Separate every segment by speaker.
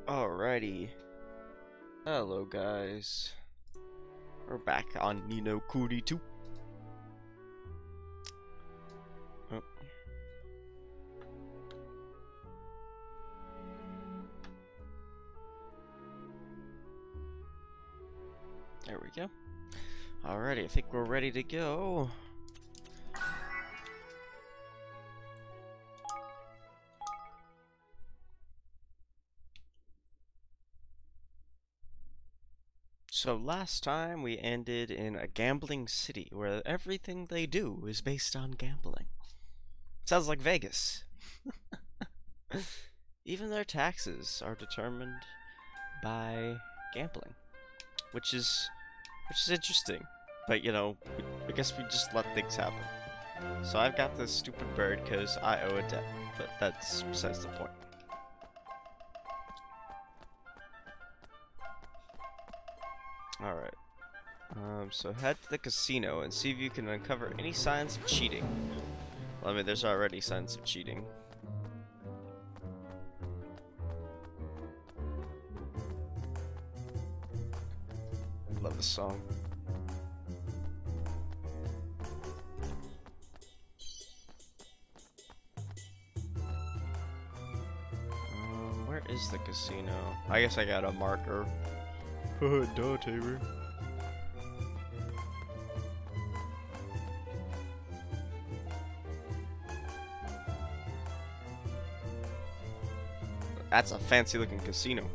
Speaker 1: Alrighty. Hello guys. We're back on Kuni 2. Oh. There we go. Alrighty, I think we're ready to go. So last time we ended in a gambling city where everything they do is based on gambling. Sounds like Vegas. Even their taxes are determined by gambling, which is interesting. But you know, I guess we just let things happen. So I've got this stupid bird because I owe a debt, but that's besides the point. Alright. So head to the casino and see if you can uncover any signs of cheating. Well, I mean, there's already signs of cheating. Love this song. Where is the casino? I guess I got a marker. Duh, Tabor. That's a fancy looking casino.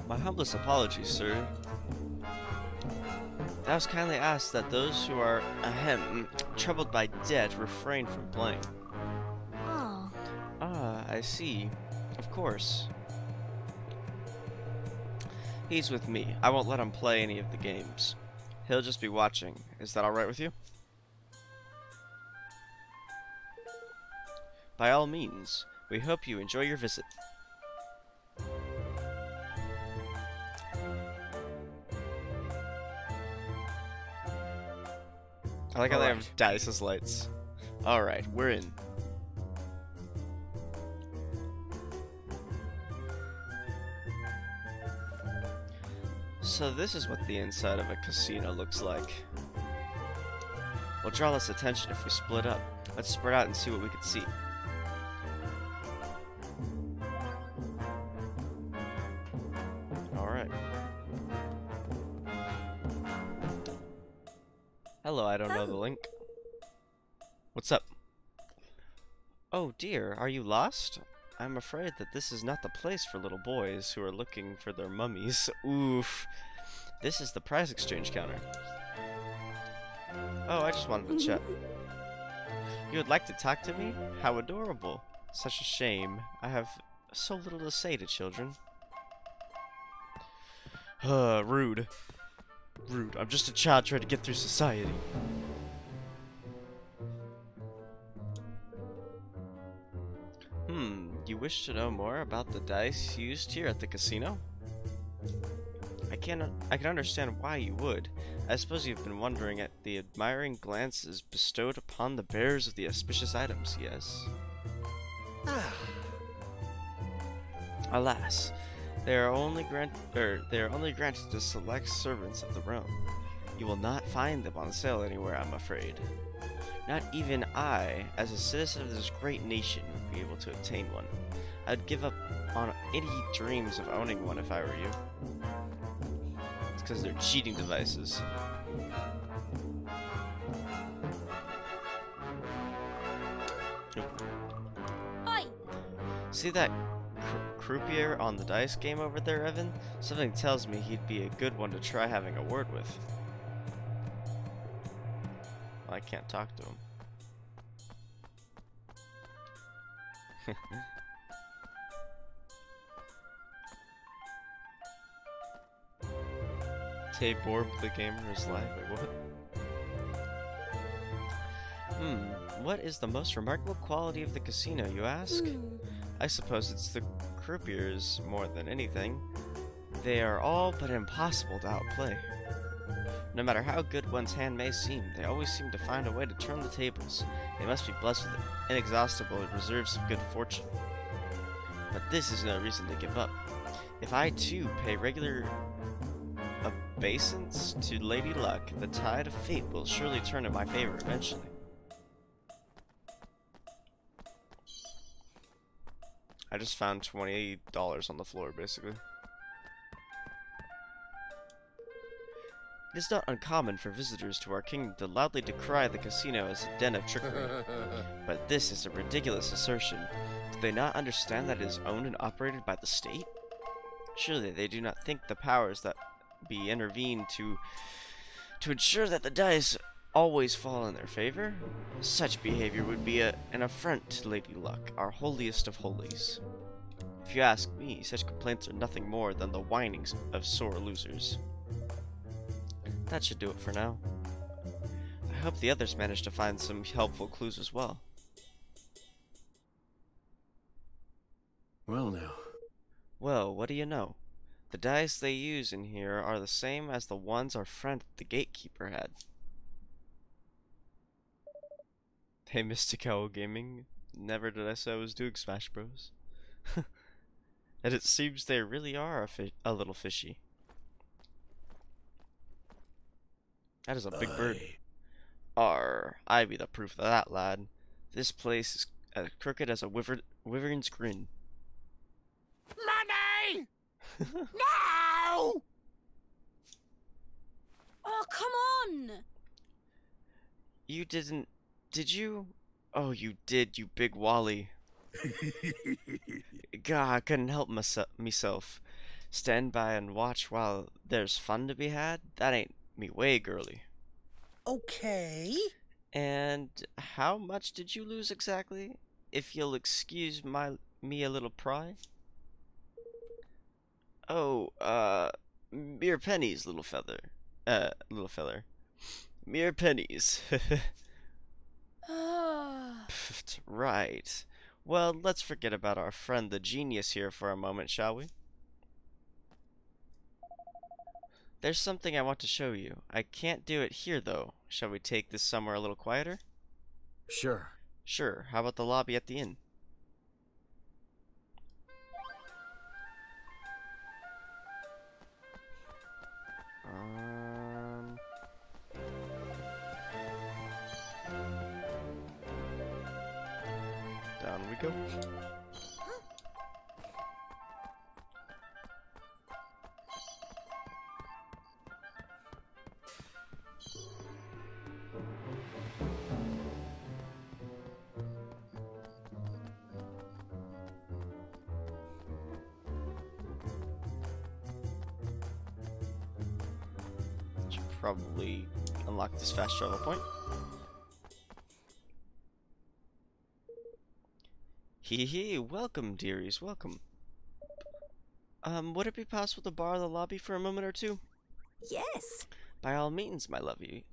Speaker 1: My humblest apologies, sir. That was kindly asked that those who are, troubled by debt refrain from playing.
Speaker 2: Oh.
Speaker 1: Ah, I see. Of course. He's with me. I won't let him play any of the games. He'll just be watching. Is that alright with you? By all means, we hope you enjoy your visit. I like how they have dice as lights. Alright, we're in. So this is what the inside of a casino looks like. We'll draw less attention if we split up. Let's spread out and see what we can see. Alright. Hello, I don't know the link. What's up? Oh dear, are you lost? I'm afraid that this is not the place for little boys who are looking for their mummies. Oof. This is the prize exchange counter. Oh, I just wanted to chat. You would like to talk to me? How adorable. Such a shame. I have so little to say to children. Rude. Rude. I'm just a child trying to get through society. You wish to know more about the dice used here at the casino? I can understand why you would. I suppose you've been wondering at the admiring glances bestowed upon the bearers of the auspicious items, yes? Alas, they are only granted to select servants of the realm. You will not find them on sale anywhere, I'm afraid. Not even I, as a citizen of this great nation, would be able to obtain one. I'd give up on any dreams of owning one if I were you. It's because they're cheating devices.
Speaker 2: Oi.
Speaker 1: See that croupier on the dice game over there, Evan? Something tells me he'd be a good one to try having a word with. Well, I can't talk to him. Tabor, the gamer, is live. Wait, what? What is the most remarkable quality of the casino, you ask? I suppose it's the croupiers more than anything. They are all but impossible to outplay. No matter how good one's hand may seem, they always seem to find a way to turn the tables. They must be blessed with inexhaustible reserves of good fortune. But this is no reason to give up. If I too pay regular obeisance to Lady Luck, the tide of fate will surely turn in my favor eventually. I just found $28 on the floor, basically. It is not uncommon for visitors to our kingdom to loudly decry the casino as a den of trickery. But this is a ridiculous assertion. Do they not understand that it is owned and operated by the state? Surely they do not think the powers that be intervene to ensure that the dice always fall in their favor? Such behavior would be an affront to Lady Luck, our holiest of holies. If you ask me, such complaints are nothing more than the whinings of sore losers. That should do it for now. I hope the others manage to find some helpful clues as well.
Speaker 3: Well now.
Speaker 1: Well, what do you know? The dice they use in here are the same as the ones our friend the gatekeeper had. Hey, Mystic Owl Gaming. Never did I say I was doing Smash Bros. And it seems they really are a little fishy. That is a big bird. I be the proof of that, lad. This place is as crooked as a wyvern's grin.
Speaker 4: Money! No!
Speaker 2: Oh, come on!
Speaker 1: You didn't... Did you? Oh, you did, you big wally. God, I couldn't help myself. Stand by and watch while there's fun to be had? That ain't me way, girly.
Speaker 4: Okay.
Speaker 1: And how much did you lose exactly? If you'll excuse me a little pry. Oh, mere pennies, little feller. Mere pennies. Right. Well, let's forget about our friend the genius here for a moment, shall we? There's something I want to show you. I can't do it here, though. Shall we take this somewhere a little quieter?
Speaker 3: Sure.
Speaker 1: Sure. How about the lobby at the inn? Down we go. Should probably unlock this fast travel point. Hee, welcome, dearies, welcome. Would it be possible to borrow the lobby for a moment or two?
Speaker 2: Yes.
Speaker 1: By all means, my lovely,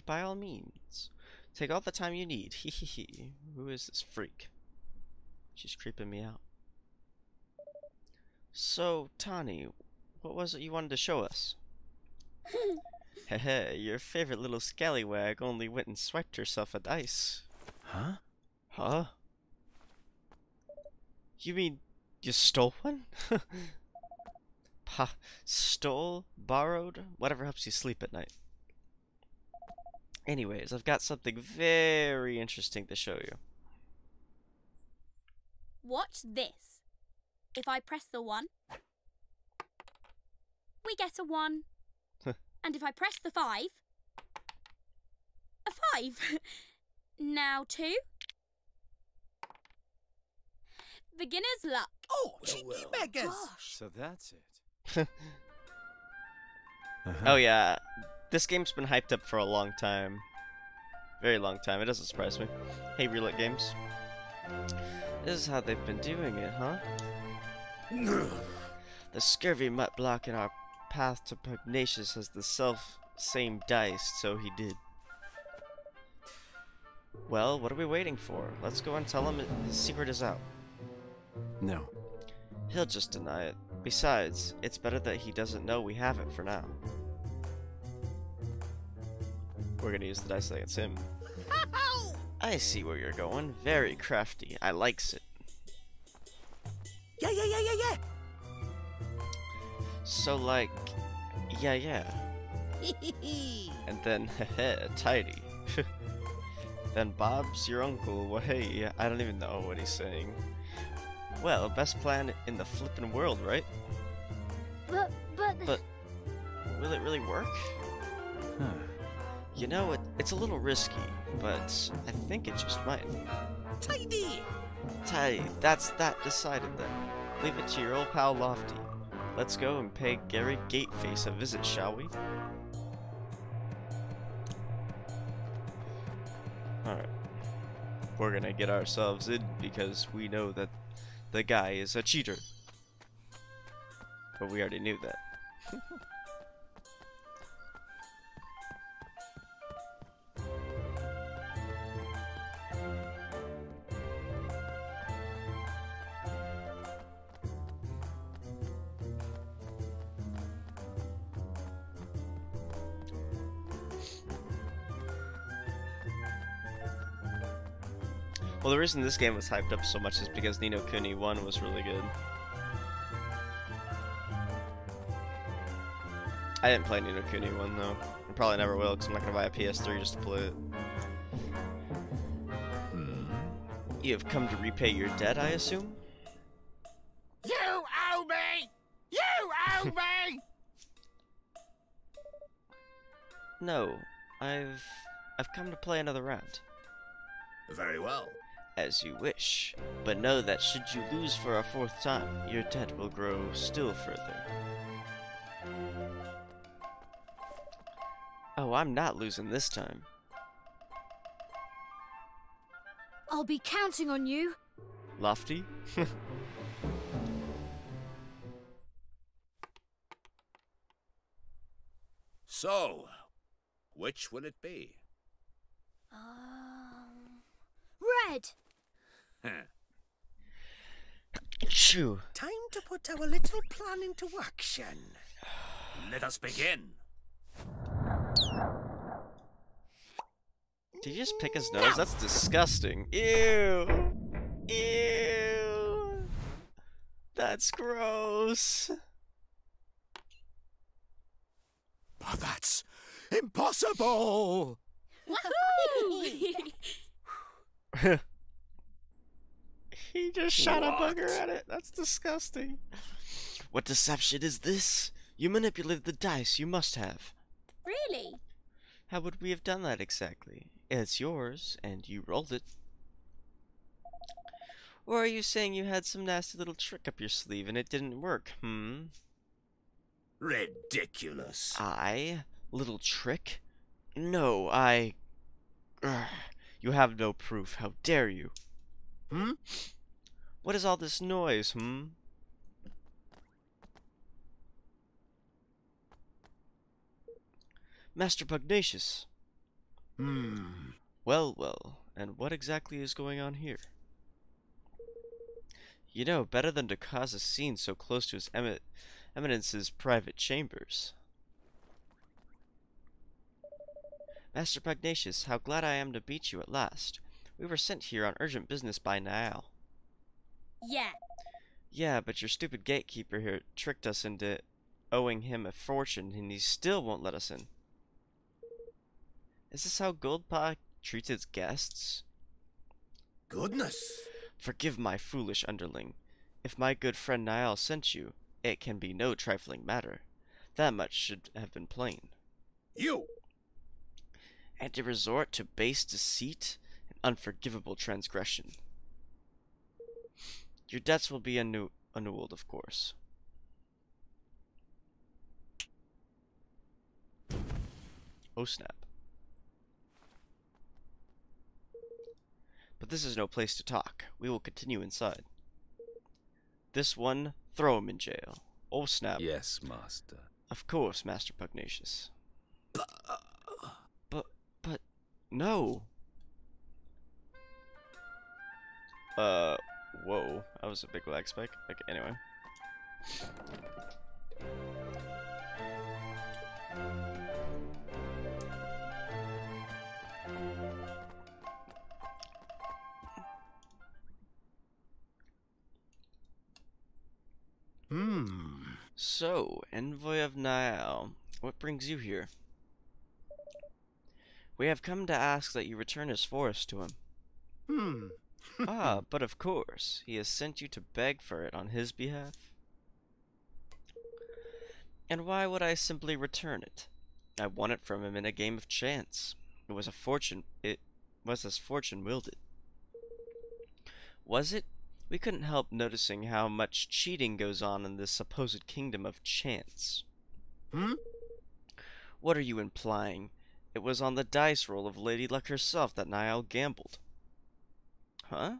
Speaker 1: by all means. Take all the time you need, hee. Who is this freak? She's creeping me out. So, Tani, what was it you wanted to show us? Heh, your favorite little scallywag only went and swiped herself a dice.
Speaker 3: Huh?
Speaker 1: Huh? You mean you stole one? Stole? Borrowed? Whatever helps you sleep at night. Anyways, I've got something very interesting to show you.
Speaker 2: Watch this. If I press the 1, we get a 1. And if I press the 5, a 5. Now 2. Beginner's luck.
Speaker 4: Oh, cheeky beggars.
Speaker 2: Gosh.
Speaker 3: So that's it.
Speaker 1: Oh yeah, this game's been hyped up for a long time. Very long time, it doesn't surprise me. Hey, Relit Games. This is how they've been doing it, huh? The scurvy mutt blocking our path to Pugnacious has the same dice, so he did. Well, what are we waiting for? Let's go and tell him his secret is out.
Speaker 3: No.
Speaker 1: He'll just deny it. Besides, it's better that he doesn't know we have it for now. We're gonna use the dice like it's him. I see where you're going. Very crafty. I likes it.
Speaker 4: Yeah.
Speaker 1: So like, yeah. And then, tidy. Then Bob's your uncle. Well, hey, I don't even know what he's saying. Well, best plan in the flippin' world, right?
Speaker 2: But
Speaker 1: Will it really work?
Speaker 3: Huh.
Speaker 1: You know, it's a little risky, but I think it just might.
Speaker 4: Tidy.
Speaker 1: Tidy, that's that decided then. Leave it to your old pal Lofty. Let's go and pay Gary Gateface a visit, shall we? Alright. We're gonna get ourselves in because we know that the guy is a cheater. But we already knew that. Well, the reason this game was hyped up so much is because Ni no Kuni 1 was really good. I didn't play Ni no Kuni 1 though. I probably never will because I'm not going to buy a PS3 just to play it. You have come to repay your debt, I assume?
Speaker 4: You owe me. You owe me.
Speaker 1: No, I've come to play another round.
Speaker 4: Very well.
Speaker 1: As you wish, but know that should you lose for a fourth time, your debt will grow still further. Oh, I'm not losing this time.
Speaker 2: I'll be counting on you.
Speaker 1: Lofty?
Speaker 4: So, which will it be?
Speaker 2: Red.
Speaker 1: Shoo.
Speaker 4: Time to put our little plan into action. Let us begin.
Speaker 1: Did he just pick his nose? That's disgusting. Ew. Ew. That's gross.
Speaker 4: But that's impossible.
Speaker 1: He just shot a bugger at it. That's disgusting. What deception is this? You manipulated the dice. You must have.
Speaker 2: Really?
Speaker 1: How would we have done that exactly? It's yours, and you rolled it. Or are you saying you had some nasty little trick up your sleeve and it didn't work,
Speaker 4: Ridiculous.
Speaker 1: Little trick? No, Urgh. You have no proof. How dare you? What is all this noise, Master Pugnacious. Well, and what exactly is going on here? You know, better than to cause a scene so close to his Eminence's private chambers. Master Pugnacious, how glad I am to meet you at last. We were sent here on urgent business by Niall.
Speaker 2: Yeah.
Speaker 1: Yeah, but your stupid gatekeeper here tricked us into owing him a fortune, and he still won't let us in. Is this how Goldpaw treats its guests?
Speaker 4: Goodness.
Speaker 1: Forgive my foolish underling. If my good friend Niall sent you, it can be no trifling matter. That much should have been plain.
Speaker 4: You.
Speaker 1: And to resort to base deceit and unforgivable transgression. Your debts will be annulled, of course. Oh snap. But this is no place to talk. We will continue inside. This one, throw him in jail. Oh snap.
Speaker 3: Yes, master.
Speaker 1: Of course, Master Pugnacious. But, no. Whoa. That was a big lag spike. Okay, anyway. So, Envoy of Niall, what brings you here? We have come to ask that you return his forest to him. Ah, but of course, he has sent you to beg for it on his behalf. And why would I simply return it? I won it from him in a game of chance. It was as fortune willed it. Was it? We couldn't help noticing how much cheating goes on in this supposed kingdom of chance. What are you implying? It was on the dice roll of Lady Luck herself that Niall gambled. Huh?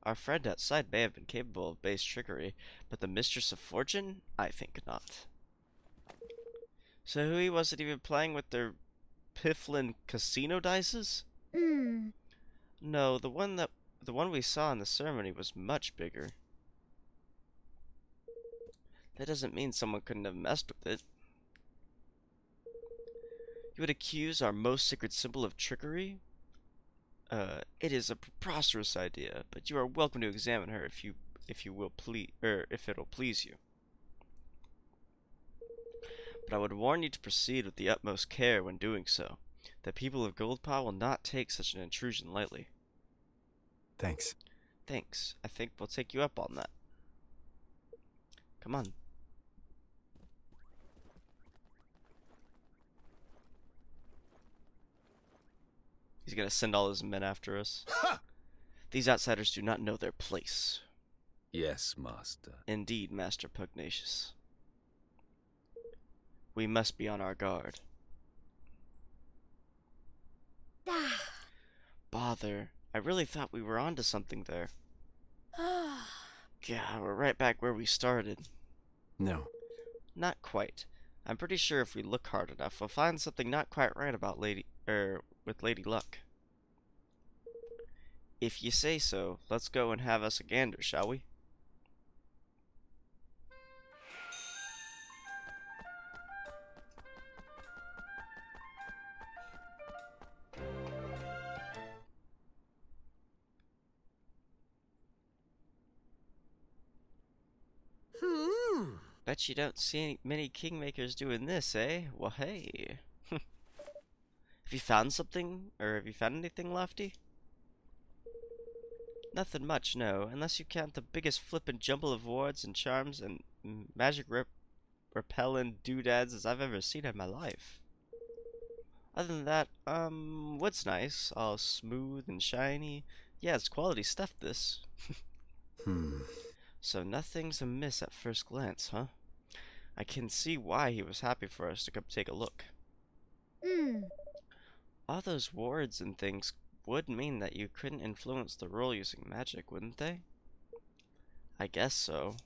Speaker 1: Our friend outside may have been capable of base trickery, but the Mistress of Fortune? I think not. So he wasn't even playing with their pifflin casino dices? No, the one we saw in the ceremony was much bigger. That doesn't mean someone couldn't have messed with it. You would accuse our most sacred symbol of trickery? It is a preposterous idea, but you are welcome to examine her if you will please, if it'll please you. But I would warn you to proceed with the utmost care when doing so. The people of Goldpaw will not take such an intrusion lightly.
Speaker 3: Thanks.
Speaker 1: Thanks. I think we'll take you up on that. Come on. He's gonna send all his men after us. These outsiders do not know their place.
Speaker 3: Yes, master.
Speaker 1: Indeed, Master Pugnacious. We must be on our guard. Bother. I really thought we were onto something there. Yeah, we're right back where we started.
Speaker 3: No.
Speaker 1: Not quite. I'm pretty sure if we look hard enough, we'll find something not quite right about with Lady Luck. If you say so, let's go and have us a gander, shall we? Bet you don't see many kingmakers doing this, eh? Well, hey. Have you found something? Or have you found anything, Lofty? Nothing much, no. Unless you count the biggest flippin' jumble of wards and charms and magic repellent doodads as I've ever seen in my life. Other than that, wood's nice. All smooth and shiny. Yeah, it's quality stuff, this. So nothing's amiss at first glance, huh? I can see why he was happy for us to come take a look. All those wards and things would mean that you couldn't influence the roll using magic, wouldn't they? I guess so.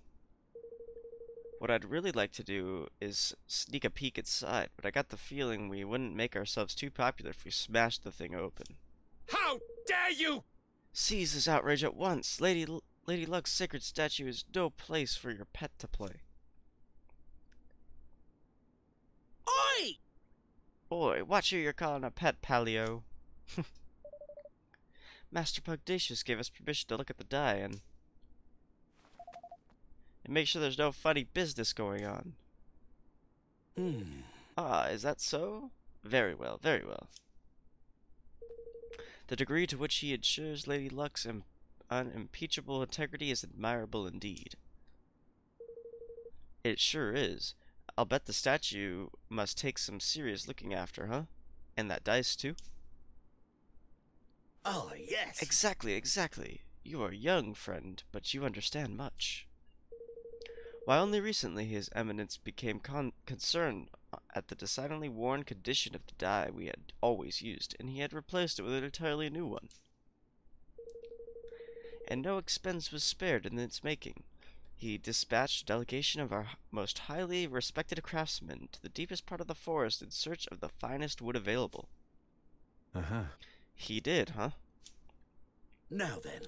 Speaker 1: What I'd really like to do is sneak a peek inside, but I got the feeling we wouldn't make ourselves too popular if we smashed the thing open.
Speaker 4: How dare you!
Speaker 1: Seize this outrage at once! Lady Luck's sacred statue is no place for your pet to play.
Speaker 4: Oi!
Speaker 1: Boy, watch who you're calling a pet, Palio. Master Pugnacious gave us permission to look at the die and make sure there's no funny business going on. Ah, is that so? Very well, very well. The degree to which he ensures Lady Luck's unimpeachable integrity is admirable indeed. It sure is. I'll bet the statue must take some serious looking after, huh? And that dice, too?
Speaker 4: Oh, yes.
Speaker 1: Exactly, exactly. You are young, friend, but you understand much. Why, only recently His Eminence became concerned at the decidedly worn condition of the die we had always used, and he had replaced it with an entirely new one. And no expense was spared in its making. He dispatched a delegation of our most highly respected craftsmen to the deepest part of the forest in search of the finest wood available. He did, huh?
Speaker 4: Now then.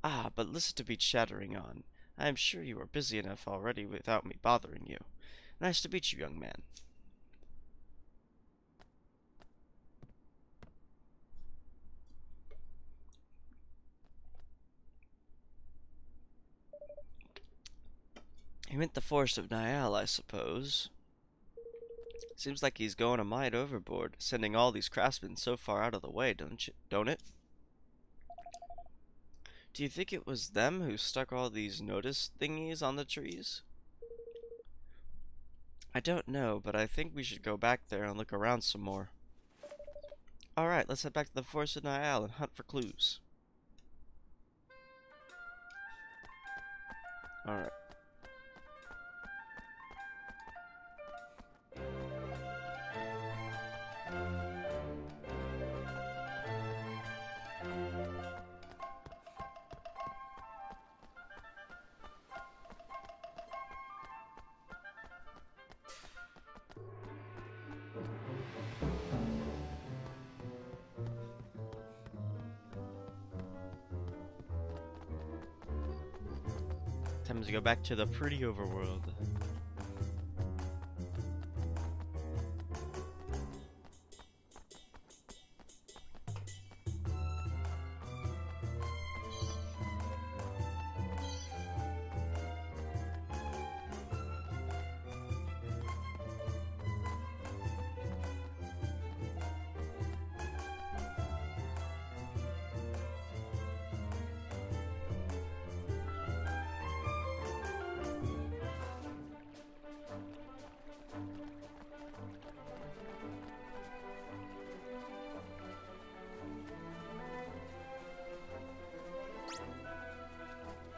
Speaker 1: Ah, but listen to me chattering on. I am sure you are busy enough already without me bothering you. Nice to meet you, young man. He meant the forest of Niall, I suppose. Seems like he's going a mite overboard, sending all these craftsmen so far out of the way, don't it? Do you think it was them who stuck all these notice thingies on the trees? I don't know, but I think we should go back there and look around some more. Alright, let's head back to the forest of Niall and hunt for clues. Alright. Time to go back to the pretty overworld.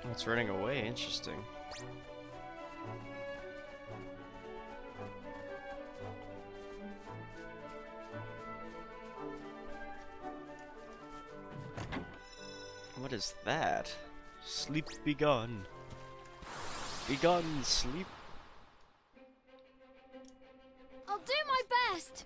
Speaker 1: It's running away, interesting. What is that? Sleep begone. Begone, sleep.
Speaker 2: I'll do my best.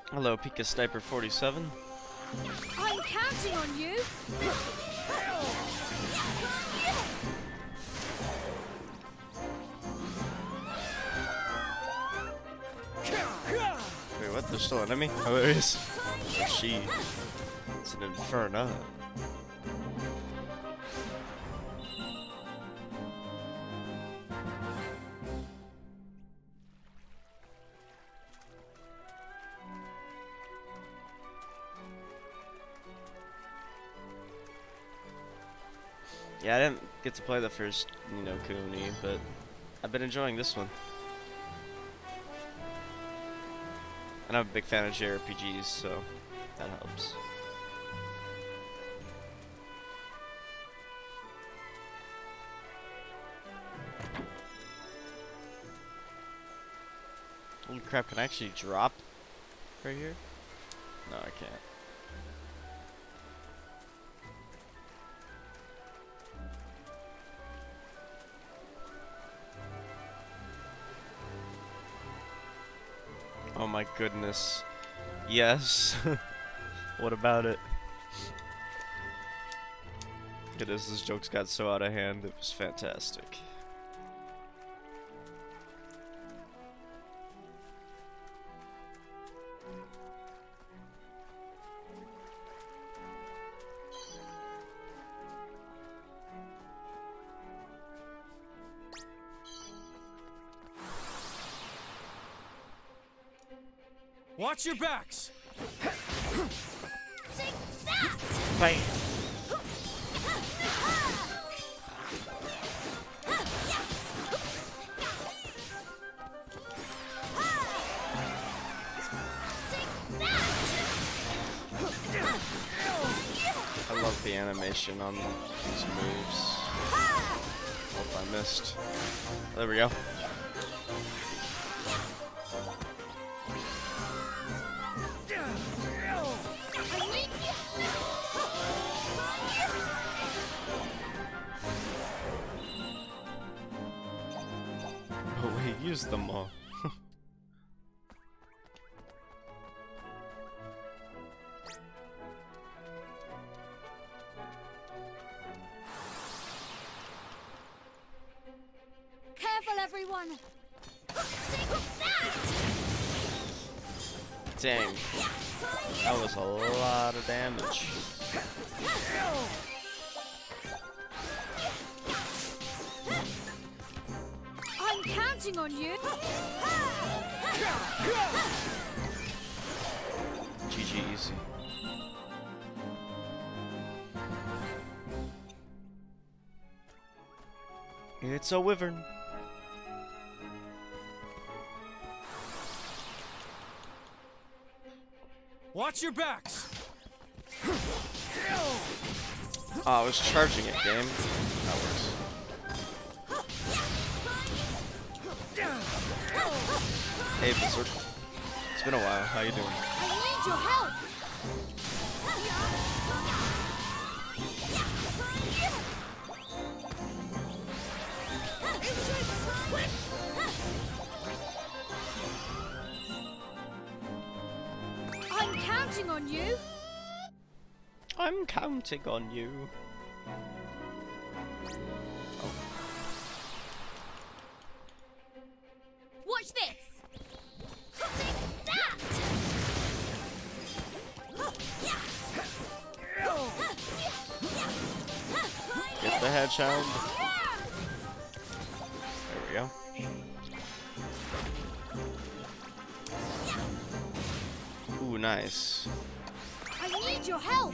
Speaker 1: Hello, Pika Sniper 47.
Speaker 2: I'm counting on you.
Speaker 1: Wait, what? There's still an enemy? Oh, there is. She. It's an inferno. Yeah, I didn't get to play the first, Kuni, but I've been enjoying this one. And I'm a big fan of JRPGs, so that helps. Holy crap, can I actually drop right here? No, I can't. Oh my goodness. Yes. What about it? Goodness, this joke's got so out of hand. It was fantastic.
Speaker 5: Watch your backs!
Speaker 2: Take that!
Speaker 1: Bam! I love the animation on these moves. Hope I missed. There we go. Oh wait, use them all.
Speaker 2: Careful, everyone! Take that!
Speaker 1: Dang. That was a lot of damage.
Speaker 2: I'm counting on you.
Speaker 1: GG easy. It's a wyvern.
Speaker 5: Watch your backs.
Speaker 1: Oh, I was charging it, game. That works. Hey, Blizzard. It's been a while. How you doing?
Speaker 2: I need your help. I'm counting on you.
Speaker 1: I'm counting on you.
Speaker 2: Watch this. Take that.
Speaker 1: Get the hedgehog. There we go. Ooh, nice.
Speaker 2: I need your help.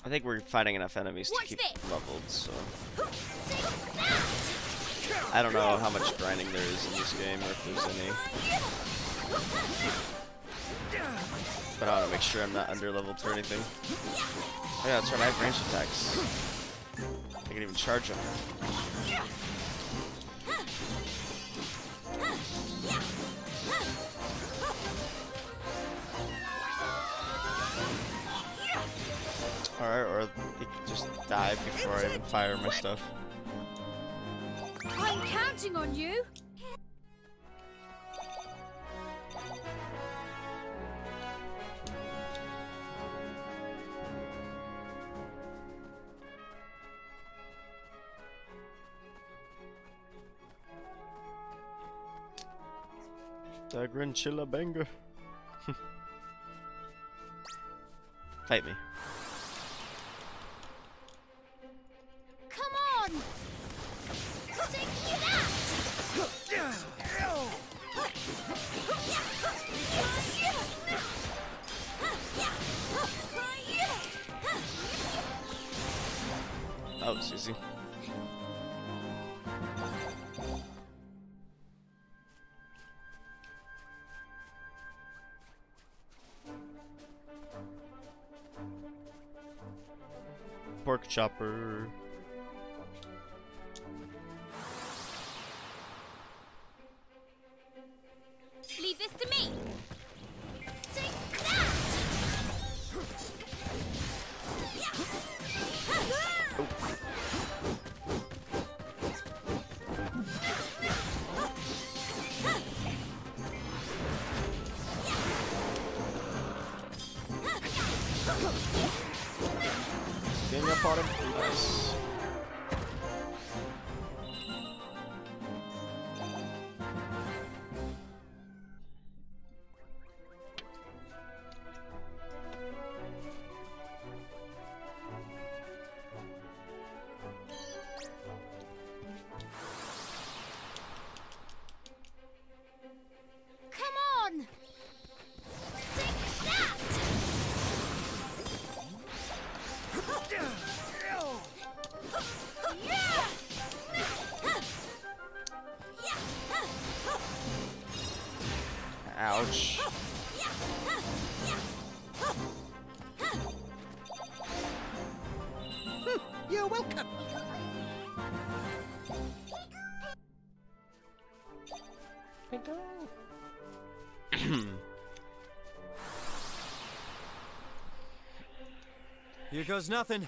Speaker 1: I think we're fighting enough enemies to
Speaker 2: Watch
Speaker 1: keep
Speaker 2: this.
Speaker 1: leveled, so
Speaker 2: Take that.
Speaker 1: I don't know how much grinding there is in this game or if there's any. But I want to make sure I'm not under leveled or anything. Oh yeah, that's right, I have range attacks. I can even charge them. Alright, or they can just die before I even fire my stuff.
Speaker 2: I'm counting on you.
Speaker 1: Dagrin Chilla Banger. Fight me.
Speaker 2: Come on. Take that.
Speaker 1: Oh, it's easy. Pork chopper.
Speaker 2: Leave this to me. Take that.
Speaker 1: Getting up on him. Nice.
Speaker 2: Come on. Take that.
Speaker 1: Ouch.
Speaker 4: You're welcome.
Speaker 5: Here goes nothing.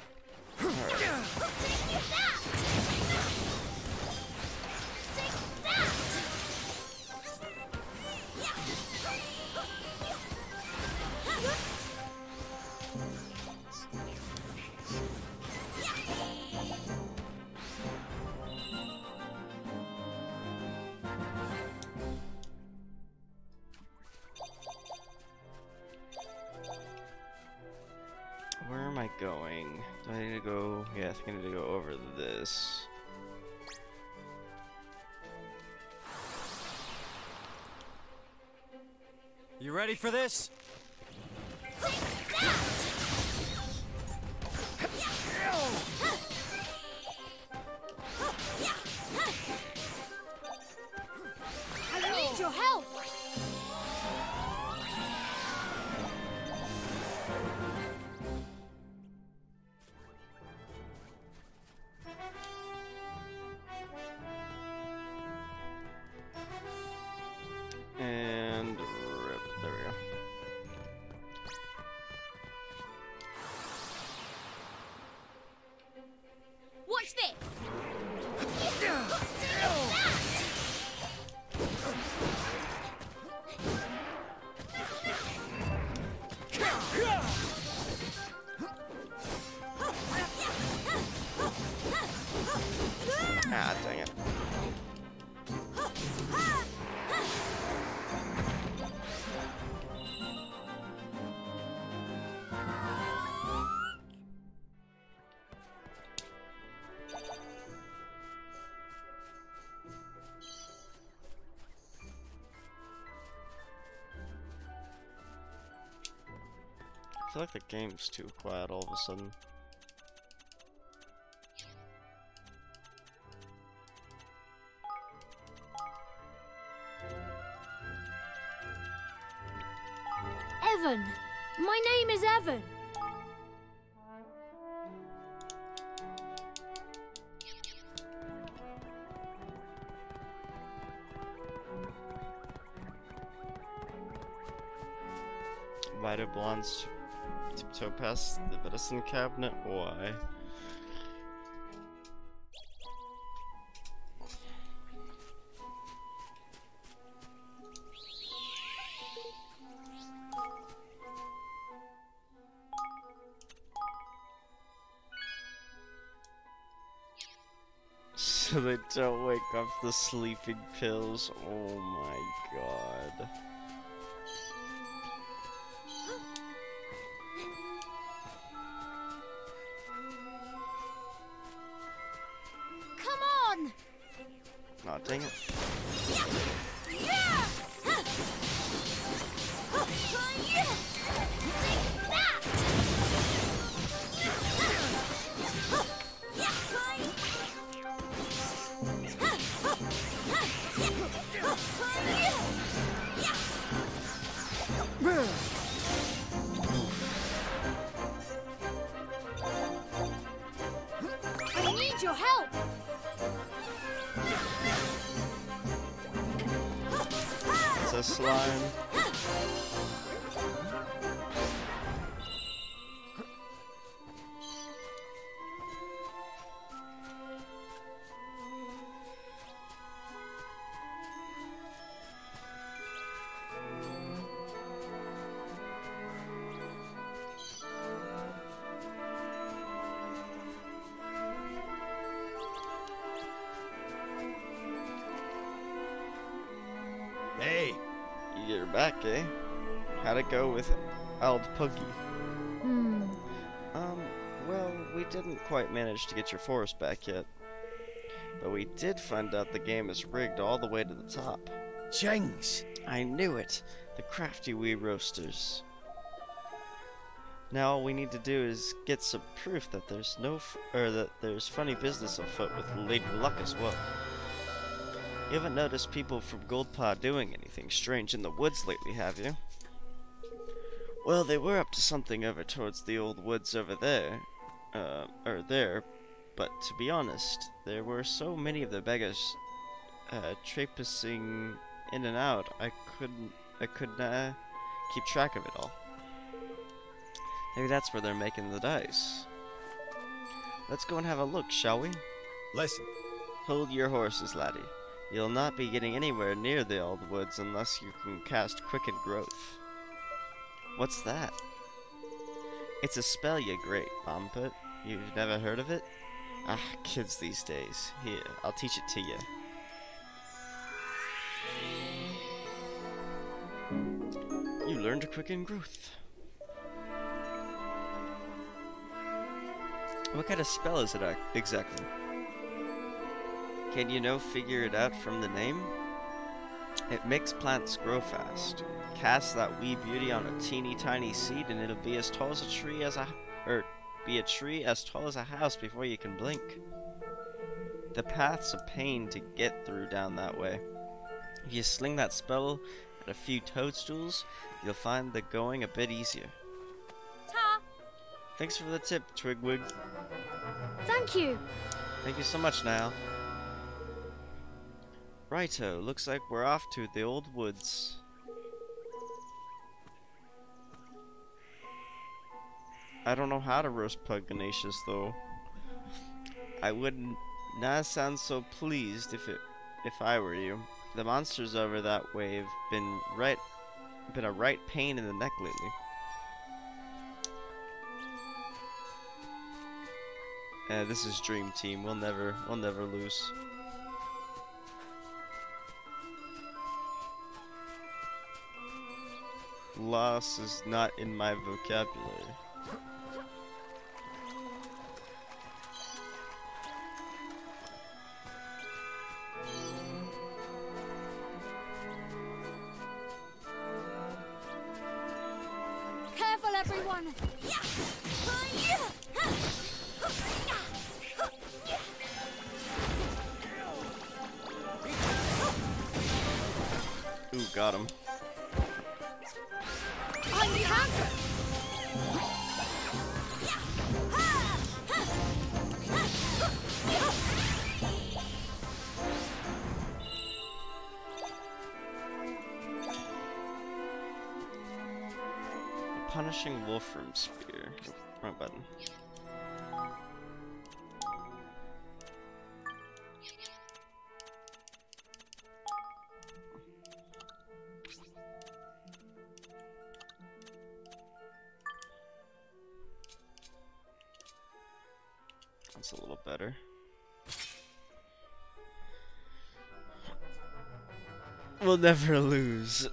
Speaker 1: where am I going? Do I need to go? Yeah, I think I need to go over this.
Speaker 5: You ready for this?
Speaker 2: I need your help!
Speaker 1: And rip. There we go.
Speaker 2: Watch this!
Speaker 1: Ah, dang it. I feel like the game's too quiet all of a sudden.
Speaker 2: Evan! My name is Evan!
Speaker 1: Why do blondes tiptoe past the medicine cabinet? Why? So they don't wake up the sleeping pills. Oh my god.
Speaker 2: Come on!
Speaker 1: Aw, dang it.
Speaker 2: I need your help!
Speaker 1: It's a slime.
Speaker 4: Hey,
Speaker 1: You're back, eh? How'd it go with Old Puggy? Well, we didn't quite manage to get your forest back yet. But we did find out the game is rigged all the way to the top.
Speaker 4: Jings.
Speaker 1: I knew it! The crafty wee roasters. Now all we need to do is get some proof that there's that there's funny business afoot with Lady Luck as well. You haven't noticed people from Goldpaw doing anything strange in the woods lately, have you? Well, they were up to something over towards the old woods over there. But to be honest, there were so many of the beggars traipsing in and out, I couldn't keep track of it all. Maybe that's where they're making the dice. Let's go and have a look, shall we?
Speaker 4: Listen,
Speaker 1: Hold your horses, laddie. You'll not be getting anywhere near the old woods unless you can cast Quicken Growth. What's that? It's a spell, you great bombput. You've never heard of it? Ah, kids these days. Here, I'll teach it to you. You learned Quicken Growth. What kind of spell is it exactly? Can you figure it out from the name? It makes plants grow fast. Cast that wee beauty on a teeny tiny seed and it'll be as tall as a tree be a tree as tall as a house before you can blink. The path's a pain to get through down that way. If you sling that spell at a few toadstools, you'll find the going a bit easier.
Speaker 2: Ta!
Speaker 1: Thanks for the tip, Twigwig.
Speaker 6: Thank you.
Speaker 1: Thank you so much, Niall. Righto, looks like we're off to the old woods. I don't know how to roast Pugnacious though. I would not sound so pleased if I were you. The monsters over that way have been a right pain in the neck lately. This is Dream Team. We'll never lose. Loss is not in my vocabulary.
Speaker 6: Careful, everyone.
Speaker 1: Ooh, got him. Punishing Wolfram Spear. Wrong button. That's a little better. We'll never lose.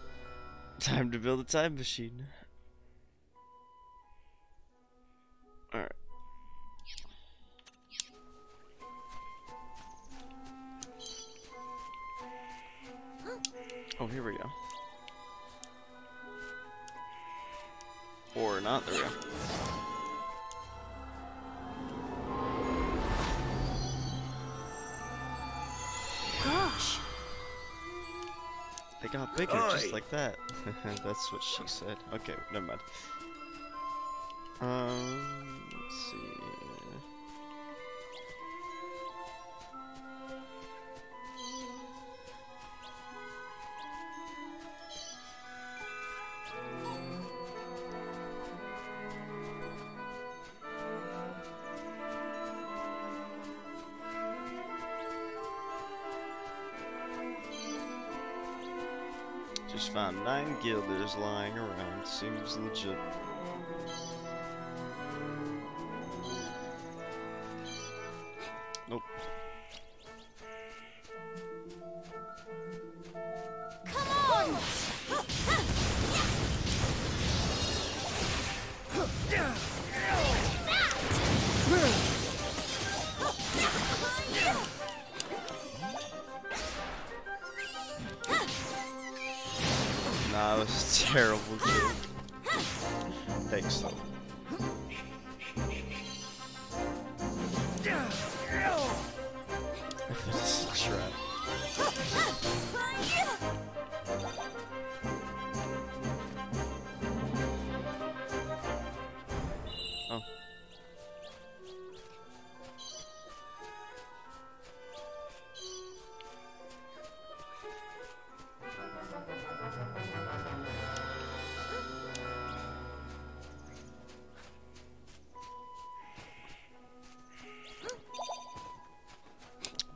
Speaker 1: Time to build a time machine. Alright. Oh, here we go. Or not, there we go.
Speaker 6: Gosh.
Speaker 1: They got bigger just like that. That's what she said. Okay, never mind. Let's see. Just found 9 guilders lying around. Seems legit. Nope.
Speaker 6: Come on!
Speaker 1: Nah, this is terrible, dude. Thanks, though. This is a trap. Oh.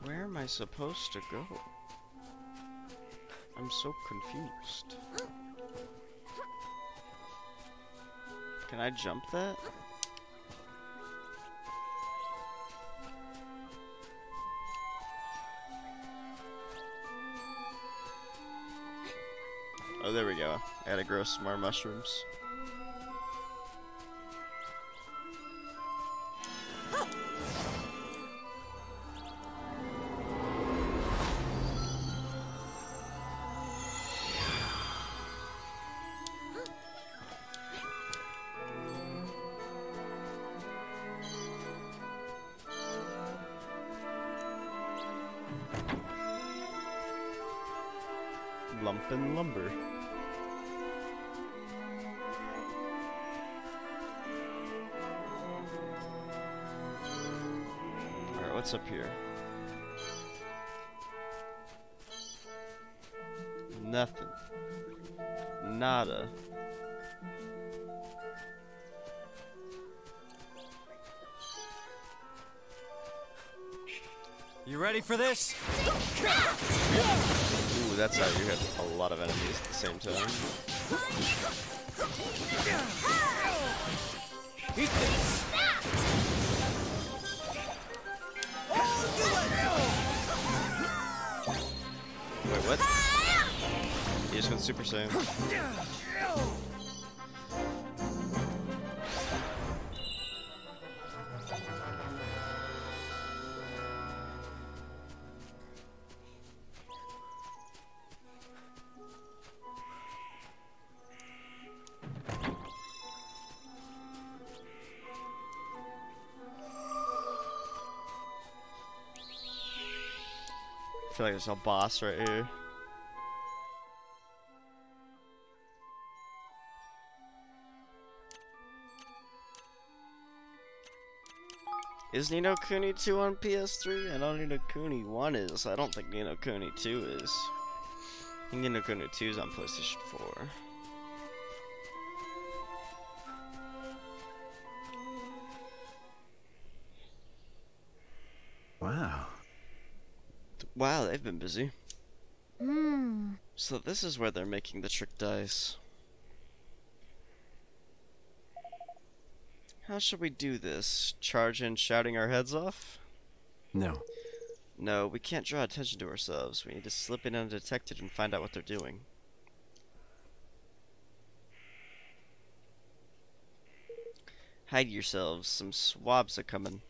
Speaker 1: Where am I supposed to go? I'm so confused. Can I jump that? Oh, there we go. I gotta grow some more mushrooms. Pumping lumber. Alright, what's up here? Nothing. Nada.
Speaker 5: You ready for this?
Speaker 1: Ooh, that's how you hit a lot of enemies at the same time.
Speaker 5: Eat this!
Speaker 1: Wait, what? He just went Super Saiyan. I feel like there's a boss right here. Is Ni no Kuni 2 on PS3? I know Ni no Kuni 1 is. I don't think Ni no Kuni 2 is. I think Ni no Kuni 2 is on PlayStation 4.
Speaker 3: Wow.
Speaker 1: Wow, they've been busy.
Speaker 6: Hmm.
Speaker 1: So this is where they're making the trick dice. How should we do this? Charge in shouting our heads off?
Speaker 3: No.
Speaker 1: No, we can't draw attention to ourselves. We need to slip in undetected and find out what they're doing. Hide yourselves. Some swabs are coming.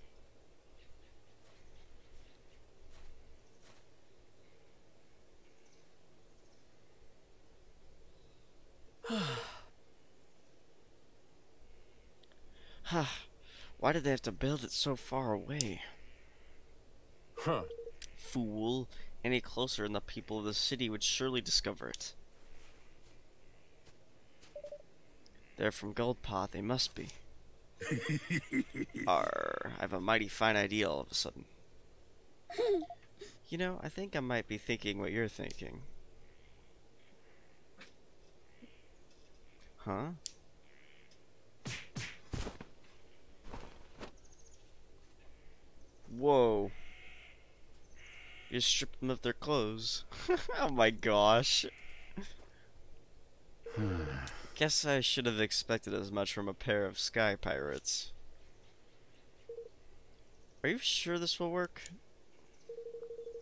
Speaker 1: Why did they have to build it so far away?
Speaker 3: Huh.
Speaker 1: Fool. Any closer and the people of the city would surely discover it. They're from Goldpaw, they must be. Arr, I have a mighty fine idea all of a sudden. You know, I think I might be thinking what you're thinking. Huh? Whoa. You stripped them of their clothes. Oh my gosh. Guess I should have expected as much from a pair of sky pirates. Are you sure this will work?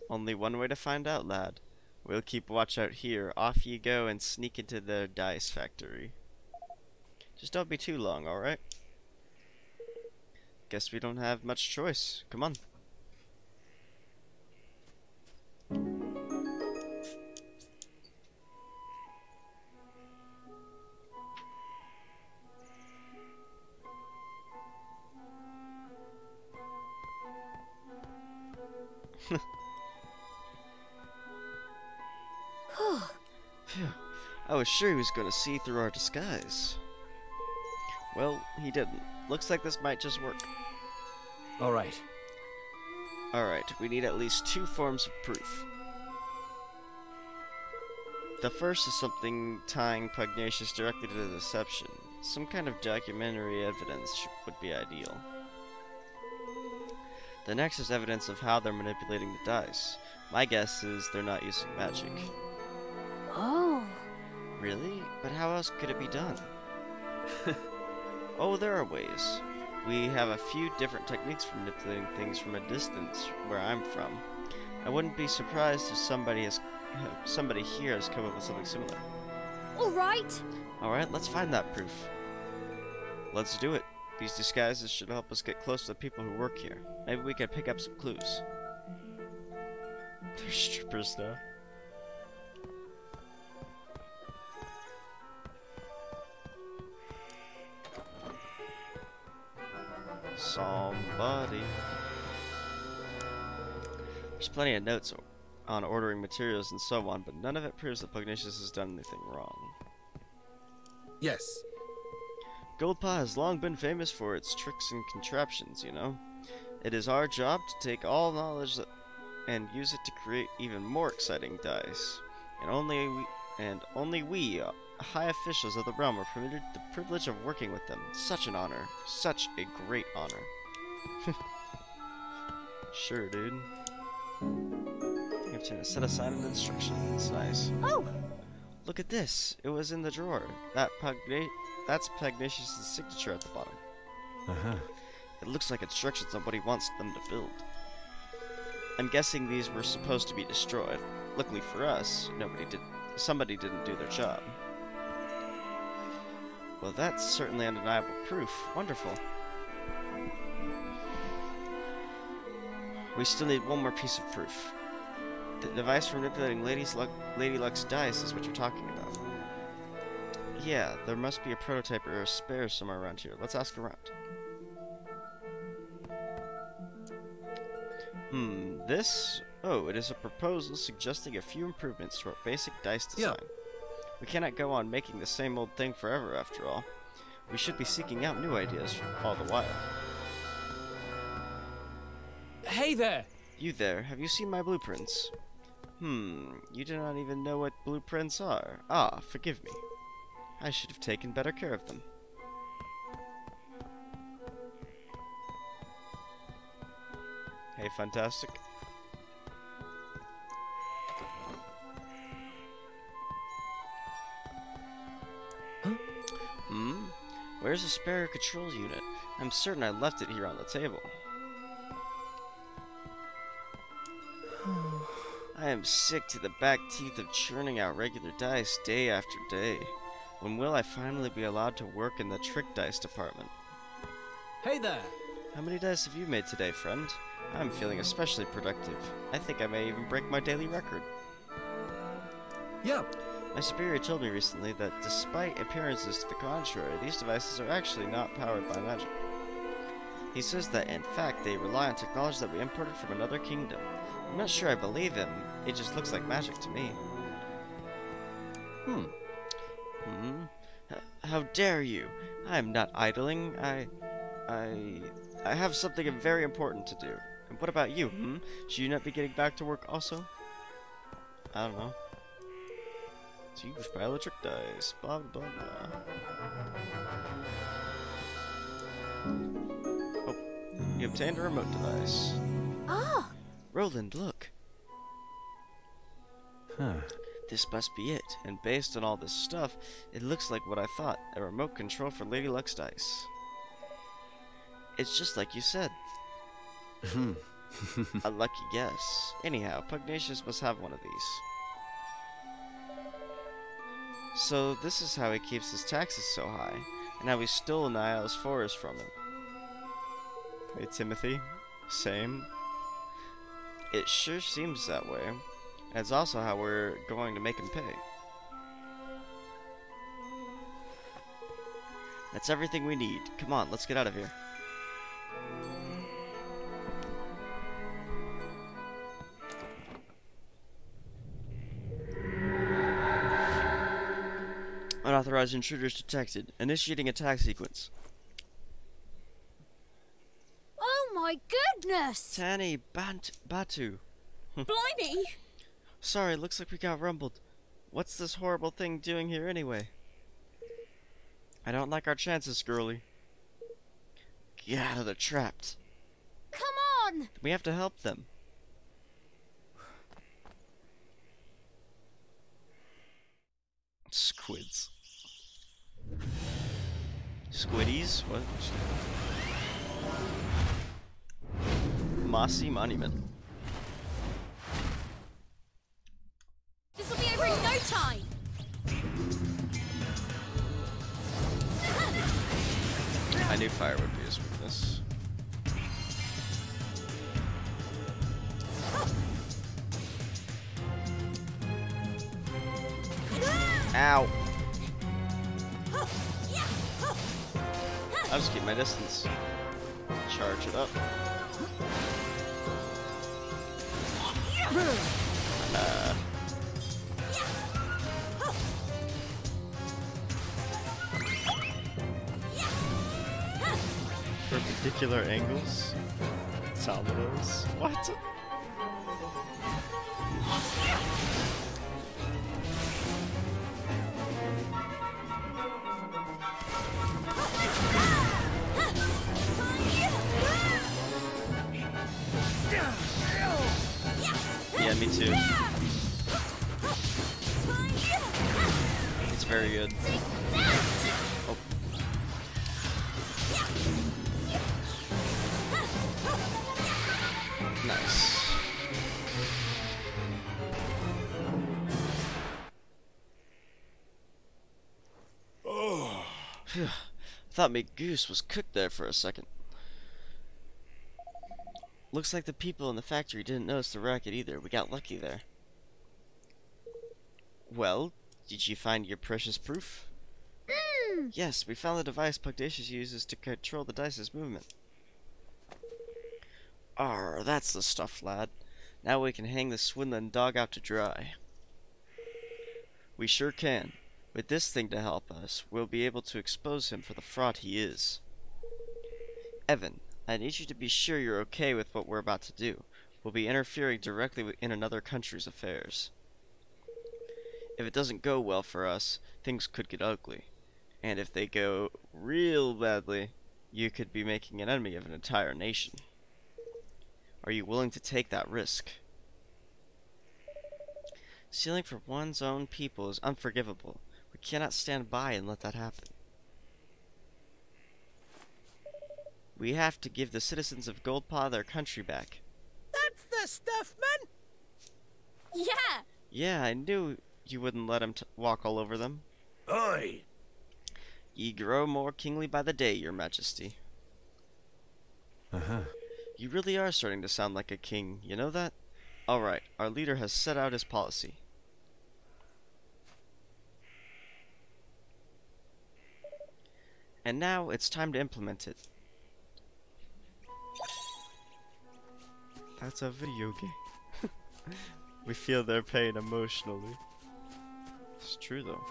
Speaker 1: Only one way to find out, lad. We'll keep watch out here. Off you go and sneak into the dice factory. Just don't be too long, alright? Guess we don't have much choice. Come on. Phew. I was sure he was going to see through our disguise. Well, he didn't. Looks like this might just work.
Speaker 3: All right.
Speaker 1: Alright, we need at least two forms of proof. The first is something tying Pugnacious directly to the deception. Some kind of documentary evidence would be ideal. The next is evidence of how they're manipulating the dice. My guess is they're not using magic.
Speaker 6: Oh.
Speaker 1: Really? But how else could it be done? Oh, there are ways. We have a few different techniques for manipulating things from a distance where I'm from. I wouldn't be surprised if somebody here has come up with something similar.
Speaker 6: All right.
Speaker 1: Alright, let's find that proof. Let's do it. These disguises should help us get close to the people who work here. Maybe we can pick up some clues. They're strippers now. Somebody. There's plenty of notes on ordering materials and so on, but none of it proves that Pugnacious has done anything wrong.
Speaker 4: Yes.
Speaker 1: Goldpaw has long been famous for its tricks and contraptions, you know. It is our job to take all knowledge and use it to create even more exciting dice. And only we, high officials of the realm, are permitted the privilege of working with them. Such an honor. Such a great honor. Sure, dude. You have to set aside an instruction. It's nice.
Speaker 6: Oh!
Speaker 1: Look at this. It was in the drawer. That's Pugnacious' signature at the bottom.
Speaker 3: Uh-huh.
Speaker 1: It looks like instructions on what he wants them to build. I'm guessing these were supposed to be destroyed. Luckily for us, somebody didn't do their job. Well, that's certainly undeniable proof. Wonderful. We still need one more piece of proof. The device for manipulating Lady Luck's dice is what you're talking about. Yeah, there must be a prototype or a spare somewhere around here. Let's ask around. This? Oh, it is a proposal suggesting a few improvements to our basic dice design.
Speaker 4: Yeah.
Speaker 1: We cannot go on making the same old thing forever, after all. We should be seeking out new ideas all the while.
Speaker 5: Hey there!
Speaker 1: You there, have you seen my blueprints? You do not even know what blueprints are. Ah, forgive me. I should have taken better care of them. Hey, Fantastic. Where's the spare control unit? I'm certain I left it here on the table. I am sick to the back teeth of churning out regular dice day after day. When will I finally be allowed to work in the trick dice department?
Speaker 5: Hey there!
Speaker 1: How many dice have you made today, friend? I'm feeling especially productive. I think I may even break my daily record.
Speaker 4: Yeah.
Speaker 1: My superior told me recently that despite appearances to the contrary, these devices are actually not powered by magic. He says that, in fact, they rely on technology that we imported from another kingdom. I'm not sure I believe him. It just looks like magic to me. How dare you? I am not idling. I have something very important to do. And what about you, Should you not be getting back to work also? I don't know. So you push pile of trick dice. Blah, blah, blah. Oh, you obtained a remote device.
Speaker 6: Ah!
Speaker 1: Roland, look.
Speaker 3: Huh.
Speaker 1: This must be it. And based on all this stuff, it looks like what I thought. A remote control for Lady Luck's dice. It's just like you said. A lucky guess. Anyhow, Pugnacious must have one of these. So this is how he keeps his taxes so high, and how we stole Niall's forest from him. Hey Timothy, same. It sure seems that way, and it's also how we're going to make him pay. That's everything we need. Come on, let's get out of here. Unauthorized intruders detected. Initiating attack sequence.
Speaker 6: Oh my goodness!
Speaker 1: Tani Batu.
Speaker 2: Blimey!
Speaker 1: Sorry, looks like we got rumbled. What's this horrible thing doing here anyway? I don't like our chances, girlie. Yeah, they're trapped.
Speaker 6: Come on!
Speaker 1: We have to help them. Squids. Squiddies? What? Mossy Monument.
Speaker 2: This will be over in no time!
Speaker 1: I knew fire would be his weakness. Ow! I'll just keep my distance. Charge it up. Perpendicular angles? Salvados? What? Yeah, me too. It's very good. Oh. Nice. Oh. Phew. I thought my goose was cooked there for a second. Looks like the people in the factory didn't notice the racket either. We got lucky there. Well, did you find your precious proof? Yes, we found the device Pugdacious uses to control the dice's movement. Arr, that's the stuff, lad. Now we can hang the swindling dog out to dry. We sure can. With this thing to help us, we'll be able to expose him for the fraud he is. Evan, I need you to be sure you're okay with what we're about to do. We'll be interfering directly in another country's affairs. If it doesn't go well for us, things could get ugly. And if they go real badly, you could be making an enemy of an entire nation. Are you willing to take that risk? Stealing from one's own people is unforgivable. We cannot stand by and let that happen. We have to give the citizens of Goldpaw their country back.
Speaker 4: That's the stuff, man!
Speaker 2: Yeah!
Speaker 1: Yeah, I knew you wouldn't let him walk all over them.
Speaker 4: Oi!
Speaker 1: Ye grow more kingly by the day, your majesty.
Speaker 3: Uh-huh.
Speaker 1: You really are starting to sound like a king, you know that? Alright, our leader has set out his policy. And now it's time to implement it. That's a video game. We feel their pain emotionally. It's true though.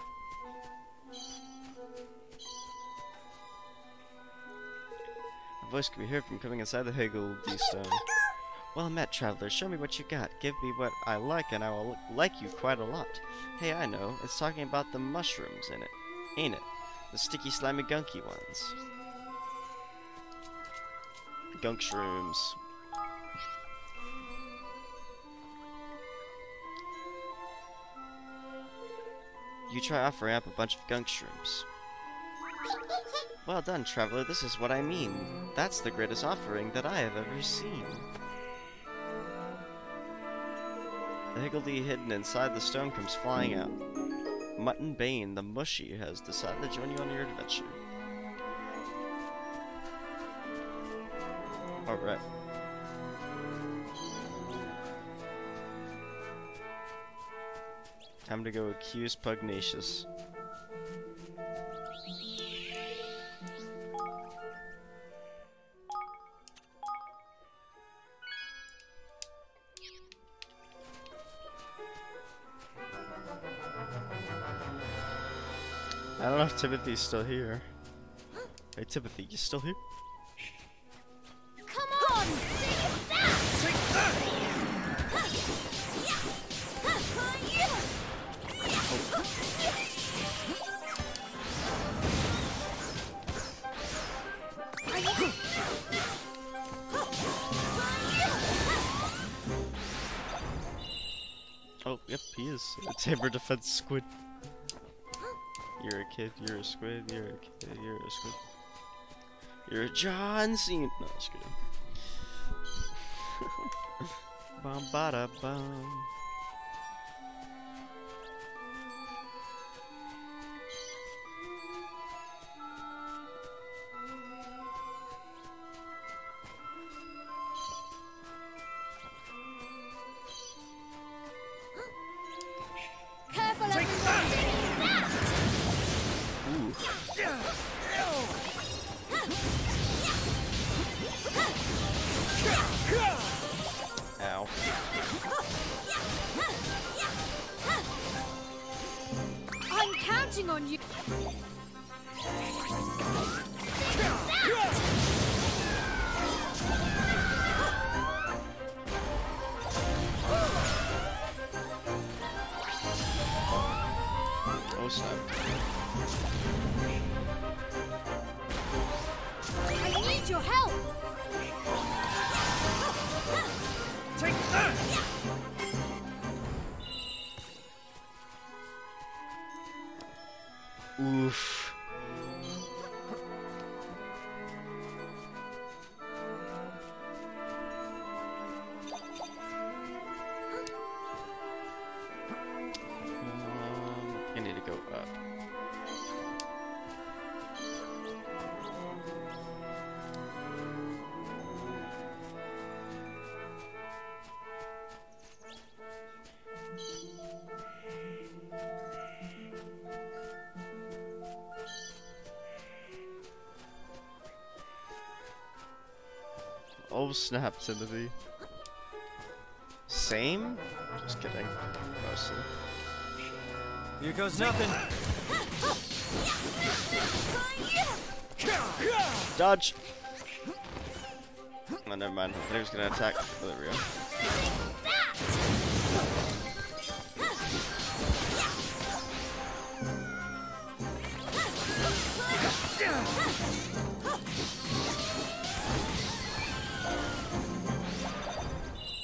Speaker 1: A voice can be heard from coming inside the Higgledy stone. Well met, traveler. Show me what you got. Give me what I like and I will like you quite a lot. Hey, I know. It's talking about the mushrooms in it, ain't it? The sticky, slimy, gunky ones. Gunk shrooms. You try offering up a bunch of gunk shrooms. Well done, traveler. This is what I mean. That's the greatest offering that I have ever seen. The higgledy hidden inside the stone comes flying out. Mutton Bane, the mushy, has decided to join you on your adventure. Alright. Time to go accuse Pugdacious. I don't know if Timothy's still here. Hey Timothy, you still here?
Speaker 6: Come on! Take that!
Speaker 1: Oh, yep, he is. A Tabor defense squid. You're a kid, you're a squid, you're a kid, you're a squid. You're a John Cena. No, just kidding. Bum bada bum.
Speaker 6: Careful, everyone!
Speaker 1: Ow.
Speaker 6: counting on you.
Speaker 1: Oh snap.
Speaker 6: I need your help.
Speaker 4: Take that!
Speaker 1: Oof. I need to go up. Oh snap, Timothy. Same? Just kidding. Mostly.
Speaker 5: Here goes nothing.
Speaker 1: Dodge! Oh, never mind. I was gonna attack. Oh, there we go.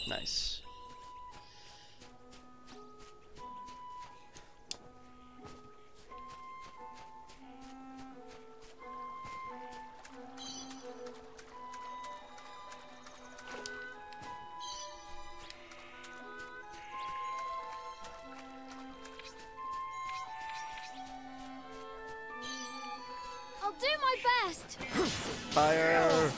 Speaker 1: Nice.
Speaker 6: I'll do my best.
Speaker 1: Fire!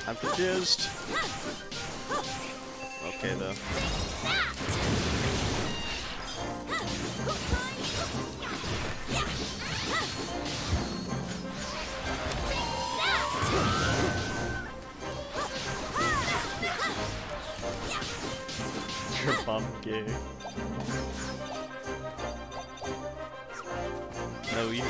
Speaker 1: I'm confused. Okay though. You're bomb gay. No, you.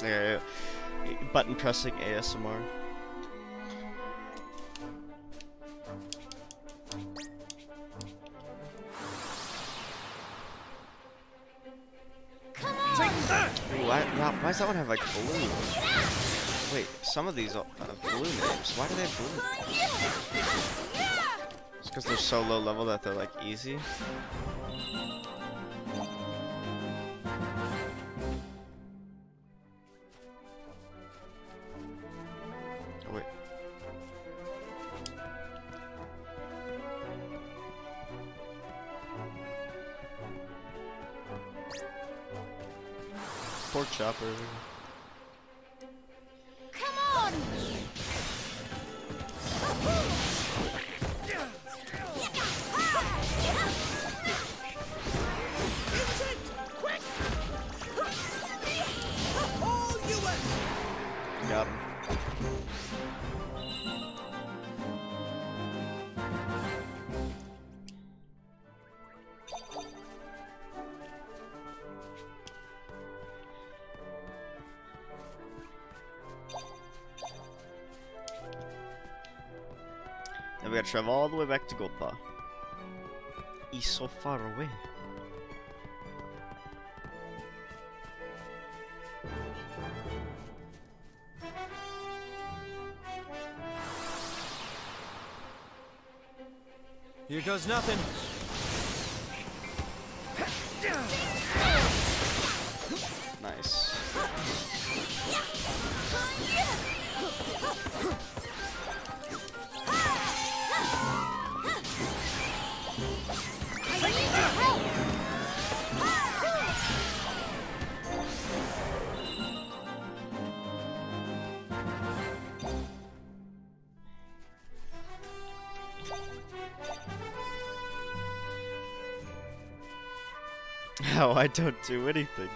Speaker 1: Yeah, button pressing ASMR.
Speaker 6: Come on.
Speaker 4: Take that!
Speaker 1: Ooh, why does that one have like blue? Wait, some of these have blue names. Why do they have blue? It's because they're so low level that they're like easy. Oh, wait. Pork chopper.
Speaker 6: Come on.
Speaker 1: Got him. Now we gotta travel all the way back to Goldpaw. He's so far away.
Speaker 5: Here goes nothing.
Speaker 1: Nice.
Speaker 6: I need your help!
Speaker 1: How I don't do anything.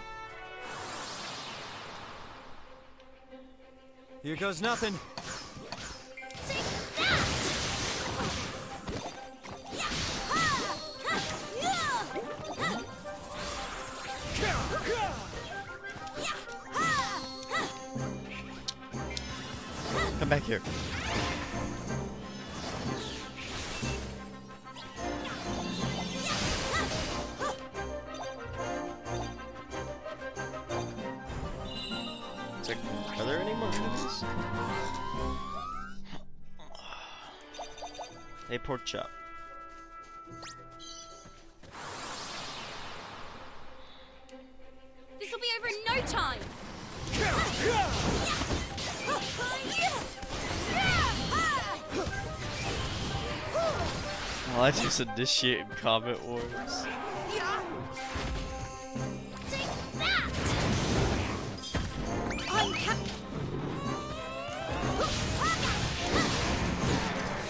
Speaker 5: Here goes nothing.
Speaker 1: Come back here. Are there any more enemies? Hey, pork chop.
Speaker 2: This'll be over in no time.
Speaker 1: Oh, I just initiated combat wars.
Speaker 2: Take that!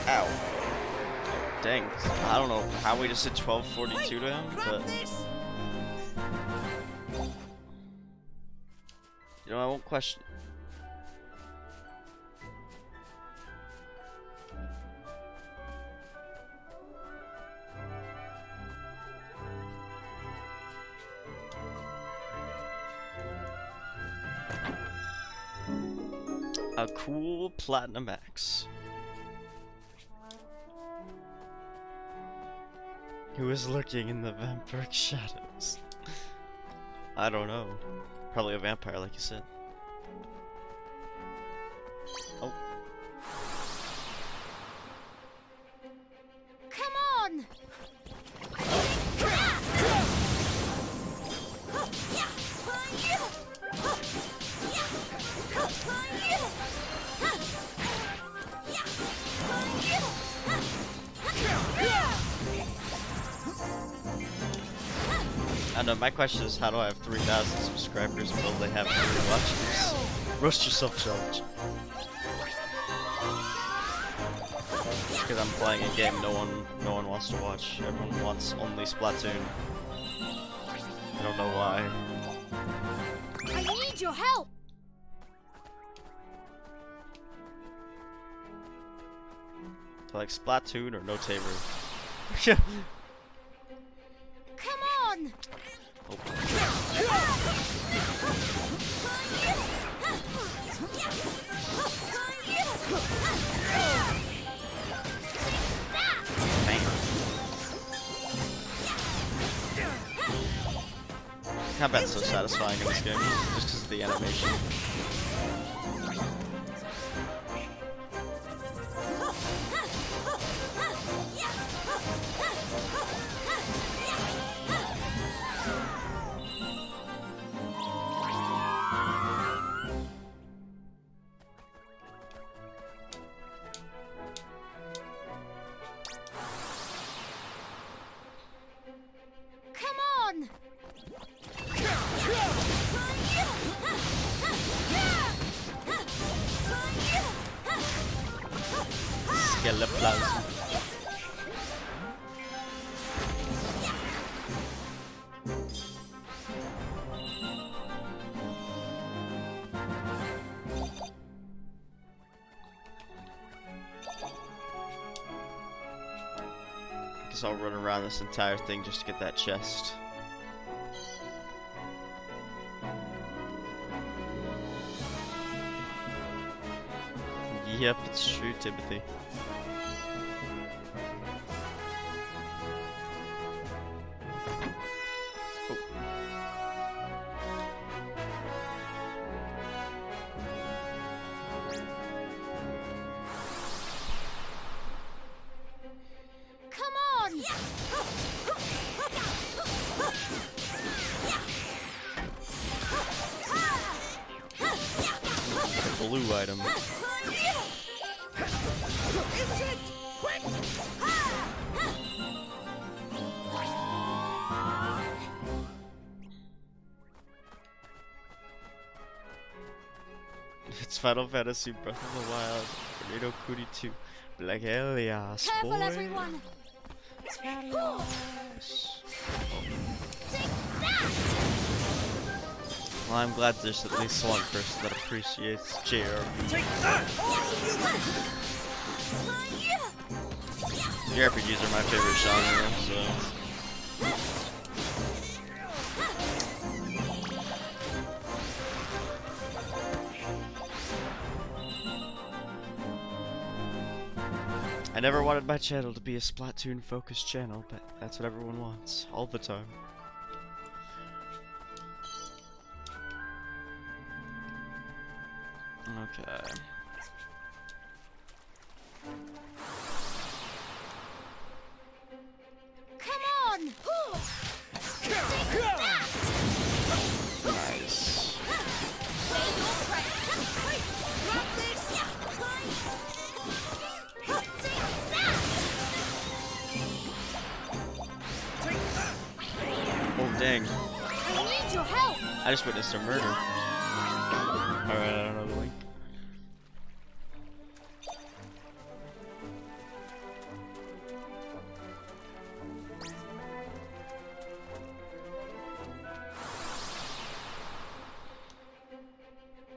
Speaker 1: Ow. Dang. I don't know how we just did 1242 to him, but... You know, I won't question it. A cool platinum axe. Who is lurking in the vampiric shadows? I don't know. Probably a vampire, like you said. Oh.
Speaker 6: Come on!
Speaker 1: I know, my question is, how do I have 3,000 subscribers and will they have 3 watchers? Roast yourself challenge. Because I'm playing a game no one wants to watch. Everyone wants only Splatoon. I don't know why.
Speaker 6: I need your help!
Speaker 1: So like Splatoon or no Tabor.
Speaker 6: Come on!
Speaker 1: Combat's so satisfying in this game, just because of the animation.
Speaker 6: Come on!
Speaker 1: Skeleplasm. Guess I'll run around this entire thing just to get that chest. Yep, it's true, Timothy. Oh.
Speaker 6: Come on!
Speaker 1: Blue item. Final Fantasy Breath of the Wild, Revenant Kuni 2, Black Elias,
Speaker 6: Careful,
Speaker 1: boy.
Speaker 6: everyone. Take that!
Speaker 1: Well, I'm glad there's at least one person that appreciates JRPG.
Speaker 4: Take that!
Speaker 1: JRPGs are my favorite genre, so... I never wanted my channel to be a Splatoon-focused channel, but that's what everyone wants, all the time. Okay.
Speaker 6: Come on!
Speaker 1: Nice. Oh dang.
Speaker 6: I need your help!
Speaker 1: I just witnessed a murder. Alright, I don't know the link.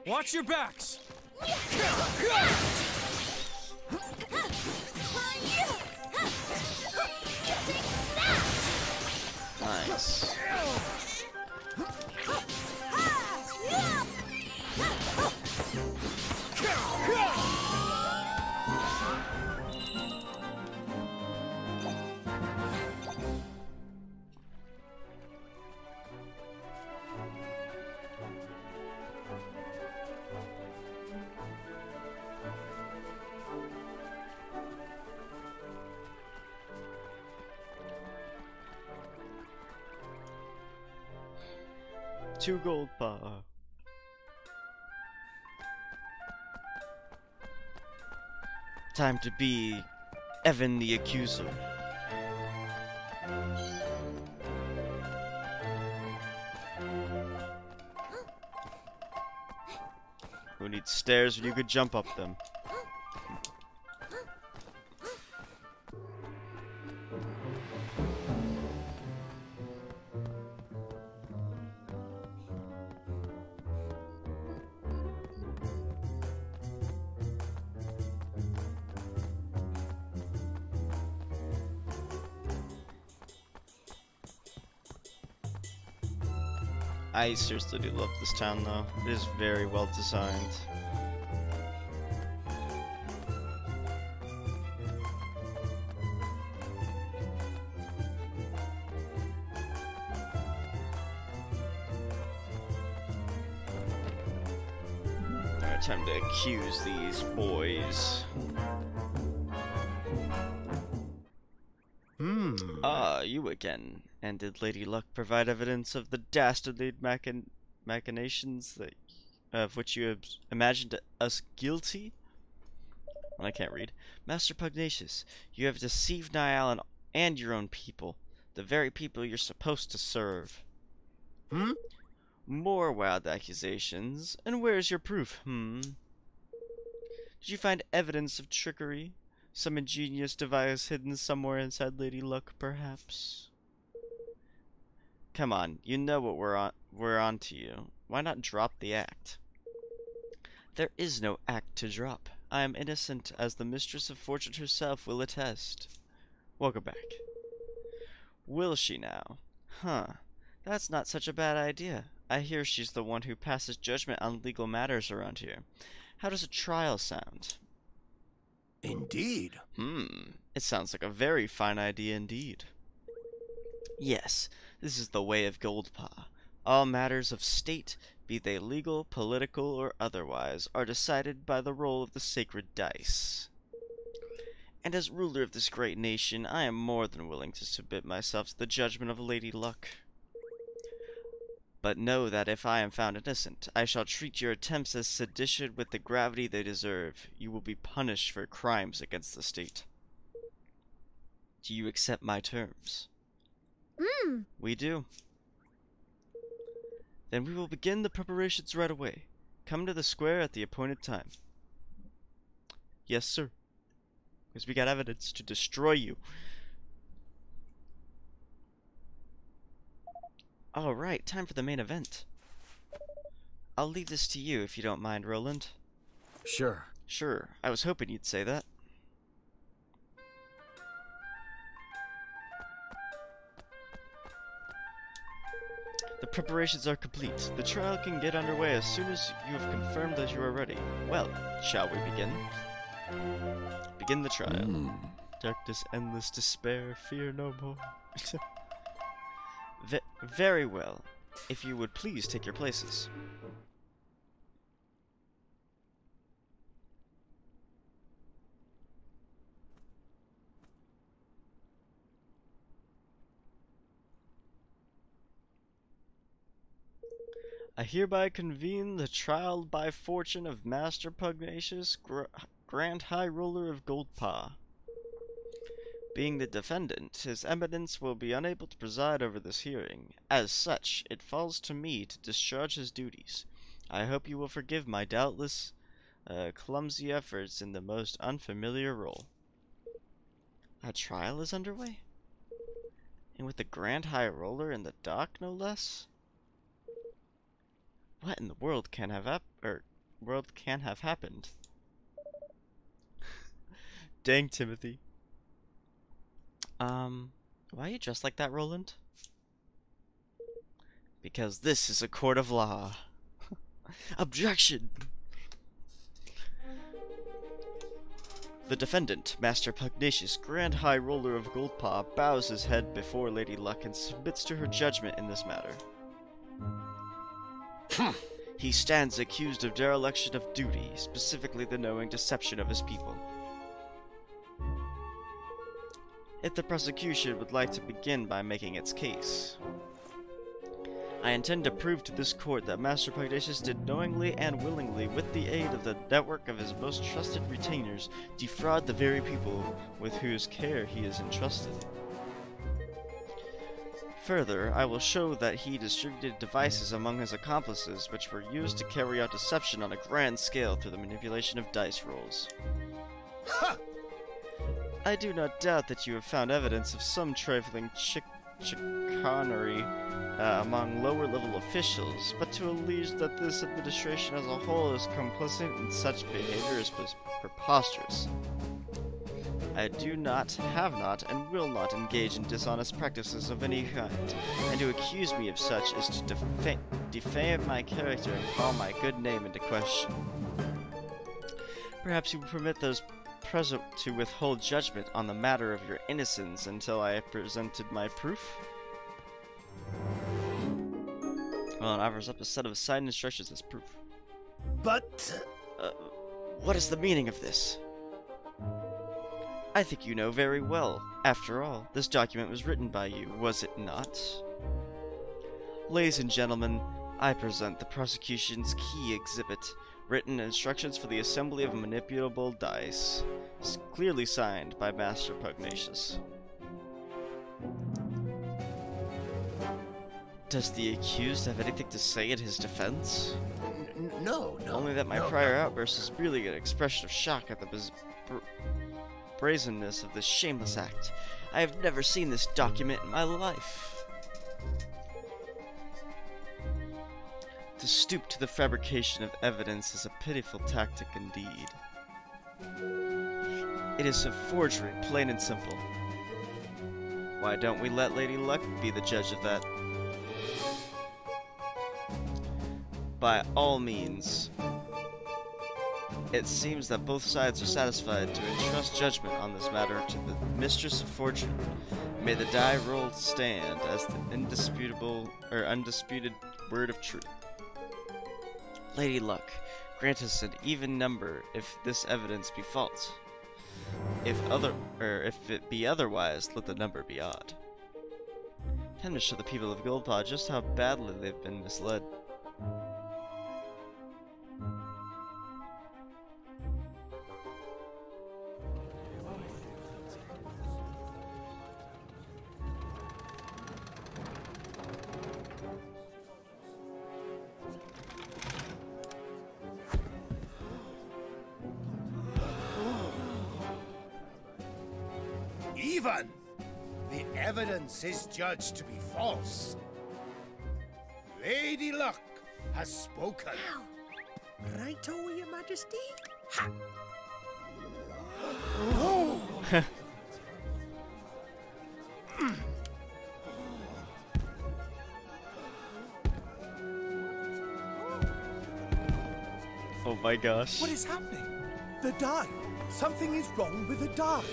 Speaker 5: Watch your backs!
Speaker 1: Nice. Two gold bar. Time to be Evan the Accuser. Who needs stairs when you could jump up them? I seriously do love this town though. It is very well designed. Alright, time to accuse these boys. Ah, you again. And did Lady Luck provide evidence of the dastardly machinations that, of which you have imagined us guilty? Well, I can't read. Master Pugnacious, you have deceived Niall and your own people, the very people you're supposed to serve. More wild accusations, and where's your proof, Did you find evidence of trickery? Some ingenious device hidden somewhere inside Lady Luck, perhaps? Come on, you know what we're on to you. Why not drop the act? There is no act to drop. I am innocent, as the Mistress of Fortune herself will attest. Welcome back. Will she now? Huh. That's not such a bad idea. I hear she's the one who passes judgment on legal matters around here. How does a trial sound?
Speaker 4: Indeed.
Speaker 1: It sounds like a very fine idea indeed. Yes, this is the way of Goldpaw. All matters of state, be they legal, political, or otherwise, are decided by the roll of the sacred dice. And as ruler of this great nation, I am more than willing to submit myself to the judgment of Lady Luck. But know that if I am found innocent, I shall treat your attempts as sedition with the gravity they deserve. You will be punished for crimes against the state. Do you accept my terms? We do. Then we will begin the preparations right away. Come to the square at the appointed time. Yes, sir. Because we got evidence to destroy you. Alright, time for the main event. I'll leave this to you if you don't mind, Roland.
Speaker 3: Sure.
Speaker 1: Sure, I was hoping you'd say that. The preparations are complete. The trial can get underway as soon as you have confirmed that you are ready. Well, shall we begin? Begin the trial. Darkness, endless despair, fear no more. Very well. If you would please take your places. I hereby convene the trial by fortune of Master Pugnacious, Grand High Roller of Goldpaw. Being the defendant, His Eminence will be unable to preside over this hearing. As such, it falls to me to discharge his duties. I hope you will forgive my doubtless clumsy efforts in the most unfamiliar role. A trial is underway? And with the Grand High Roller in the dock, no less? What in the world can have happened? Dang, Timothy. Why are you dressed like that, Roland? Because this is a court of law. Objection! The defendant, Master Pugnacious, Grand High Roller of Goldpaw, bows his head before Lady Luck and submits to her judgment in this matter. He stands accused of dereliction of duty, specifically the knowing deception of his people. If the prosecution would like to begin by making its case, I intend to prove to this court that Master Pugnacious did knowingly and willingly, with the aid of the network of his most trusted retainers, defraud the very people with whose care he is entrusted. Further, I will show that he distributed devices among his accomplices which were used to carry out deception on a grand scale through the manipulation of dice rolls. I do not doubt that you have found evidence of some trifling chicanery among lower-level officials, but to allege that this administration as a whole is complicit in such behavior is preposterous. I do not, have not, and will not engage in dishonest practices of any kind, and to accuse me of such is to defame my character and call my good name into question. Perhaps you will permit those present to withhold judgment on the matter of your innocence until I have presented my proof? Well, it offers up a set of assigned instructions as proof.
Speaker 4: But...
Speaker 1: what is the meaning of this? I think you know very well. After all, this document was written by you, was it not? Ladies and gentlemen, I present the prosecution's key exhibit, written instructions for the assembly of manipulable dice, clearly signed by Master Pugnacious. Does the accused have anything to say in his defense?
Speaker 4: No.
Speaker 1: Only that my prior outburst is merely an expression of shock at the brazenness of this shameless act. I have never seen this document in my life. To stoop to the fabrication of evidence is a pitiful tactic indeed. It is a forgery, plain and simple. Why don't we let Lady Luck be the judge of that? By all means. It seems that both sides are satisfied to entrust judgment on this matter to the Mistress of Fortune. May the die roll stand as the undisputed word of truth. Lady Luck, grant us an even number if this evidence be false. If it be otherwise, let the number be odd. Time to show the people of Goldpaw just how badly they've been misled.
Speaker 4: proven. The evidence is judged to be false. Lady Luck has spoken.
Speaker 7: Righto, Your Majesty.
Speaker 4: Ha! No!
Speaker 1: Oh my gosh.
Speaker 7: What is happening? The die. Something is wrong with the die.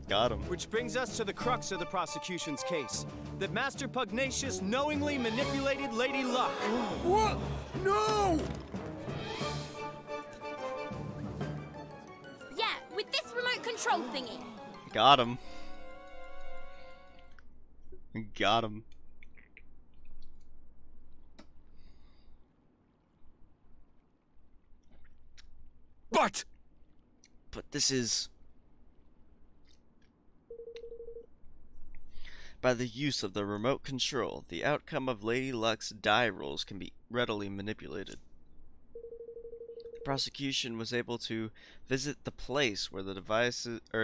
Speaker 1: Got him.
Speaker 5: Which brings us to the crux of the prosecution's case. That Master Pugnacious knowingly manipulated Lady Luck.
Speaker 4: What? No!
Speaker 2: Yeah, with this remote control thingy.
Speaker 1: Got him. Got him. But this is... By the use of the remote control, the outcome of Lady Luck's die rolls can be readily manipulated. The prosecution was able to visit the place where the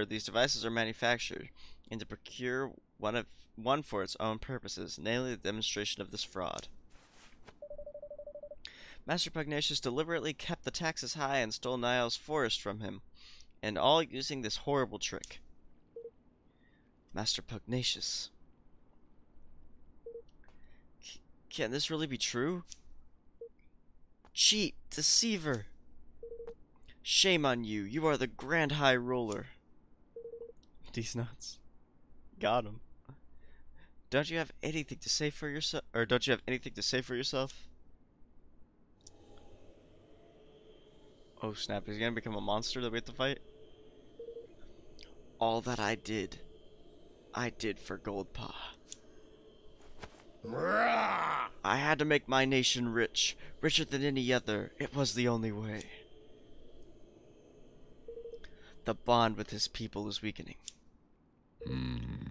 Speaker 1: these devices are manufactured and to procure one for its own purposes, namely the demonstration of this fraud. Master Pugnacious deliberately kept the taxes high and stole Niall's forest from him, and all using this horrible trick. Master Pugnacious. Can this really be true? Cheat! Deceiver! Shame on you! You are the Grand High Roller! These nuts. Got him. Don't you have anything to say for yourself? Or don't you have anything to say for yourself? Oh snap, is he gonna become a monster that we have to fight? All that I did for Goldpaw. I had to make my nation rich, richer than any other. It was the only way. The bond with his people is weakening.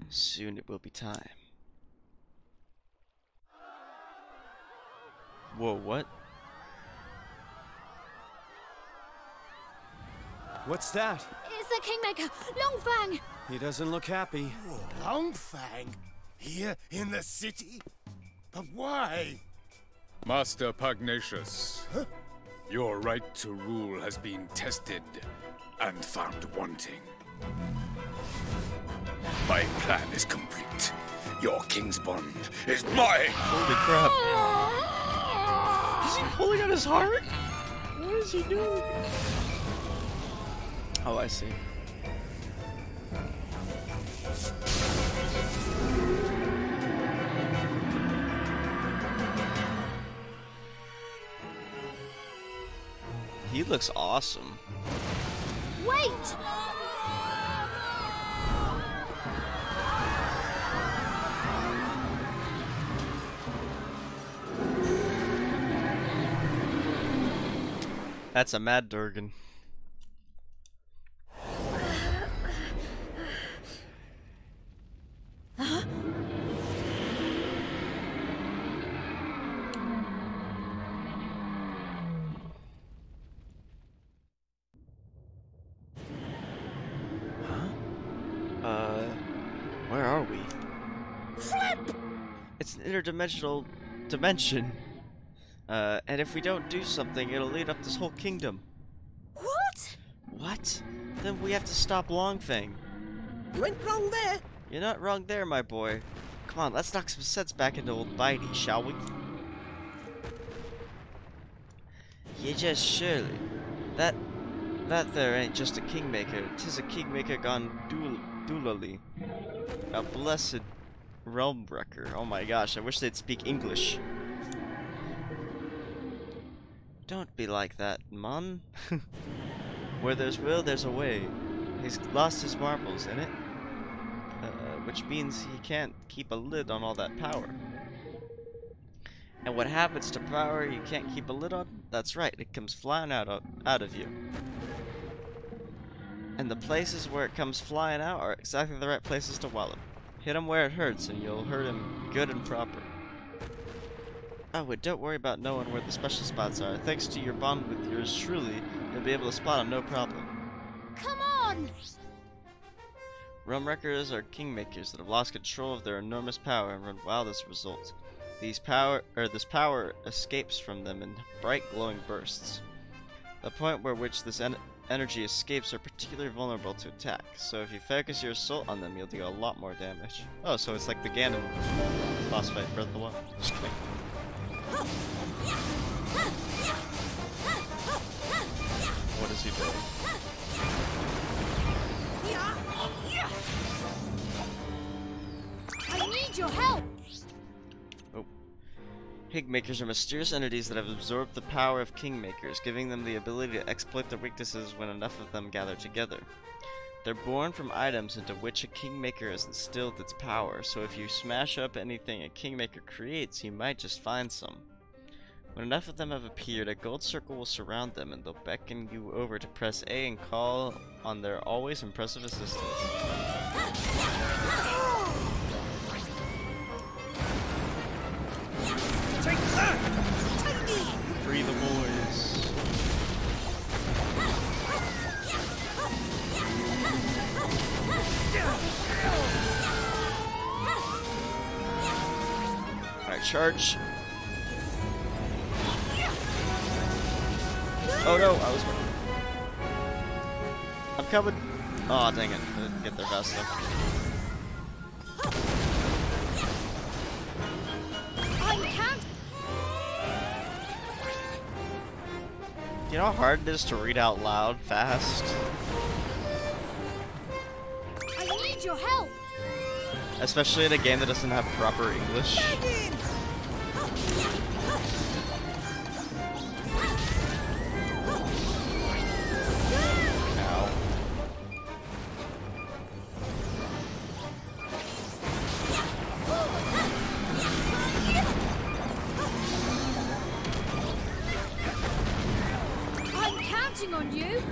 Speaker 1: Soon it will be time. Whoa, what?
Speaker 5: What's that?
Speaker 6: It's the Kingmaker, Longfang!
Speaker 5: He doesn't look happy.
Speaker 4: Longfang? Here in the city? But why?
Speaker 3: Master Pugnacious, your right to rule has been tested and found wanting. My plan is complete. Your king's bond is mine!
Speaker 1: Holy crap. Is he pulling out his heart? What is he doing? Oh, I see. He looks awesome.
Speaker 6: Wait!
Speaker 1: That's a Mad Durgan. Where are we?
Speaker 6: Flip!
Speaker 1: It's an interdimensional dimension. And if we don't do something, it'll lead up this whole kingdom.
Speaker 6: What?
Speaker 1: What? Then we have to stop Longfang.
Speaker 7: You ain't wrong there.
Speaker 1: You're not wrong there, my boy. Come on, let's knock some sense back into old Bitey, shall we? Yeah, just surely. That there ain't just a kingmaker. 'Tis a kingmaker gone doolally. A blessed realm wrecker. Oh my gosh, I wish they'd speak English. Don't be like that, Mon. Where there's will, there's a way. He's lost his marbles, innit? Which means he can't keep a lid on all that power. And what happens to power you can't keep a lid on? That's right, it comes flying out of you. And the places where it comes flying out are exactly the right places to wallop. Hit him where it hurts and you'll hurt him good and proper. Oh, and don't worry about knowing where the special spots are. Thanks to your bond with yours truly, you'll be able to spot them no problem.
Speaker 6: Come on!
Speaker 1: Realm Wreckers are kingmakers that have lost control of their enormous power and run wild as a result. This power escapes from them in bright glowing bursts. The point where which this energy escapes are particularly vulnerable to attack, so if you focus your assault on them, you'll deal a lot more damage. Oh, so it's like the Ganon boss fight, Breath of the Wild. Just kidding. What is he doing?
Speaker 6: I need your help!
Speaker 1: Oh. Kingmakers are mysterious entities that have absorbed the power of kingmakers, giving them the ability to exploit their weaknesses when enough of them gather together. They're born from items into which a kingmaker has instilled its power, so if you smash up anything a kingmaker creates, you might just find some. When enough of them have appeared, a gold circle will surround them and they'll beckon you over to press A and call on their always impressive assistance.
Speaker 4: Take that!
Speaker 1: Free the boys. Alright, charge. Oh no, I was... I'm coming. Oh dang it, I didn't get there fast enough. You know how hard it is to read out loud fast?
Speaker 6: I need your help!
Speaker 1: Especially in a game that doesn't have proper English. Ow.
Speaker 6: I'm counting on you!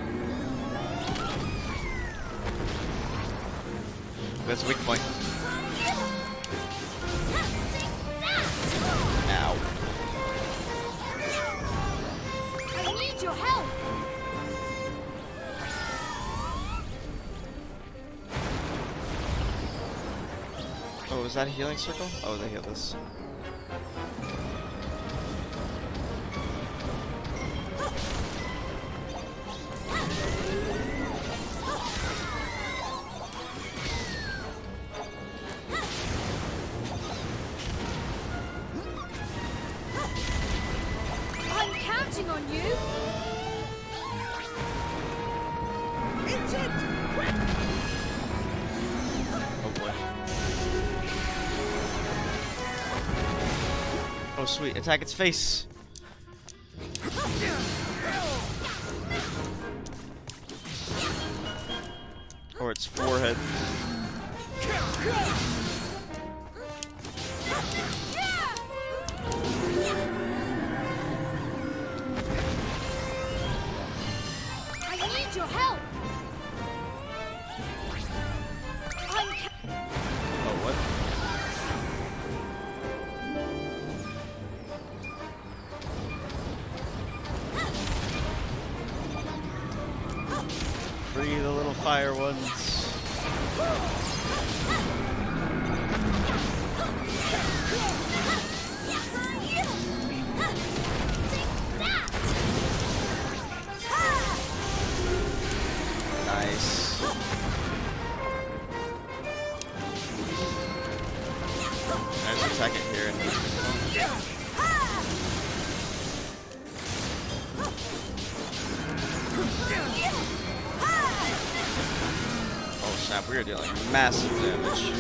Speaker 1: That's a weak point. Ow.
Speaker 6: I need your help!
Speaker 1: Oh, was that a healing circle? Oh, they healed us.
Speaker 6: I'm counting on you!
Speaker 4: It's it!
Speaker 1: Oh boy. Oh sweet, attack its face! Or its forehead.
Speaker 6: I need your help!
Speaker 1: Oh, what? Free the little fire ones. Nice. I just attack it here and oh snap, we are dealing massive damage.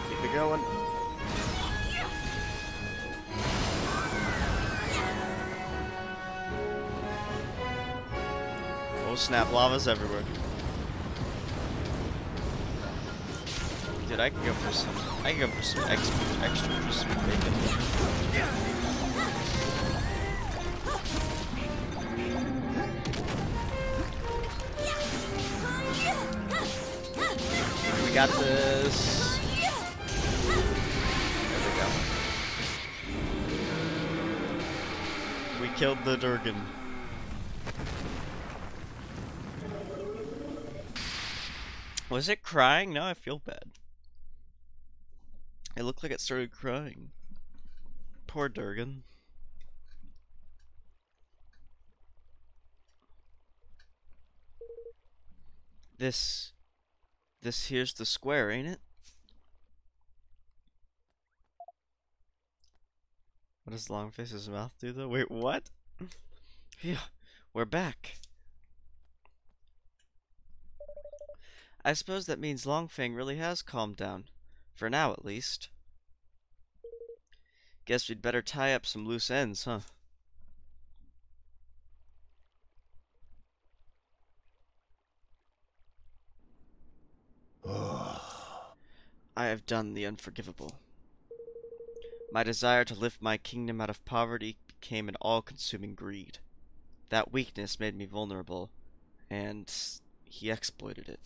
Speaker 1: Keep it going. Oh snap, lava's everywhere. Dude, I can go for some extra crispy bacon. got this. There we go. We killed the Durgan. Was it crying? Now I feel bad. It looked like it started crying. Poor Durgan. This here's the square, ain't it? What does Longface's mouth do though? Wait, what? Phew, we're back. I suppose that means Longfang really has calmed down. For now, at least. Guess we'd better tie up some loose ends, huh? I have done the unforgivable. My desire to lift my kingdom out of poverty became an all-consuming greed. That weakness made me vulnerable, and he exploited it.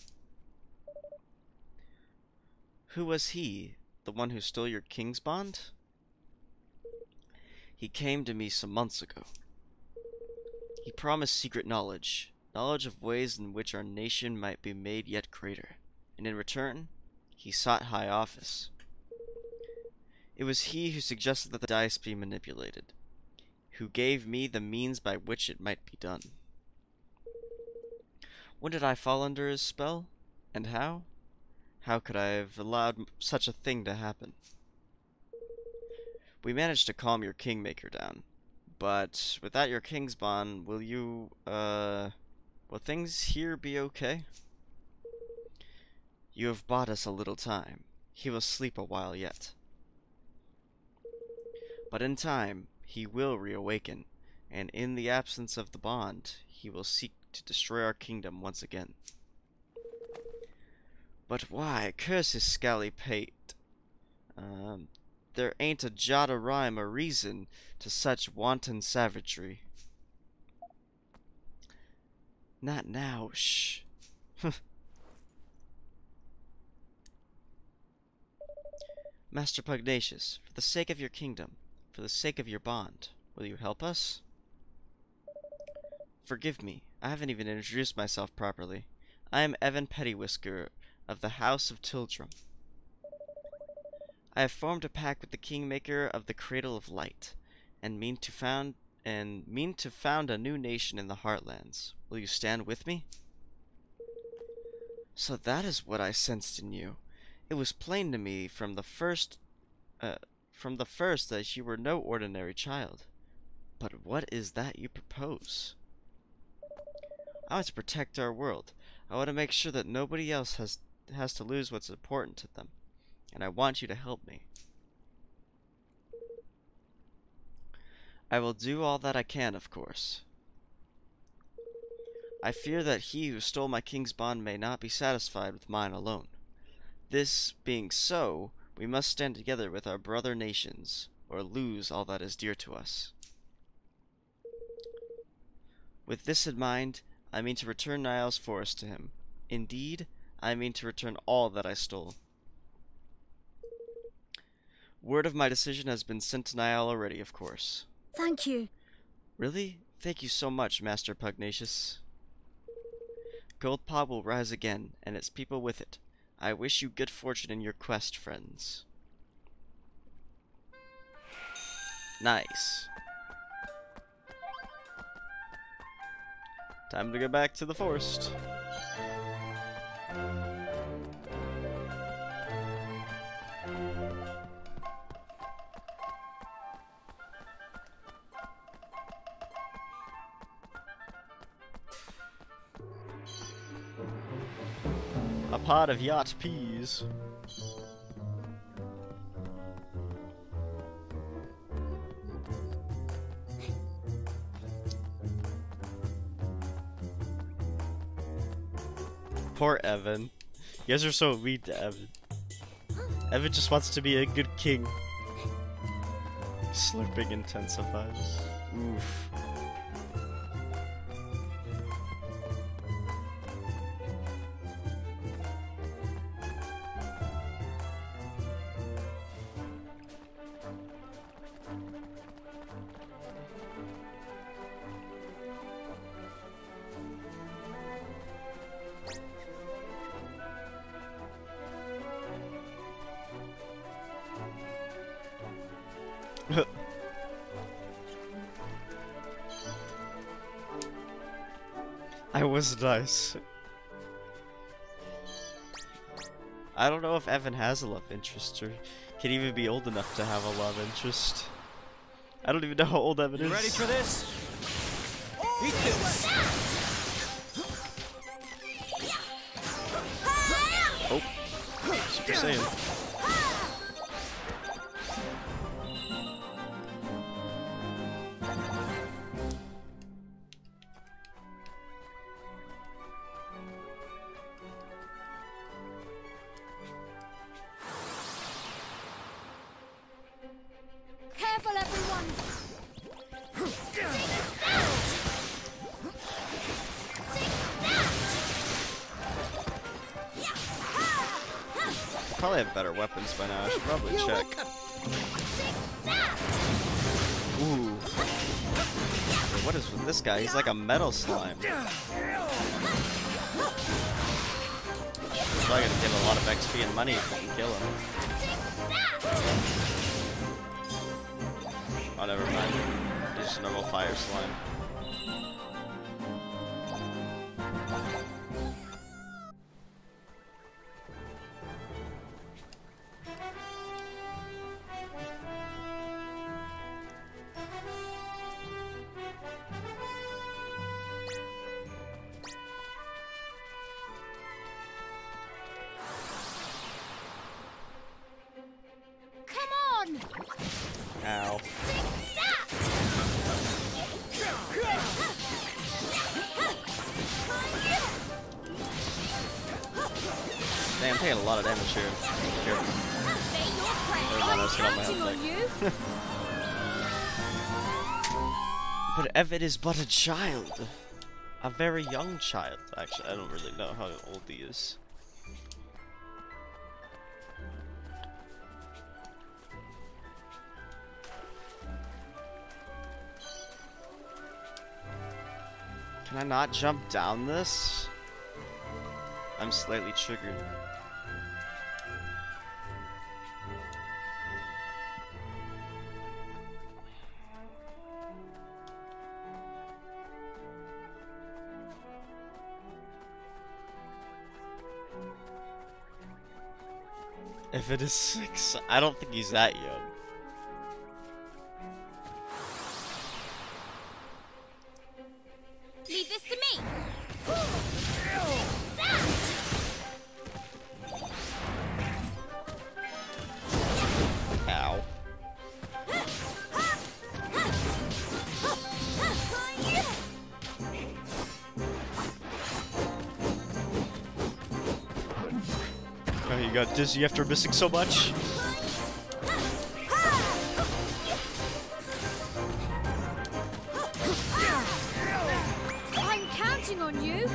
Speaker 1: Who was he? The one who stole your king's bond? He came to me some months ago. He promised secret knowledge of ways in which our nation might be made yet greater, and in return, he sought high office. It was he who suggested that the dice be manipulated, who gave me the means by which it might be done. When did I fall under his spell? And how? How could I have allowed such a thing to happen? We managed to calm your kingmaker down, but without your king's bond, will things here be okay? You have bought us a little time. He will sleep a while yet. But in time, he will reawaken, and in the absence of the bond, he will seek to destroy our kingdom once again. But why? Curse his scally pate. There ain't a jot of rhyme or reason to such wanton savagery. Not now, shh. Master Pugnacious, for the sake of your kingdom, for the sake of your bond, will you help us? Forgive me, I haven't even introduced myself properly. I am Evan Pettywhisker of the House of Tildrum. I have formed a pact with the Kingmaker of the Cradle of Light, and mean to found a new nation in the Heartlands. Will you stand with me? So that is what I sensed in you. It was plain to me from the first that you were no ordinary child. But what is that you propose? I want to protect our world. I want to make sure that nobody else has to lose what's important to them. And I want you to help me. I will do all that I can, of course. I fear that he who stole my king's bond may not be satisfied with mine alone. This being so, we must stand together with our brother nations, or lose all that is dear to us. With this in mind, I mean to return Niall's forest to him. Indeed, I mean to return all that I stole. Word of my decision has been sent to Niall already, of course.
Speaker 6: Thank you.
Speaker 1: Really? Thank you so much, Master Pugnacious. Goldpaw will rise again, and its people with it. I wish you good fortune in your quest, friends. Nice. Time to go back to the forest. A pot of yacht peas. Poor Evan. You guys are so mean to Evan. Evan just wants to be a good king. Slurping intensifies. Oof. I was nice. I don't know if Evan has a love interest or can even be old enough to have a love interest. I don't even know how old Evan is.
Speaker 5: You ready for this? Eat this!
Speaker 1: Oh, Super Saiyan.
Speaker 6: Careful, everyone!
Speaker 1: Probably have better weapons by now. I should probably check. Ooh. Wait, what is with this guy? He's like a metal slime. Probably gonna give a lot of XP and money if I can kill him. Oh, never mind. He's just a normal fire slime. Ow. Damn, I'm taking a lot of damage here. Careful. Let's get on my health back. But Evan is but a child. A very young child, actually. I don't really know how old he is. Can I not jump down this? I'm slightly triggered. If it is 6, I don't think he's that young.
Speaker 2: Leave this to me.
Speaker 1: Ow. Oh, you got dizzy after missing so much?
Speaker 6: I'm counting on you!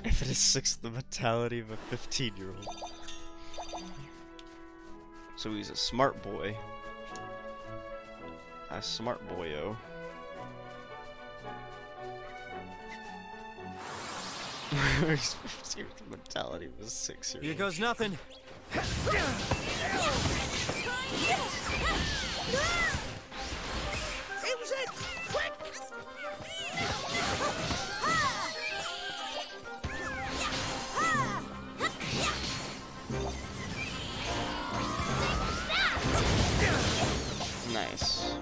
Speaker 1: If it is 6, the mentality of a 15-year-old. So he's a smart boy. A smart boyo. He's 15 with the mentality of a 6-year-old.
Speaker 5: Here goes nothing.
Speaker 4: Use it! Quick!
Speaker 1: Nice.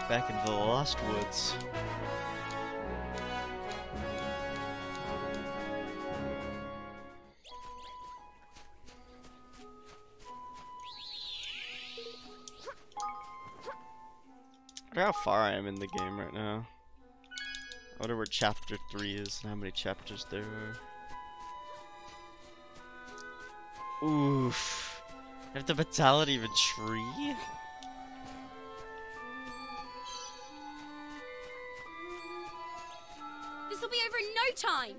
Speaker 1: Back into the Lost Woods. I wonder how far I am in the game right now. I wonder where chapter 3 is and how many chapters there are. Oof. I have the vitality of a tree?
Speaker 2: This'll be over in no time.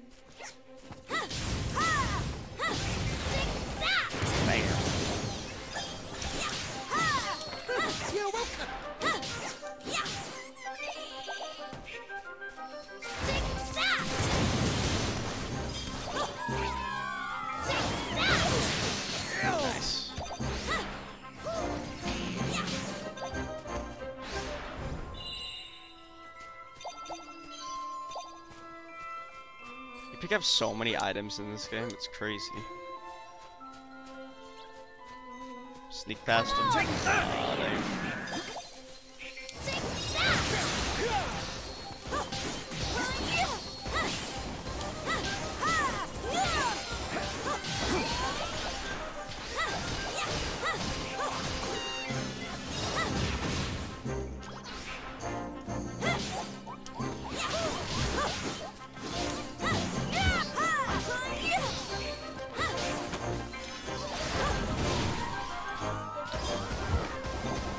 Speaker 1: Bam.
Speaker 4: You're welcome.
Speaker 1: Nice. You pick up so many items in this game, it's crazy. Sneak past them. Oh, they...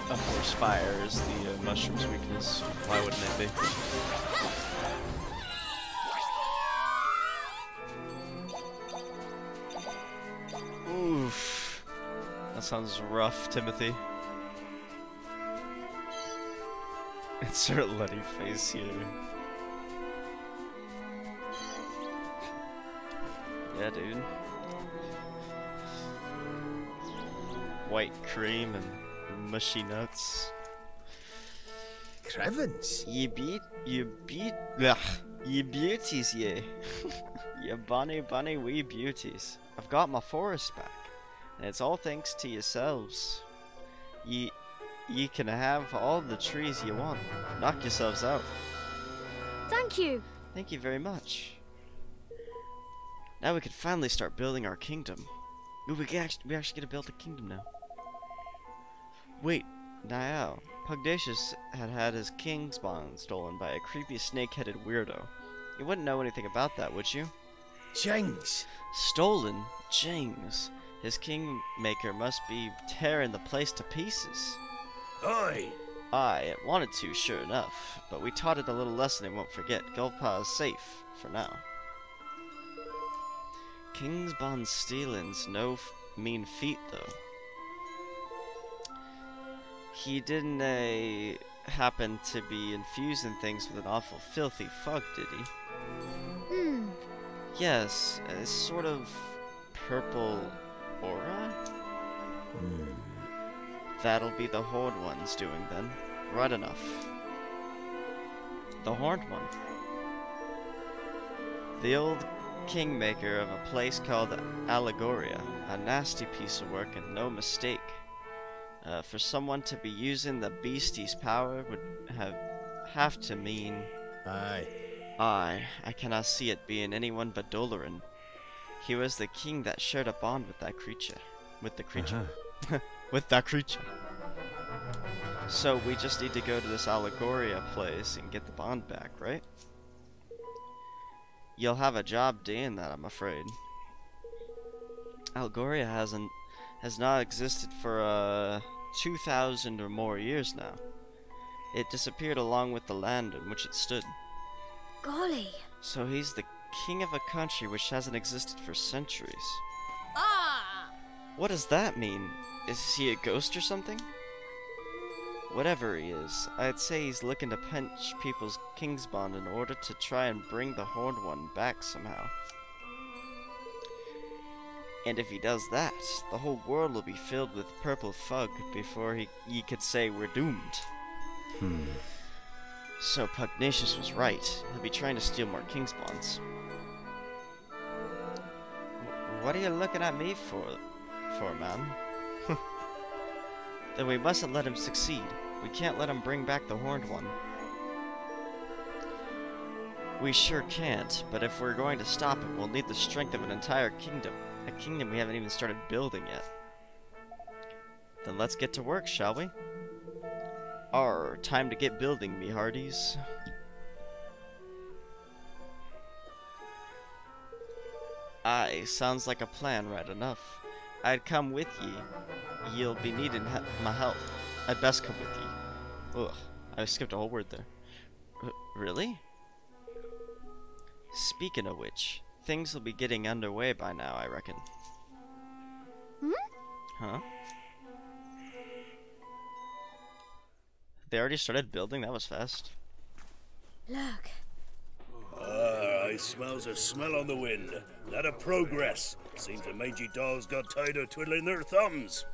Speaker 1: Of course, fire is the mushroom's weakness. Why wouldn't it be? Oof. That sounds rough, Timothy. Insert Letty face here. Yeah, dude. White cream and mushy nuts.
Speaker 4: Crevens.
Speaker 1: Ye beauties, ye. Ye bunny wee beauties. I've got my forest back, and it's all thanks to yourselves. Ye can have all the trees you want. Knock yourselves out.
Speaker 6: Thank you.
Speaker 1: Thank you very much. Now we can finally start building our kingdom. Ooh, we actually get to build a kingdom now. Wait, Niall. Pugnacious had his king's bond stolen by a creepy snake-headed weirdo. You wouldn't know anything about that, would you?
Speaker 4: Jings.
Speaker 1: Stolen? Jings. His kingmaker must be tearing the place to pieces.
Speaker 4: Oi.
Speaker 1: It wanted to, sure enough, but we taught it a little lesson it won't forget. Gulpa is safe, for now. King's bond stealing's no mean feat, though. He didn't happen to be infusing things with an awful filthy fog, did he? Yes, a sort of purple aura? That'll be the Horned One's doing then. Right enough. The Horned One. The old kingmaker of a place called Allegoria. A nasty piece of work and no mistake. For someone to be using the beastie's power would have to mean... I cannot see it being anyone but Doloran. He was the king that shared a bond with that creature. With the creature. With that creature. So we just need to go to this Allegoria place and get the bond back, right? You'll have a job doing that, I'm afraid. Allegoria has not existed for 2,000 or more years now. It disappeared along with the land in which it stood.
Speaker 6: Golly.
Speaker 1: So he's the king of a country which hasn't existed for centuries. What does that mean? Is he a ghost or something? Whatever he is, I'd say he's looking to pinch people's king's bond in order to try and bring the Horned One back somehow. And if he does that, the whole world will be filled with purple fog before he could say we're doomed. So Pugnacious was right. He'll be trying to steal more king's bonds. What are you looking at me for, man? Then we mustn't let him succeed. We can't let him bring back the Horned One. We sure can't, but if we're going to stop him, we'll need the strength of an entire kingdom. A kingdom we haven't even started building yet. Then let's get to work, shall we? Time to get building, me hearties. Aye, sounds like a plan right enough. I'd come with ye. Ye'll be needing my help. I'd best come with ye. Ugh, I skipped a whole word there. Really? Speaking of which, things will be getting underway by now, I reckon.
Speaker 6: Hmm?
Speaker 1: Huh? They already started building? That was fast.
Speaker 6: Look.
Speaker 8: I smells a smell on the wind. That a progress. Seems the mangy dolls got tired of twiddling their thumbs.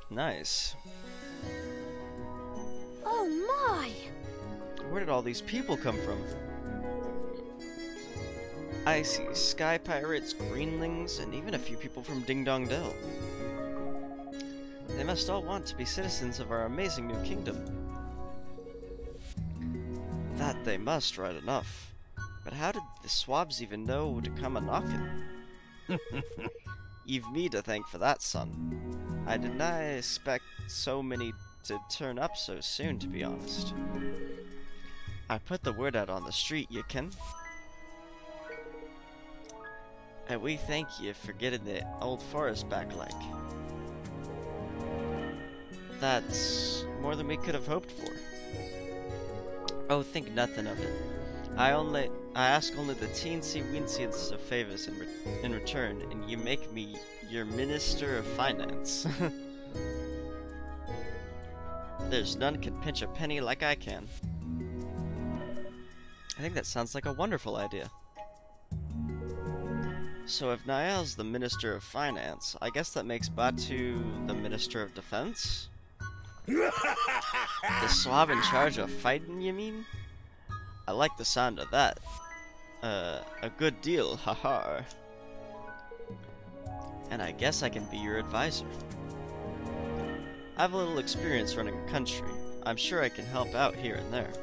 Speaker 1: Nice.
Speaker 6: Oh my!
Speaker 1: Where did all these people come from? I see sky pirates, greenlings, and even a few people from Ding Dong Dell. They must all want to be citizens of our amazing new kingdom. That they must, right enough. But how did the swabs even know to come a-knockin'? You've me to thank for that, son. I did not expect so many to turn up so soon, to be honest. I put the word out on the street, you ken. And we thank you for getting the old forest back like. That's more than we could have hoped for. Oh, think nothing of it. I ask only the teensy-weensiest of favors in return, and you make me your Minister of Finance. There's none can pinch a penny like I can. I think that sounds like a wonderful idea. So if Niall's the Minister of Finance, I guess that makes Batu the Minister of Defense? The swab in charge of fighting, you mean? I like the sound of that. A good deal, haha. And I guess I can be your advisor. I have a little experience running a country. I'm sure I can help out here and there.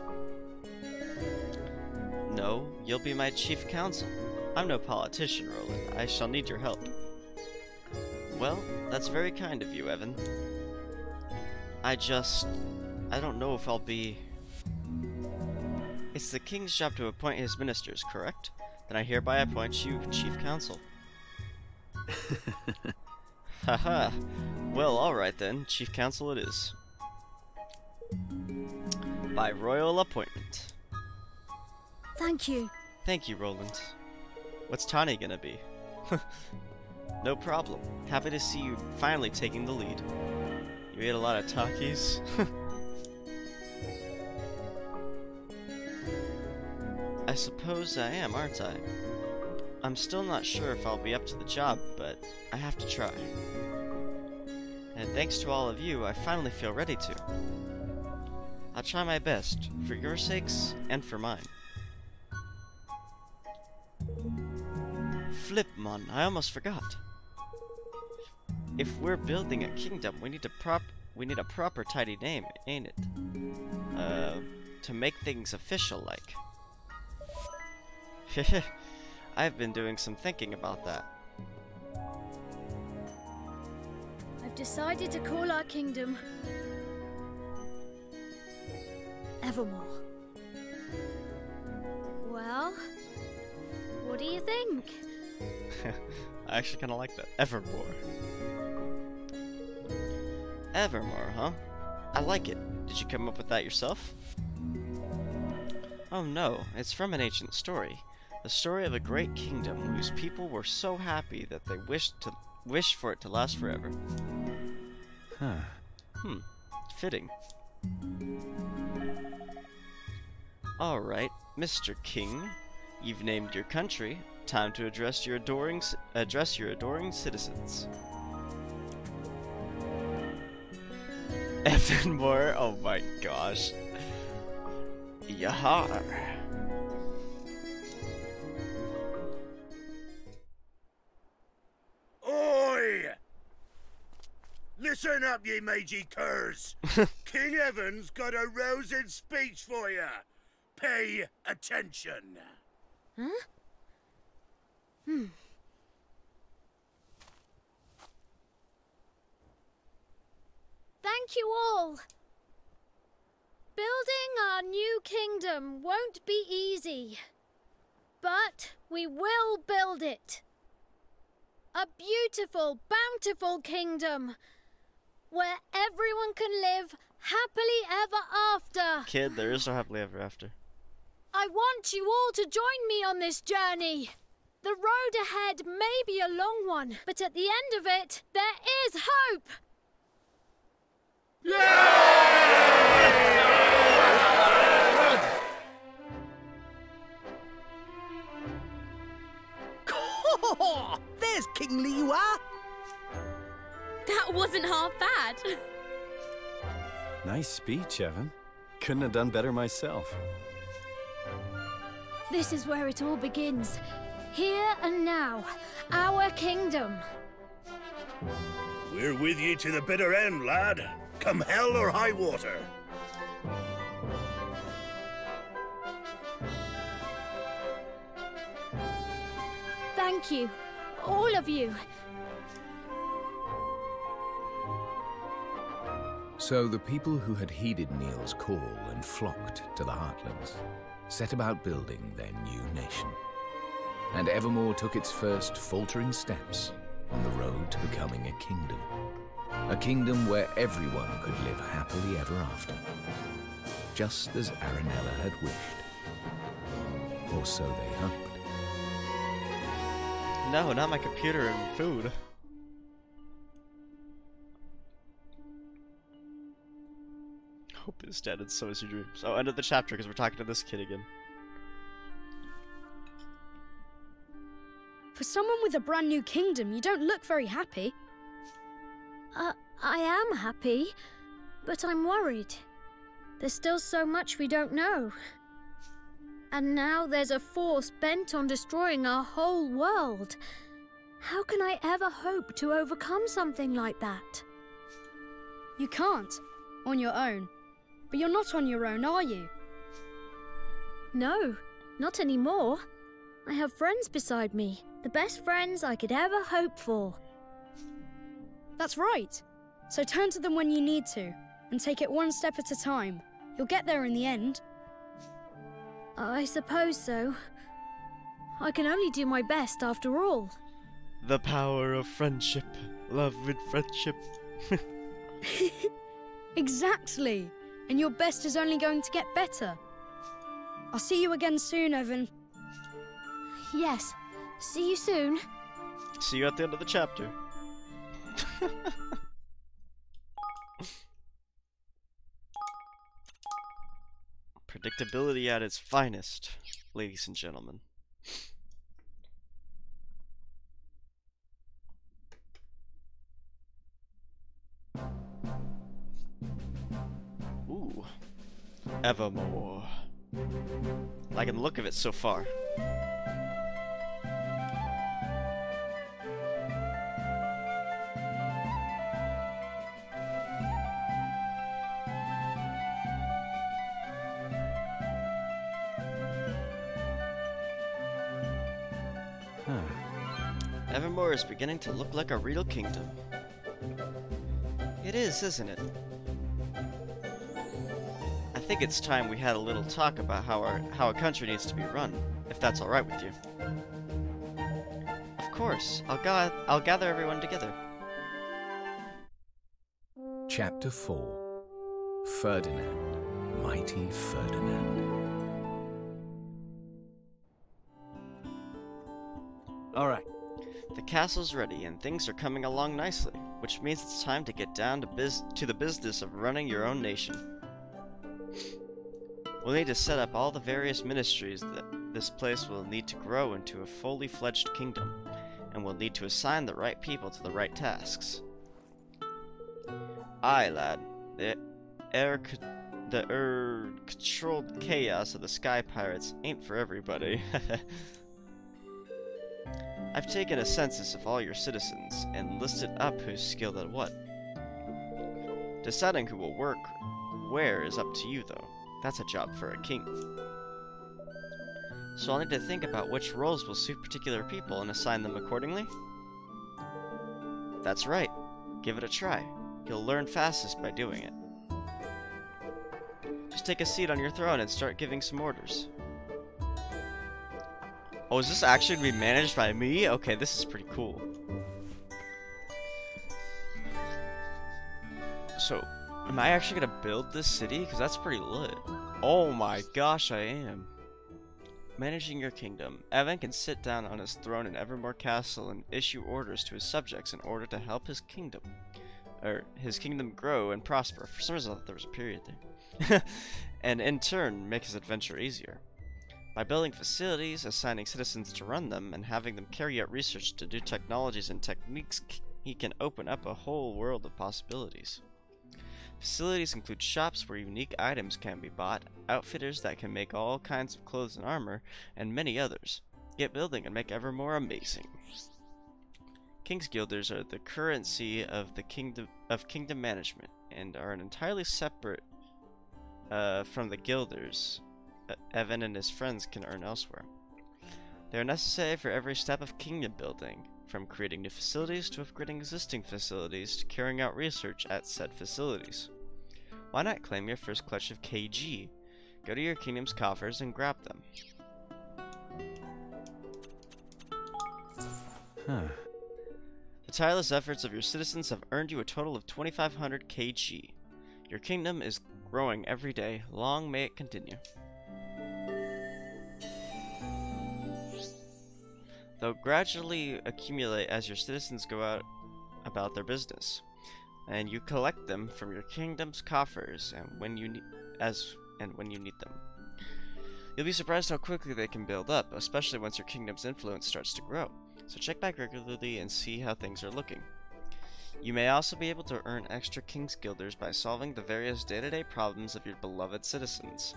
Speaker 1: No, you'll be my chief counsel. I'm no politician, Roland. I shall need your help. Well, that's very kind of you, Evan. I don't know if I'll be... It's the king's job to appoint his ministers, correct? Then I hereby appoint you chief counsel. Haha. Well, alright then. Chief counsel it is. By royal appointment.
Speaker 6: Thank you.
Speaker 1: Thank you, Roland. What's Tani gonna be? No problem. Happy to see you finally taking the lead. You ate a lot of Takis? I suppose I am, aren't I? I'm still not sure if I'll be up to the job, but I have to try. And thanks to all of you, I finally feel ready to. I'll try my best, for your sakes and for mine. Flipmon, I almost forgot. If we're building a kingdom, we need a proper tidy name, ain't it? To make things official like. I've been doing some thinking about that.
Speaker 6: I've decided to call our kingdom Evermore. Well, what do you think?
Speaker 1: I actually kind of like that. Evermore. Evermore, huh? I like it. Did you come up with that yourself? Oh no, it's from an ancient story. The story of a great kingdom whose people were so happy that they wished for it to last forever. Huh. Fitting. Alright, Mr. King. You've named your country. Time to address your adoring citizens. Evanmore, oh my gosh. Yahar.
Speaker 8: Oi! Listen up, ye mangy curs. King Evan's got a rousing speech for you. Pay attention.
Speaker 6: Huh? Thank you all. Building our new kingdom won't be easy, but we will build it. A beautiful, bountiful kingdom where everyone can live happily ever after.
Speaker 1: Kid, there is no happily ever after.
Speaker 6: I want you all to join me on this journey. The road ahead may be a long one, but at the end of it, there is hope.
Speaker 4: There's King Liwa.
Speaker 2: That wasn't half bad.
Speaker 5: Nice speech, Evan. Couldn't have done better myself.
Speaker 6: This is where it all begins. Here and now, our kingdom.
Speaker 8: We're with you to the bitter end, lad. Come hell or high water.
Speaker 6: Thank you, all of you.
Speaker 9: So the people who had heeded Neil's call and flocked to the Heartlands set about building their new nation. And Evermore took its first faltering steps on the road to becoming a kingdom. A kingdom where everyone could live happily ever after, just as Aranella had wished. Or so they hoped.
Speaker 1: No, not my computer and food. Hope is dead, and so is your dreams. Oh, end of the chapter because we're talking to this kid again.
Speaker 10: For someone with a brand new kingdom, you don't look very happy.
Speaker 6: I am happy, but I'm worried. There's still so much we don't know. And now there's a force bent on destroying our whole world. How can I ever hope to overcome something like that?
Speaker 10: You can't, on your own. But you're not on your own, are you?
Speaker 6: No, not anymore. I have friends beside me. The best friends I could ever hope for.
Speaker 10: That's right. So turn to them when you need to, and take it one step at a time. You'll get there in the end.
Speaker 6: I suppose so. I can only do my best after all.
Speaker 1: The power of friendship. Love with friendship.
Speaker 10: Exactly. And your best is only going to get better. I'll see you again soon, Evan.
Speaker 6: Yes. See you soon.
Speaker 1: See you at the end of the chapter. Predictability at its finest, ladies and gentlemen. Ooh. Evermore. Liking the look of it so far. Evermore is beginning to look like a real kingdom. It is, isn't it? I think it's time we had a little talk about how a country needs to be run, if that's all right with you. Of course, I'll gather everyone together.
Speaker 9: Chapter 4. Ferdinand, Mighty Ferdinand.
Speaker 5: All right.
Speaker 1: The castle's ready and things are coming along nicely, which means it's time to get down to the business of running your own nation. We'll need to set up all the various ministries that this place will need to grow into a fully fledged kingdom, and we'll need to assign the right people to the right tasks. Aye, lad, the controlled chaos of the Sky Pirates ain't for everybody. I've taken a census of all your citizens and listed up who's skilled at what. Deciding who will work where is up to you, though. That's a job for a king. So I'll need to think about which roles will suit particular people and assign them accordingly. That's right. Give it a try. You'll learn fastest by doing it. Just take a seat on your throne and start giving some orders. Oh, is this actually going to be managed by me? Okay, this is pretty cool. So, am I actually gonna build this city? Because that's pretty lit. Oh my gosh, I am. Managing your kingdom. Evan can sit down on his throne in Evermore Castle and issue orders to his subjects in order to help his kingdom grow and prosper. For some reason I thought there was a period there. And in turn, make his adventure easier. By building facilities, assigning citizens to run them, and having them carry out research to do technologies and techniques, he can open up a whole world of possibilities. Facilities include shops where unique items can be bought, outfitters that can make all kinds of clothes and armor, and many others. Get building and make Evermore amazing. King's Guilders are the currency of the kingdom management, and are entirely separate from the guilders Evan and his friends can earn elsewhere. They are necessary for every step of kingdom building, from creating new facilities to upgrading existing facilities to carrying out research at said facilities. Why not claim your first clutch of KG? Go to your kingdom's coffers and grab them. The tireless efforts of your citizens have earned you a total of 2,500 KG. Your kingdom is growing every day. Long may it continue. They'll gradually accumulate as your citizens go out about their business, and you collect them from your kingdom's coffers when you need them. You'll be surprised how quickly they can build up, especially once your kingdom's influence starts to grow. So check back regularly and see how things are looking. You may also be able to earn extra King's Guilders by solving the various day-to-day problems of your beloved citizens.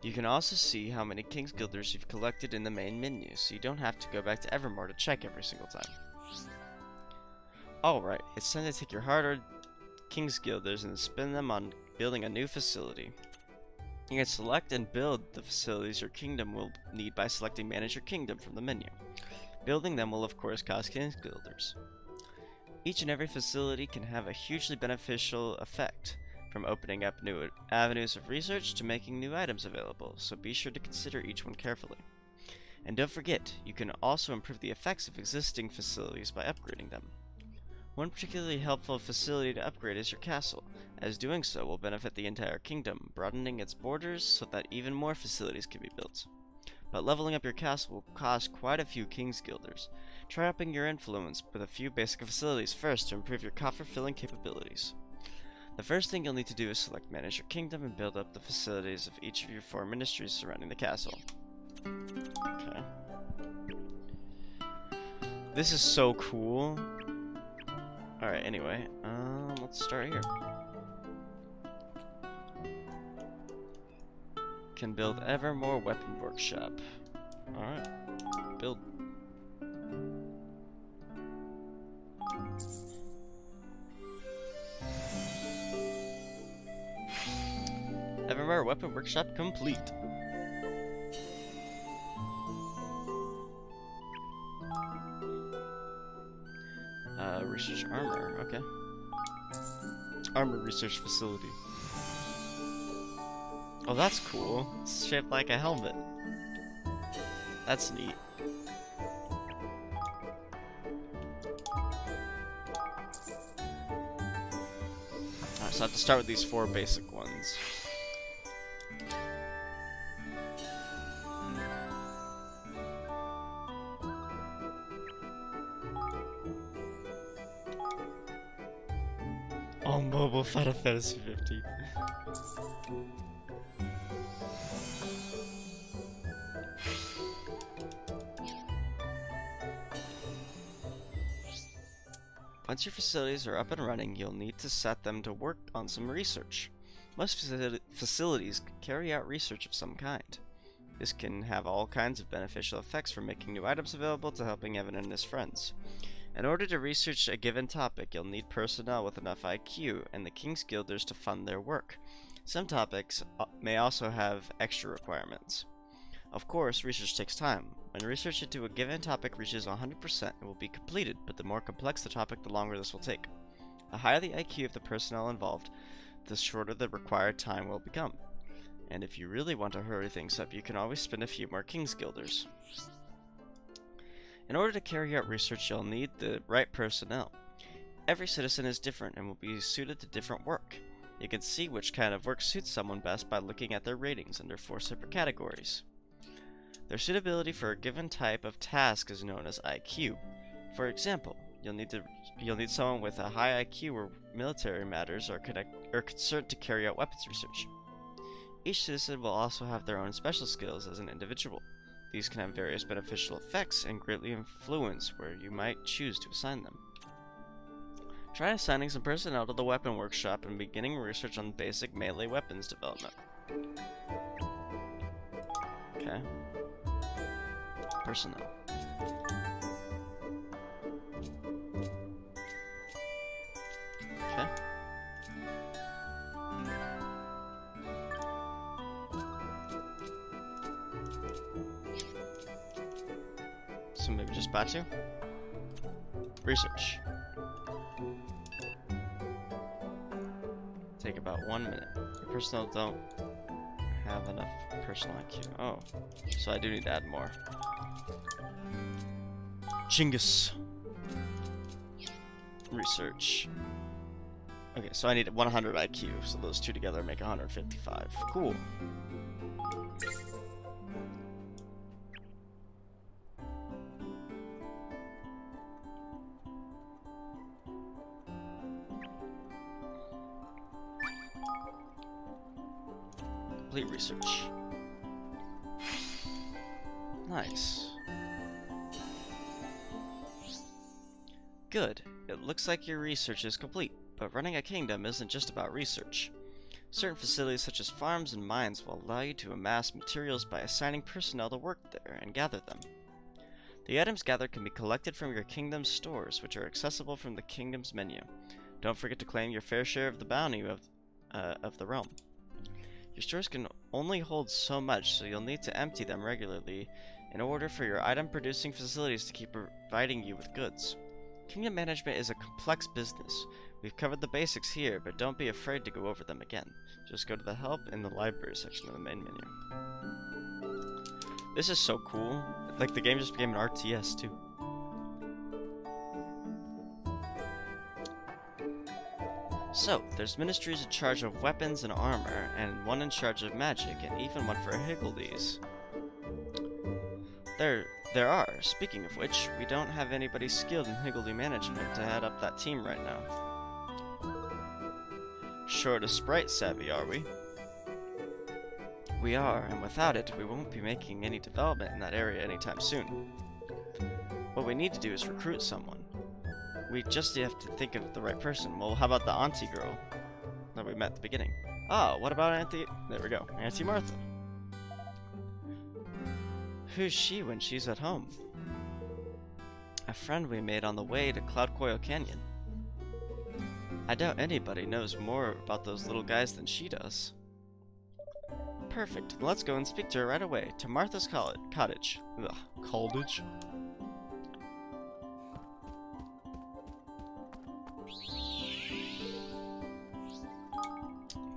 Speaker 1: You can also see how many King's Guilders you've collected in the main menu, so you don't have to go back to Evermore to check every single time. Alright, it's time to take your hard-earned King's Guilders and spend them on building a new facility. You can select and build the facilities your kingdom will need by selecting Manage Your Kingdom from the menu. Building them will of course cost King's Guilders. Each and every facility can have a hugely beneficial effect, from opening up new avenues of research to making new items available, so be sure to consider each one carefully. And don't forget, you can also improve the effects of existing facilities by upgrading them. One particularly helpful facility to upgrade is your castle, as doing so will benefit the entire kingdom, broadening its borders so that even more facilities can be built. But leveling up your castle will cost quite a few King's Guilders. Try upping your influence with a few basic facilities first to improve your coffer-filling capabilities. The first thing you'll need to do is select Manage Your Kingdom and build up the facilities of each of your 4 ministries surrounding the castle. Okay. This is so cool. Alright, anyway, let's start here. Can build Evermore Weapon Workshop. Alright, build. Evermore Weapon Workshop complete. Research armor, okay. Armor research facility. Oh, that's cool. It's shaped like a helmet. That's neat. Alright, so I have to start with these 4 basic ones. Oh, mobile Final Fantasy 15. Once your facilities are up and running, you'll need to set them to work on some research. Most facilities carry out research of some kind. This can have all kinds of beneficial effects, from making new items available to helping Evan and his friends. In order to research a given topic, you'll need personnel with enough IQ and the King's Guilders to fund their work. Some topics may also have extra requirements. Of course, research takes time. When research into a given topic reaches 100%, it will be completed, but the more complex the topic, the longer this will take. The higher the IQ of the personnel involved, the shorter the required time will become. And if you really want to hurry things up, you can always spend a few more King's Guilders. In order to carry out research, you'll need the right personnel. Every citizen is different and will be suited to different work. You can see which kind of work suits someone best by looking at their ratings under 4 separate categories. Their suitability for a given type of task is known as IQ. For example, you'll need someone with a high IQ where military matters are concerned to carry out weapons research. Each citizen will also have their own special skills as an individual. These can have various beneficial effects and greatly influence where you might choose to assign them. Try assigning some personnel to the weapon workshop and beginning research on basic melee weapons development. Okay. Personnel. Okay. So maybe just Batu? Research. Take about 1 minute. Your personnel don't have enough personal IQ. Oh, so I do need to add more. Chinggis. Research. Okay, so I need 100 IQ, so those two together make 155. Cool. Complete research. Nice. Good. It looks like your research is complete, but running a kingdom isn't just about research. Certain facilities such as farms and mines will allow you to amass materials by assigning personnel to work there and gather them. The items gathered can be collected from your kingdom's stores, which are accessible from the kingdom's menu. Don't forget to claim your fair share of the bounty of the realm. Your stores can only hold so much, so you'll need to empty them regularly in order for your item-producing facilities to keep providing you with goods. Kingdom management is a complex business. We've covered the basics here, but don't be afraid to go over them again. Just go to the help in the library section of the main menu. This is so cool. Like, the game just became an RTS, too. So, there's ministries in charge of weapons and armor, and one in charge of magic, and even one for Higgledies. There are. Speaking of which, we don't have anybody skilled in Higgledy management to head up that team right now. Short of sprite savvy, are we? We are, and without it, we won't be making any development in that area anytime soon. What we need to do is recruit someone. We just have to think of the right person. Well, how about the auntie girl that we met at the beginning? Oh, what about Auntie... There we go. Auntie Martha. Who's she when she's at home? A friend we made on the way to Cloud Coil Canyon. I doubt anybody knows more about those little guys than she does. Perfect. Let's go and speak to her right away. To Martha's cottage. Ugh, cottage?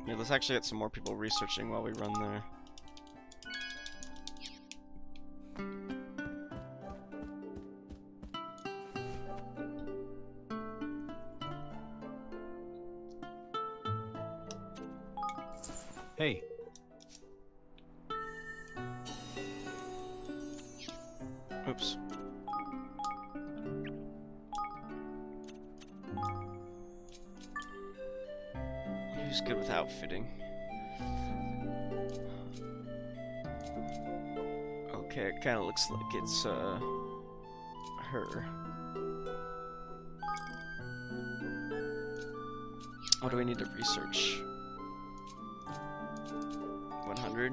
Speaker 1: Yeah, let's actually get some more people researching while we run there.
Speaker 5: Hey.
Speaker 1: Oops. Who's good with outfitting? Okay, it kind of looks like it's, her. What do we need to research? 100?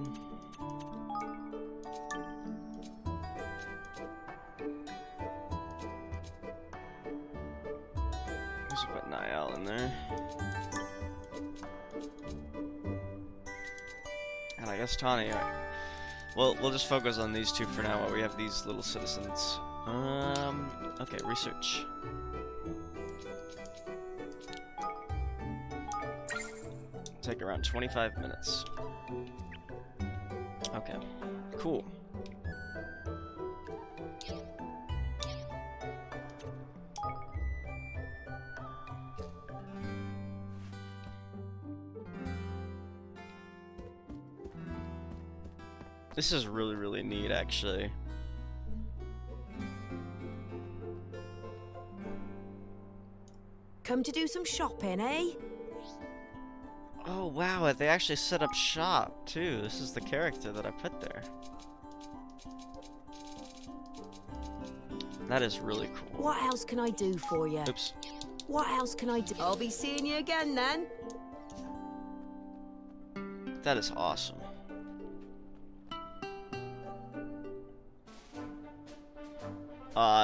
Speaker 1: Let's put Niall in there. And I guess Tawny. Well, we'll just focus on these two for now while we have these little citizens. Okay, research. Take around 25 minutes. Okay, cool. This is really, really neat, actually.
Speaker 11: Come to do some shopping, eh?
Speaker 1: Oh, wow, they actually set up shop, too. This is the character that I put there. That is really cool.
Speaker 11: What else can I do for you?
Speaker 1: Oops.
Speaker 11: What else can I do? I'll be seeing you again, then.
Speaker 1: That is awesome.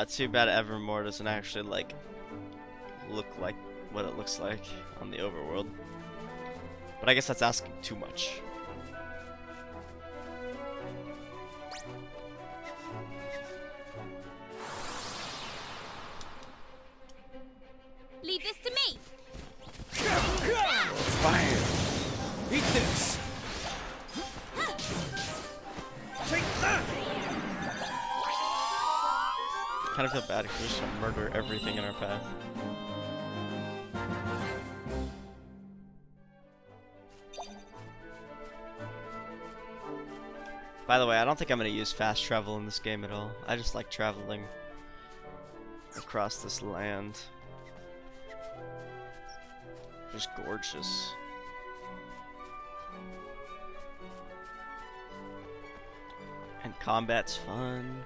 Speaker 1: Too bad Evermore doesn't actually, like, look like what it looks like on the overworld. But I guess that's asking too much.
Speaker 2: Leave this to me.
Speaker 1: Fire!
Speaker 5: Eat this!
Speaker 8: Take that!
Speaker 1: Kind of feel bad because we're just gonna murder everything in our path. By the way, I don't think I'm gonna use fast travel in this game at all. I just like traveling across this land. Just gorgeous. And combat's fun.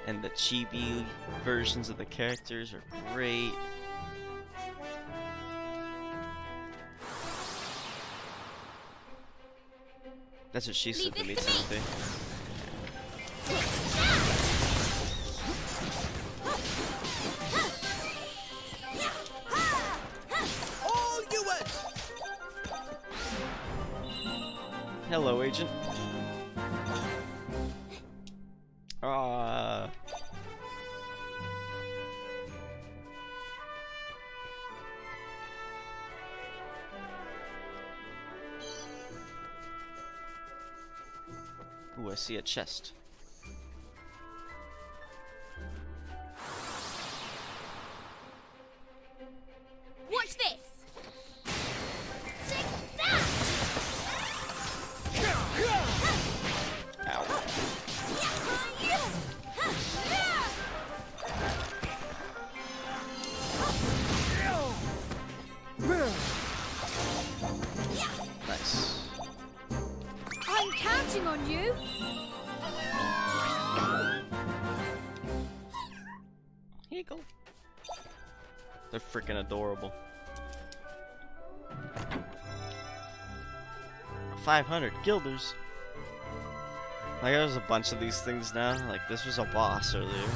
Speaker 1: And the chibi versions of the characters are great. That's what she said to me, Timothy.
Speaker 4: All yours!
Speaker 1: Hello, Agent. Ooh, I see a chest.
Speaker 2: Watch this. Take that.
Speaker 1: Ow. Nice.
Speaker 6: I'm counting on you.
Speaker 1: Here you go. They're freaking adorable. 500 guilders. Like, there's a bunch of these things now. Like, this was a boss earlier.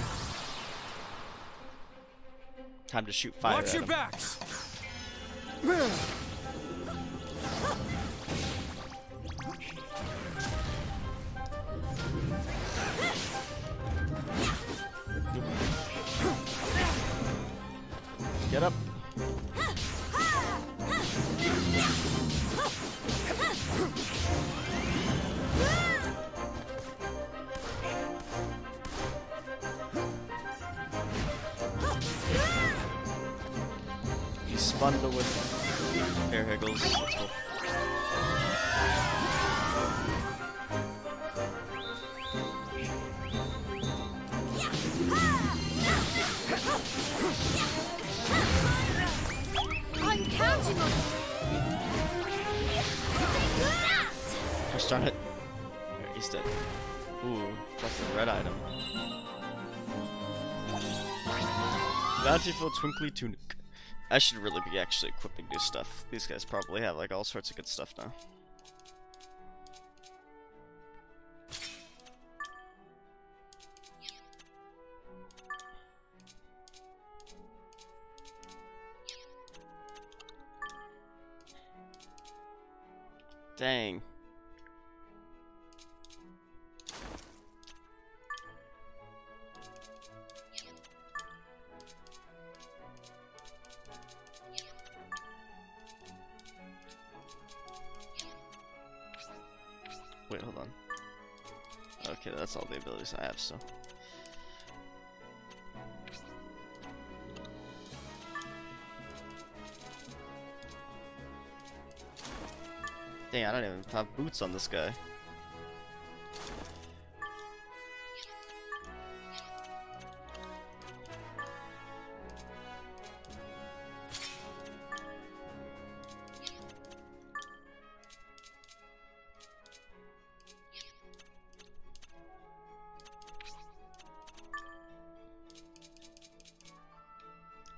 Speaker 1: Time to shoot fire.
Speaker 5: Watch your backs!
Speaker 1: Get up. He's bundled with air higgles. Let's go.
Speaker 6: I'm counting on you.
Speaker 1: Gosh darn it. There, he's dead. Ooh, that's a red item. Bountiful Twinkly Tunic. I should really be actually equipping new stuff. These guys probably have like all sorts of good stuff now. Dang. Wait, hold on. Okay, that's all the abilities I have, so. Dang, I don't even have boots on this guy.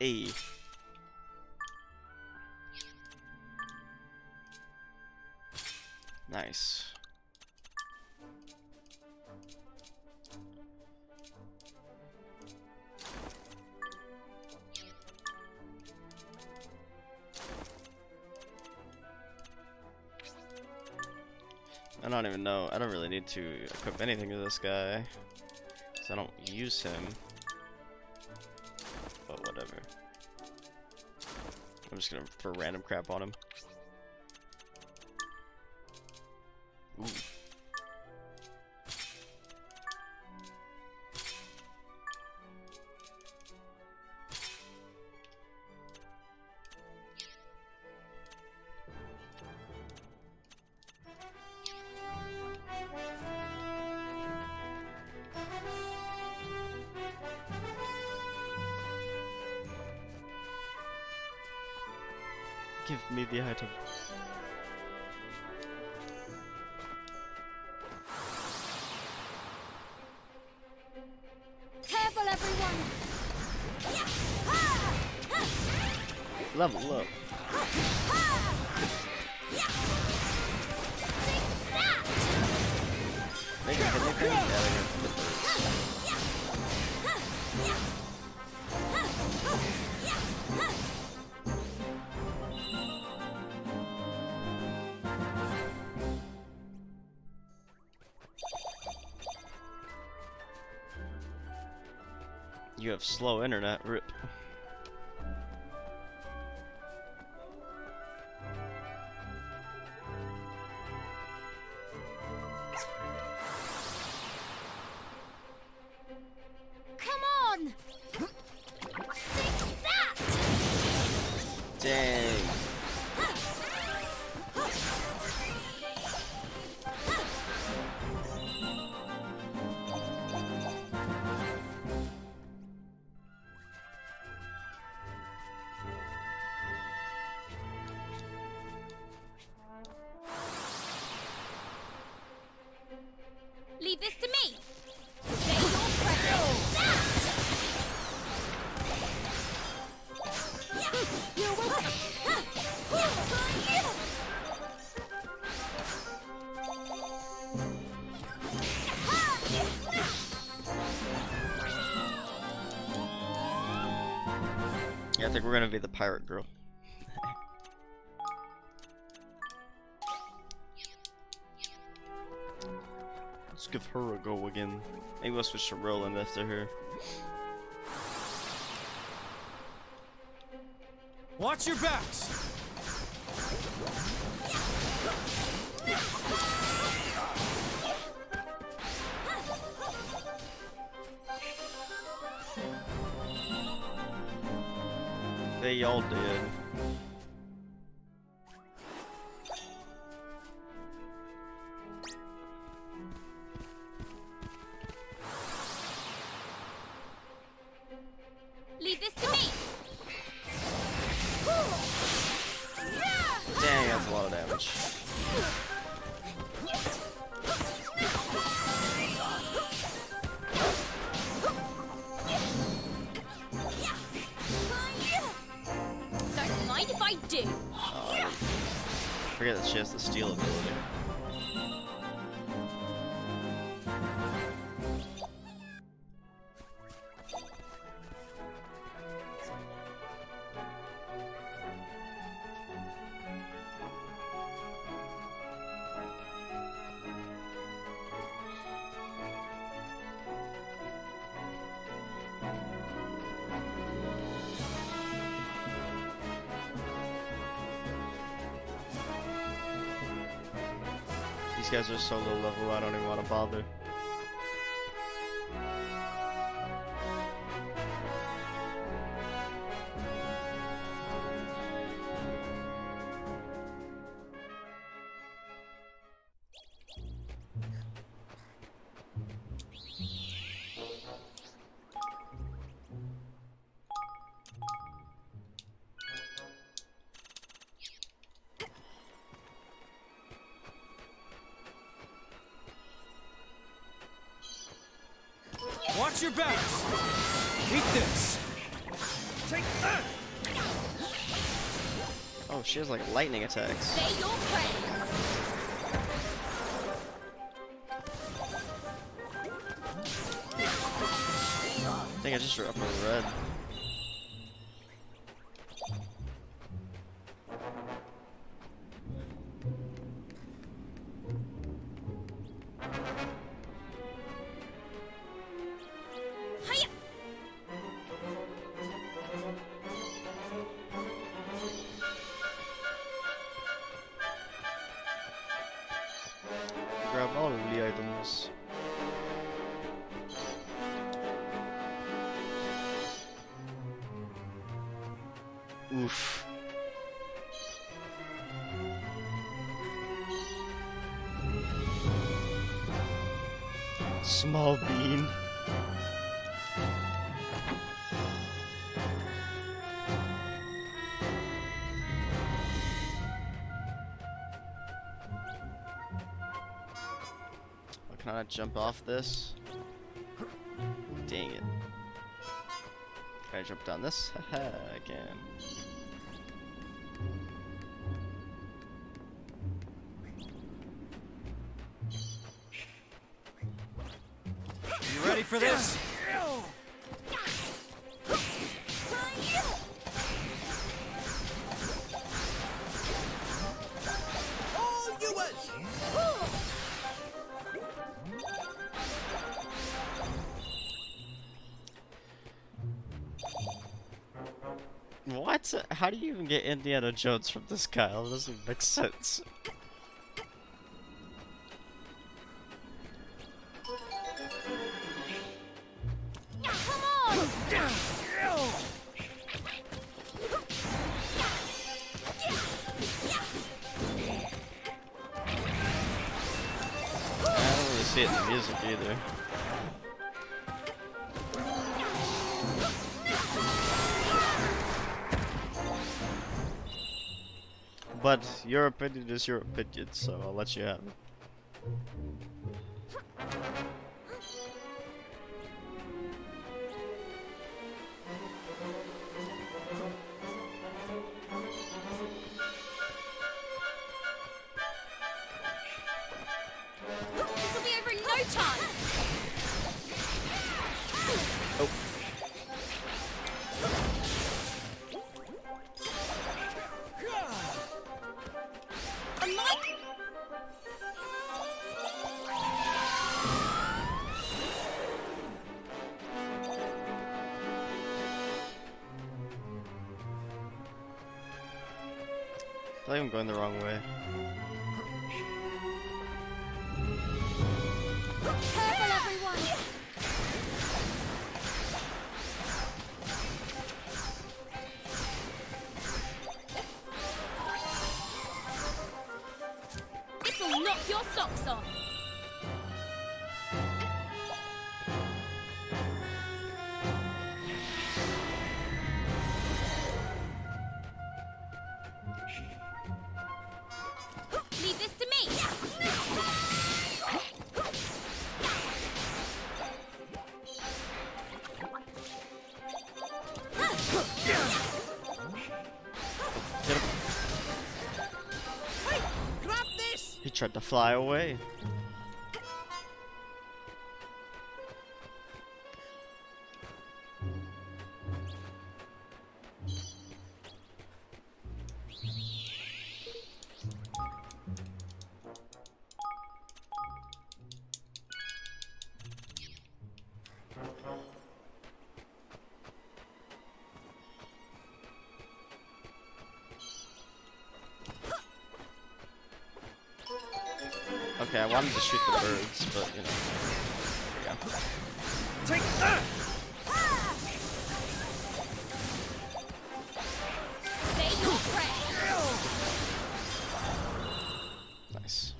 Speaker 1: A. Nice. I don't even know. I don't really need to equip anything to this guy, because I don't use him. But whatever. I'm just gonna throw random crap on him. Ooh. Give me the item.
Speaker 2: Careful, everyone!
Speaker 1: Level up. Make it anything? Yeah, you have slow internet, rip.
Speaker 2: Come on! Take that!
Speaker 1: Dang.
Speaker 2: Leave this to me! Say your prayers! You're welcome!
Speaker 1: Yeah, I think we're gonna be the pirate girl. Let's give her a go again. Maybe we'll switch to Roland after her.
Speaker 5: Watch your backs!
Speaker 1: They all did.
Speaker 2: Leave this to me!
Speaker 1: Dang, that's a lot of damage.
Speaker 2: Don't mind if I do.
Speaker 1: I forget that she has the steal ability. These guys are so low level, I don't even want to bother.
Speaker 5: Watch your backs! Eat this!
Speaker 4: Take that!
Speaker 1: Oh, she has like lightning attacks.
Speaker 2: Say your prayers.
Speaker 1: I think I just drew up a red.
Speaker 2: Hiya!
Speaker 1: Grab all of the items. Oof. Small bean. Oh, can I not jump off this? Dang it. Can I jump down this? Haha, I can.
Speaker 5: You ready for this?
Speaker 4: All yours!
Speaker 1: What? How do you even get Indiana Jones from this guy? That doesn't make sense.
Speaker 2: Come on!
Speaker 1: I don't really see it in the music either. But your opinion is your opinion, so I'll let you have it.
Speaker 2: This will be over in no time!
Speaker 1: Oh. I feel like I'm going the wrong way.
Speaker 2: Careful, everyone! This'll knock your socks off! Leave this to me!
Speaker 1: Get him.
Speaker 4: Hey, grab this!
Speaker 1: He tried to fly away. Okay, I wanted to shoot the birds, but you know. There we go.
Speaker 4: Take that!
Speaker 2: Say your prayers!
Speaker 1: Nice.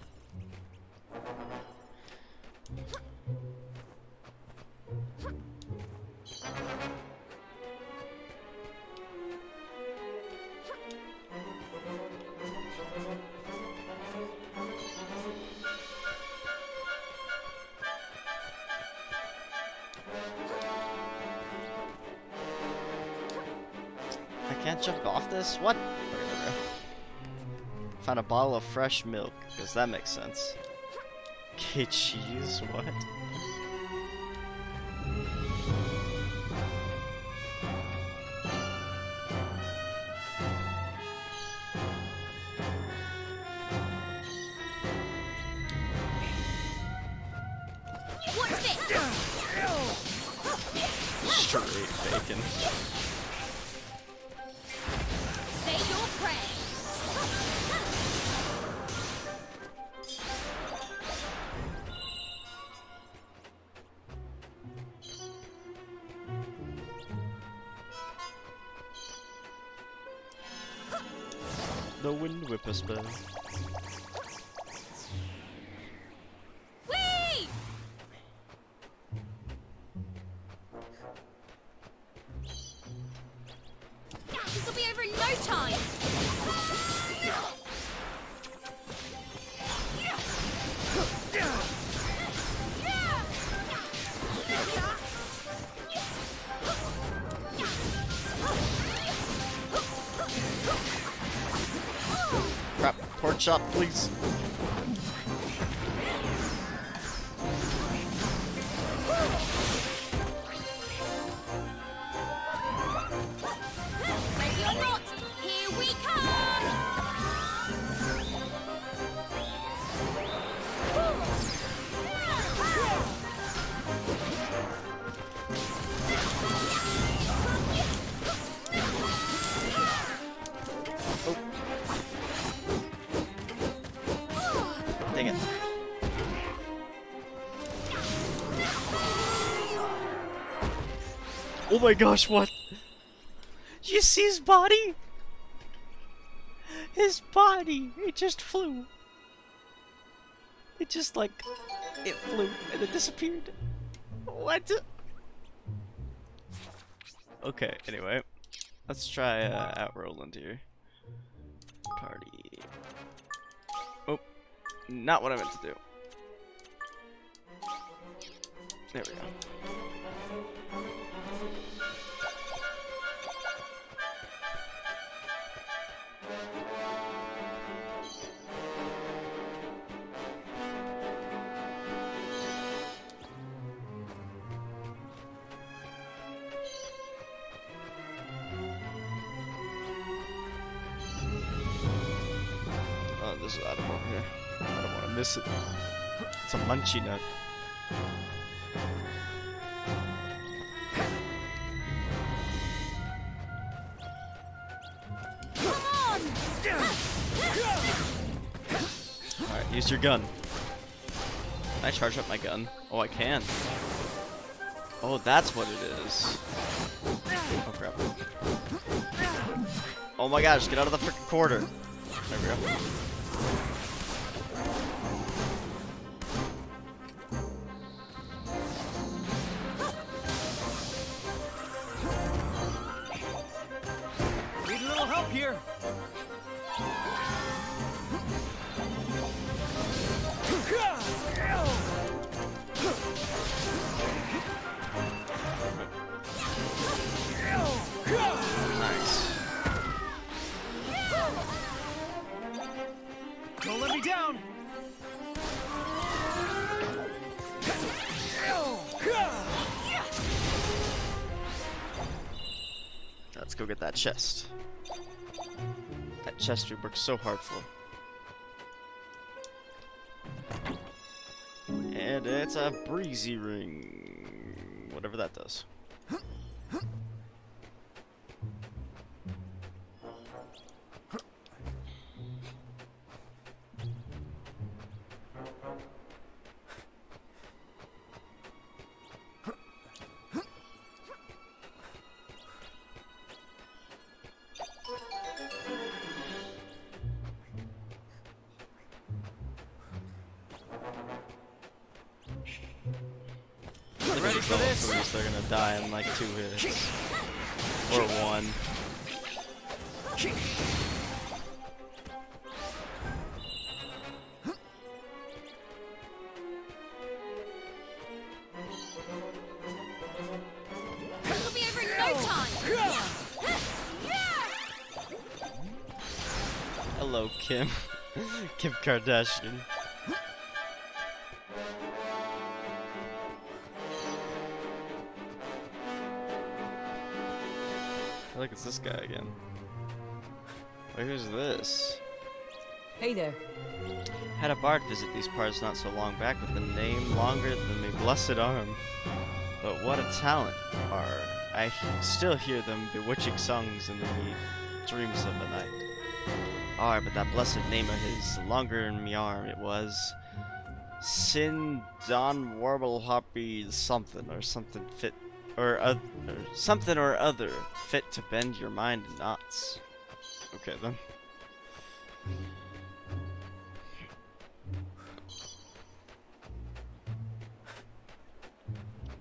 Speaker 1: Can't jump off this? What? Okay. Found a bottle of fresh milk, because that makes sense. Okay, cheese, what?
Speaker 2: What's this?
Speaker 1: Straight bacon.
Speaker 2: Say your prayers.
Speaker 1: The wind whipperspoon.
Speaker 2: Whee! This'll be over in no time.
Speaker 1: Crap, pork chop, please.
Speaker 2: Ready or not, here we come!
Speaker 1: Dang it. Oh my gosh, what? You see his body? His body! It just flew. It just like... It flew and it disappeared. What? Okay, anyway. Let's try out Roland here. Party. Oh. Not what I meant to do. There we go. Oh, this is out of over here. I don't want to miss it. It's a munchy nut. Alright, use your gun. Can I charge up my gun? Oh, I can. Oh, that's what it is. Oh, crap. Oh my gosh, get out of the freaking corner. There we go.
Speaker 5: Need a little help here.
Speaker 1: Nice.
Speaker 5: Don't let me down.
Speaker 1: Let's go get that chest. That chest we worked so hard for. And it's a breezy ring. Whatever that does.
Speaker 5: Ready for this?
Speaker 1: They're gonna die in like 2 hits. Or 1.
Speaker 2: This'll be over in no time.
Speaker 1: Hello, Kim. Kim Kardashian. I think it's this guy again. Wait, who's this?
Speaker 11: Hey there.
Speaker 1: Had a bard visit these parts not so long back with a name longer than my blessed arm. But what a talent are. I still hear them bewitching songs in the dreams of the night. But that blessed name of his, longer than me arm, it was Sin Don Warble Hoppy something fit or something or other fit to bend your mind in knots. Okay then.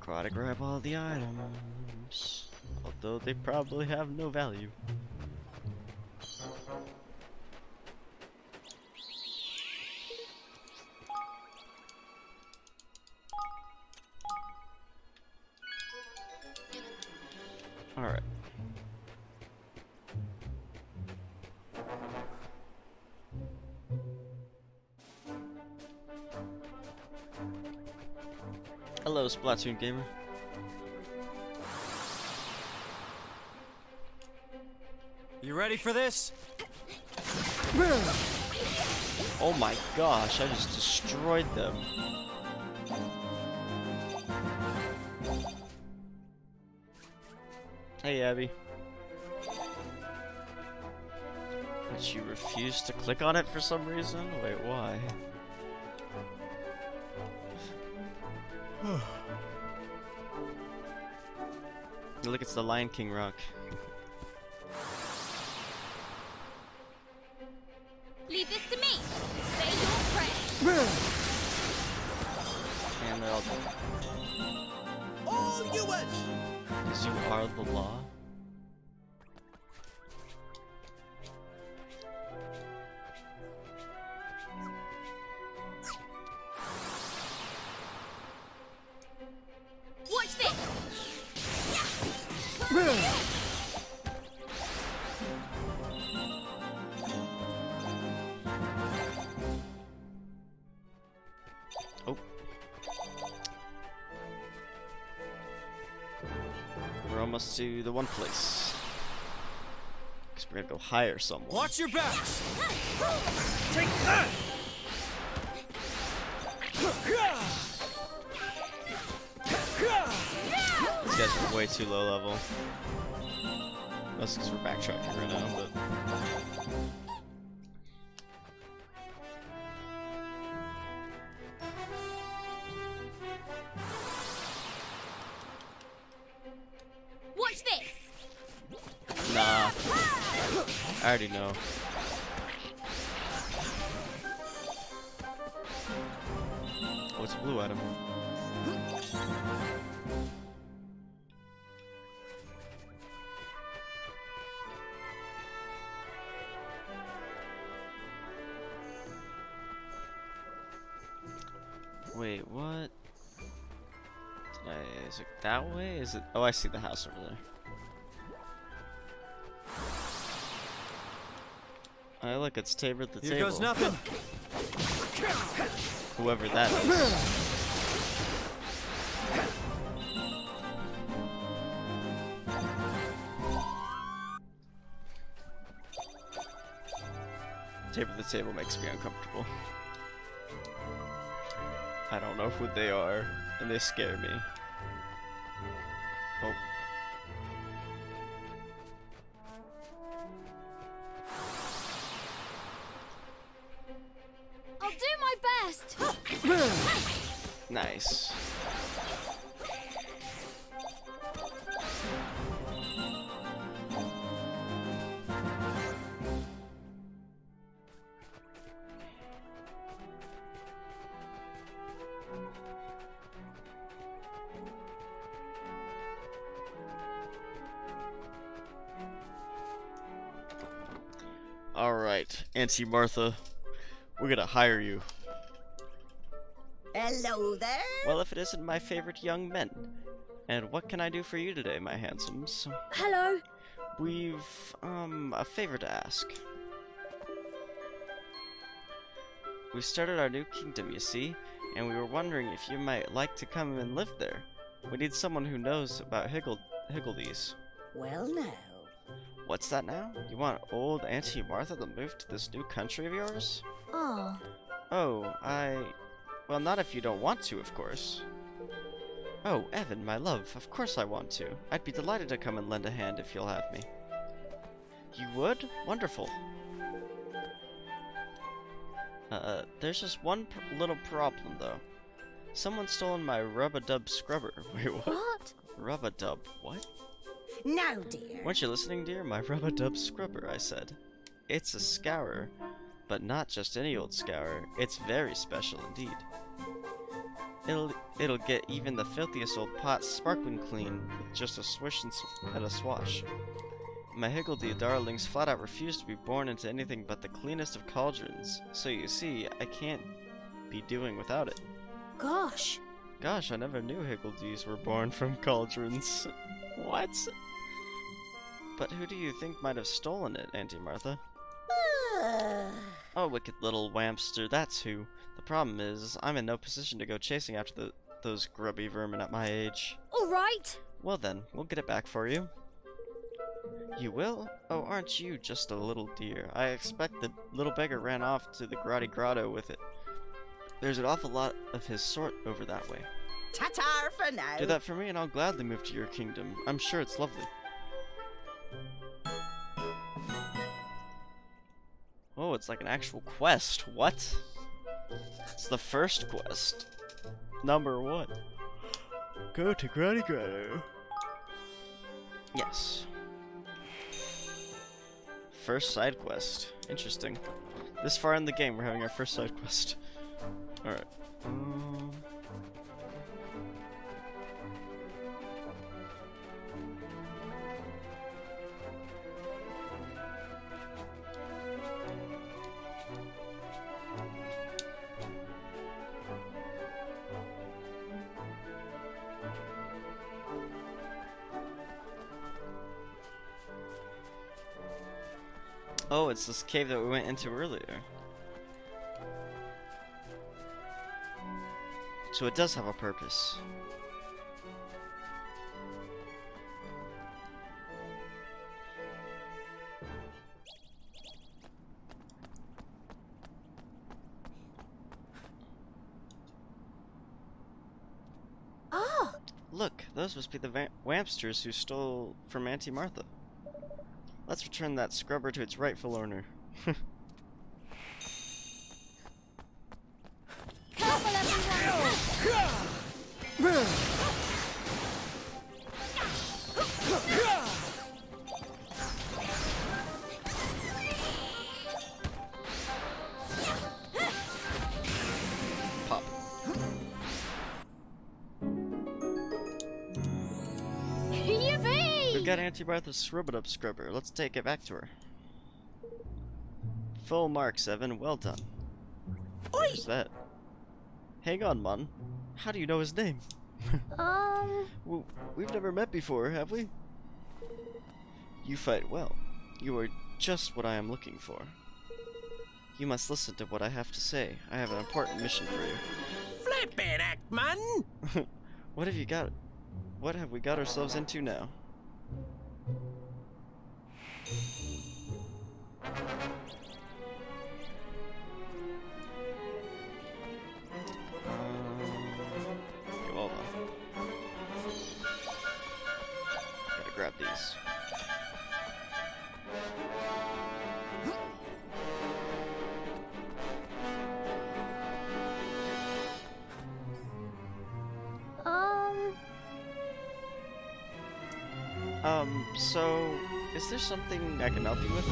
Speaker 1: Gotta grab all the items, although they probably have no value. Alright. Hello, Splatoon gamer.
Speaker 5: You ready for this?
Speaker 1: Oh my gosh, I just destroyed them. Hey, Abby. But you refused to click on it for some reason? Wait, why? Look, it's the Lion King rock.
Speaker 2: Leave this to me. Say your prayer.
Speaker 1: And they're all done.
Speaker 4: All yours!
Speaker 1: Because you are the law.
Speaker 2: Watch this.
Speaker 1: Oh. We're almost to the one place. Because we're gonna go hire someone.
Speaker 5: Watch your backs!
Speaker 4: Take that!
Speaker 1: These guys are way too low level. That's because we're backtracking right now, but...
Speaker 2: Watch this.
Speaker 1: Nah. I already know. Oh, it's a blue item. Wait, what? Is it that way? Is it? Oh, I see the house over there. Oh, look, it's Tabor at the table.
Speaker 5: Here goes nothing.
Speaker 1: Whoever that is. Tabor at the table makes me uncomfortable. I don't know who they are, and they scare me. Oh.
Speaker 6: I'll do my best.
Speaker 1: Nice. Alright, Auntie Martha, we're gonna hire you.
Speaker 11: Hello there.
Speaker 1: Well, if it isn't my favorite young men. And what can I do for you today, my handsomes?
Speaker 6: Hello.
Speaker 1: We've, a favor to ask. We started our new kingdom, you see, and we were wondering if you might like to come and live there. We need someone who knows about higgledies.
Speaker 4: Well now.
Speaker 1: What's that now? You want old Auntie Martha to move to this new country of yours?
Speaker 6: Oh.
Speaker 1: Oh, well, not if you don't want to, of course. Oh, Evan, my love, of course I want to. I'd be delighted to come and lend a hand if you'll have me. You would? Wonderful. There's just one little problem, though. Someone's stolen my rub-a-dub scrubber. Wait, what?
Speaker 6: What?
Speaker 1: Rub-a-dub, what?
Speaker 4: Now, dear.
Speaker 1: Weren't you listening, dear? My rub-a-dub scrubber, I said. It's a scourer, but not just any old scourer. It's very special indeed. It'll get even the filthiest old pot sparkling clean with just a swish and a swash. My higgledy darlings flat out refuse to be born into anything but the cleanest of cauldrons, so you see, I can't be doing without it.
Speaker 6: Gosh.
Speaker 1: Gosh, I never knew higgledies were born from cauldrons. What? But who do you think might have stolen it, Auntie Martha? Oh, wicked little wampster, that's who. The problem is, I'm in no position to go chasing after those grubby vermin at my age.
Speaker 6: All right.
Speaker 1: Well then, we'll get it back for you. You will? Oh, aren't you just a little dear? I expect the little beggar ran off to the grotto with it. There's an awful lot of his sort over that way.
Speaker 4: Ta-ta for now.
Speaker 1: Do that for me and I'll gladly move to your kingdom. I'm sure it's lovely. Oh, it's like an actual quest. What? It's the first quest. Number 1. Go to Granny Grotto. Yes. First side quest. Interesting. This far in the game, we're having our first side quest. Alright. Oh, it's this cave that we went into earlier. So it does have a purpose.
Speaker 6: Oh!
Speaker 1: Look, those must be the wampsters who stole from Auntie Martha. Let's return that scrubber to its rightful owner.
Speaker 2: Careful, everyone!
Speaker 1: Pop.
Speaker 6: Yippee!
Speaker 1: We've got Auntie Martha's rub-a-dub scrubber. Let's take it back to her. Full marks, Evan. Well done. Who's that? Hang on, Mon. How do you know his name? Well, we've never met before, have we? You fight well. You are just what I am looking for. You must listen to what I have to say. I have an important mission for you.
Speaker 4: Flippin' act, man!
Speaker 1: What have you got? What have we got ourselves into now? Hold on. Gotta grab these. So, is there something I can help you with?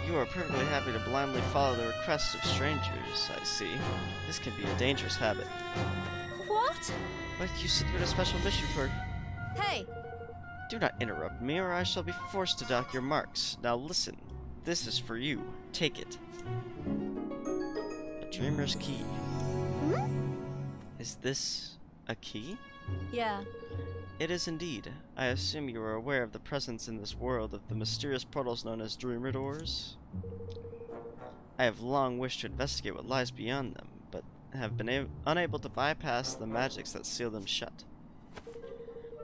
Speaker 1: You are perfectly happy to blindly follow the requests of strangers, I see. This can be a dangerous habit.
Speaker 6: What?
Speaker 1: But you said you had a special mission for...
Speaker 6: Hey!
Speaker 1: Do not interrupt me, or I shall be forced to dock your marks. Now listen, this is for you. Take it. A dreamer's key.
Speaker 6: Hmm?
Speaker 1: Is this a key?
Speaker 6: Yeah.
Speaker 1: It is indeed. I assume you are aware of the presence in this world of the mysterious portals known as Dreamer Doors? I have long wished to investigate what lies beyond them, but have been unable to bypass the magics that seal them shut.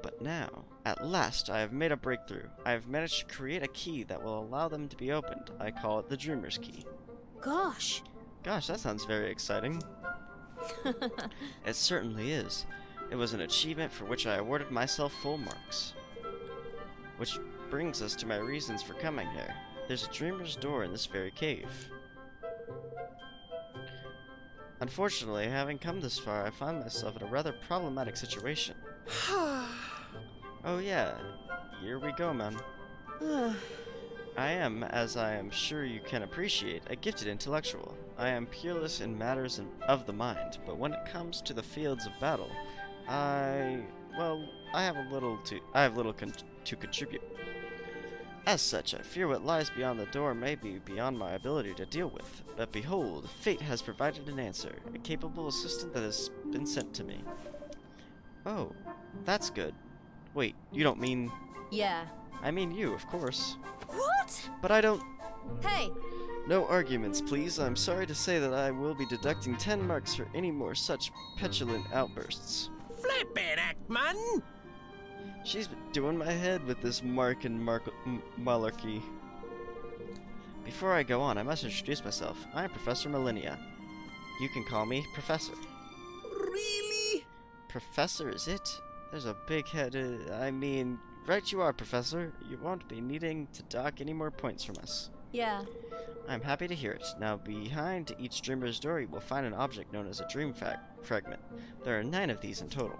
Speaker 1: But now, at last, I have made a breakthrough. I have managed to create a key that will allow them to be opened. I call it the Dreamer's Key.
Speaker 6: Gosh.
Speaker 1: Gosh, that sounds very exciting. It certainly is. It was an achievement for which I awarded myself full marks. Which brings us to my reasons for coming here. There's a Dreamer's Door in this very cave. Unfortunately, having come this far, I find myself in a rather problematic situation. Oh yeah, here we go, man. I am, as I am sure you can appreciate, a gifted intellectual. I am peerless in matters of the mind, but when it comes to the fields of battle, I have little to contribute. As such, I fear what lies beyond the door may be beyond my ability to deal with. But behold, fate has provided an answer, a capable assistant that has been sent to me. Oh, that's good. Wait, you don't mean...
Speaker 11: Yeah.
Speaker 1: I mean you, of course.
Speaker 11: What?
Speaker 1: But I don't...
Speaker 11: Hey!
Speaker 1: No arguments, please. I'm sorry to say that I will be deducting 10 marks for any more such petulant outbursts.
Speaker 4: Flippin' act, man!
Speaker 1: She's been doing my head with this malarkey. Before I go on, I must introduce myself. I am Professor Millennia. You can call me Professor.
Speaker 4: Really?
Speaker 1: Professor, is it? There's a big head. I mean, right you are, Professor. You won't be needing to dock any more points from us.
Speaker 11: Yeah.
Speaker 1: I'm happy to hear it. Now, behind each Dreamer's Door, you will find an object known as a dream fragment. There are 9 of these in total.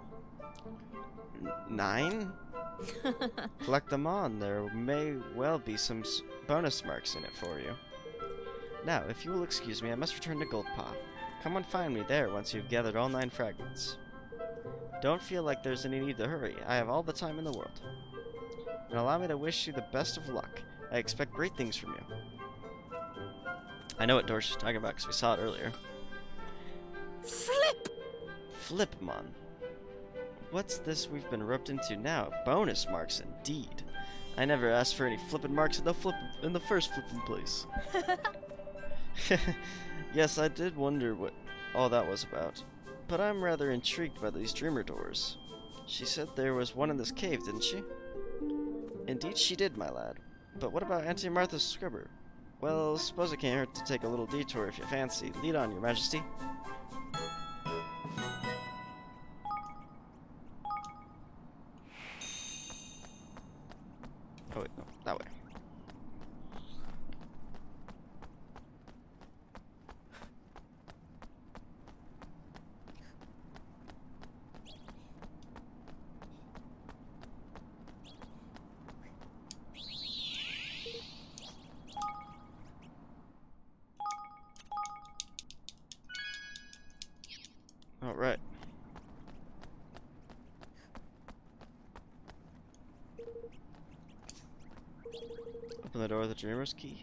Speaker 1: 9? Collect them all, and there may well be some bonus marks in it for you. Now, if you will excuse me, I must return to Goldpaw. Come and find me there once you've gathered all 9 fragments. Don't feel like there's any need to hurry. I have all the time in the world. And allow me to wish you the best of luck. I expect great things from you. I know what door she's talking about because we saw it earlier. Flipmon. What's this we've been roped into now? Bonus marks indeed. I never asked for any flippin' marks in the first flippin' place. Yes, I did wonder what all that was about. But I'm rather intrigued by these Dreamer Doors. She said there was one in this cave, didn't she? Indeed she did, my lad. But what about Auntie Martha's scrubber? Well, suppose it can't hurt to take a little detour if you fancy. Lead on, your majesty. Oh wait, no, that way. Alright. Open the door with the Dreamer's Key.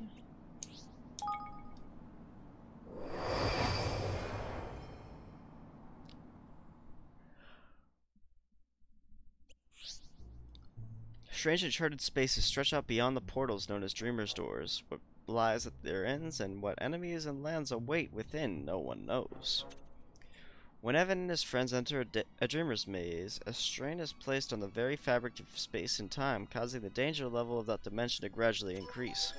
Speaker 1: Strange uncharted spaces stretch out beyond the portals known as Dreamer's Doors. What lies at their ends and what enemies and lands await within, no one knows. When Evan and his friends enter a Dreamer's Maze, a strain is placed on the very fabric of space and time, causing the danger level of that dimension to gradually increase.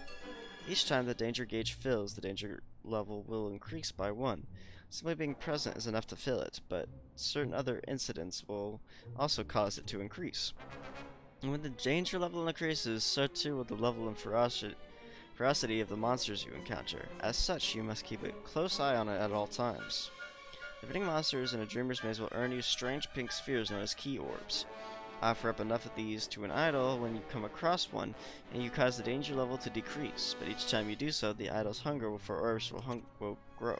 Speaker 1: Each time the danger gauge fills, the danger level will increase by 1. Simply being present is enough to fill it, but certain other incidents will also cause it to increase. And when the danger level increases, so too will the level and ferocity of the monsters you encounter. As such, you must keep a close eye on it at all times. Defeating monsters in a Dreamer's Maze will earn you strange pink spheres known as key orbs. Offer up enough of these to an idol when you come across one, and you cause the danger level to decrease, but each time you do so, the idol's hunger for orbs will grow.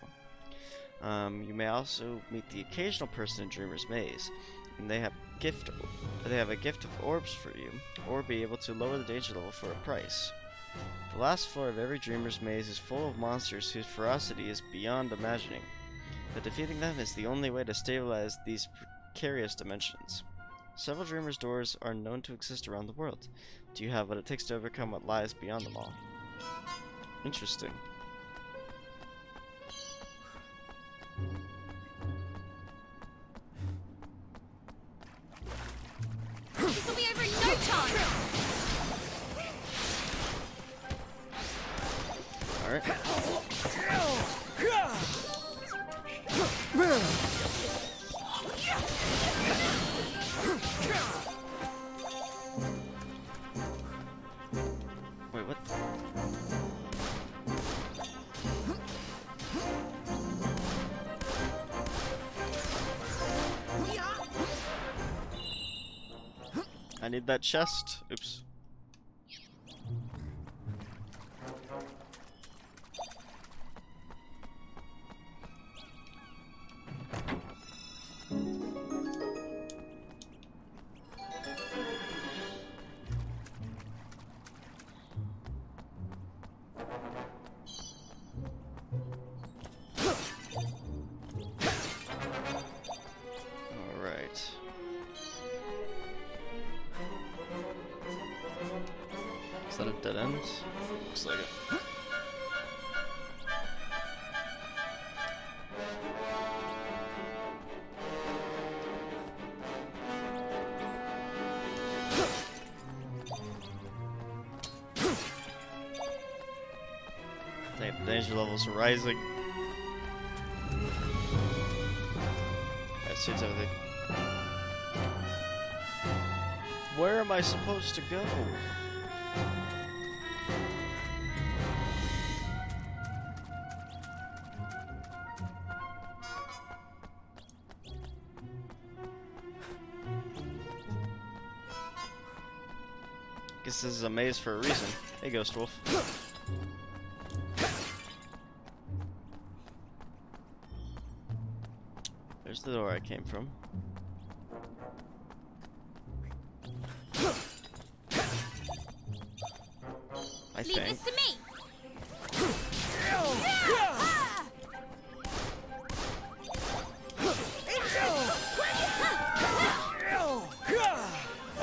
Speaker 1: You may also meet the occasional person in Dreamer's Maze, and they have a gift of orbs for you, or be able to lower the danger level for a price. The last floor of every Dreamer's Maze is full of monsters whose ferocity is beyond imagining. But defeating them is the only way to stabilize these precarious dimensions. Several Dreamer's Doors are known to exist around the world. Do you have what it takes to overcome what lies beyond them all? Interesting.
Speaker 2: time!
Speaker 1: Alright. Wait, what? I need that chest. Oops. Is that a dead end? Looks like it. Dang, the danger levels are rising. That suits everything. Where am I supposed to go? Guess this is a maze for a reason. Hey, Ghost Wolf. There's the door I came from. I
Speaker 2: Leave
Speaker 1: think.
Speaker 2: this to me.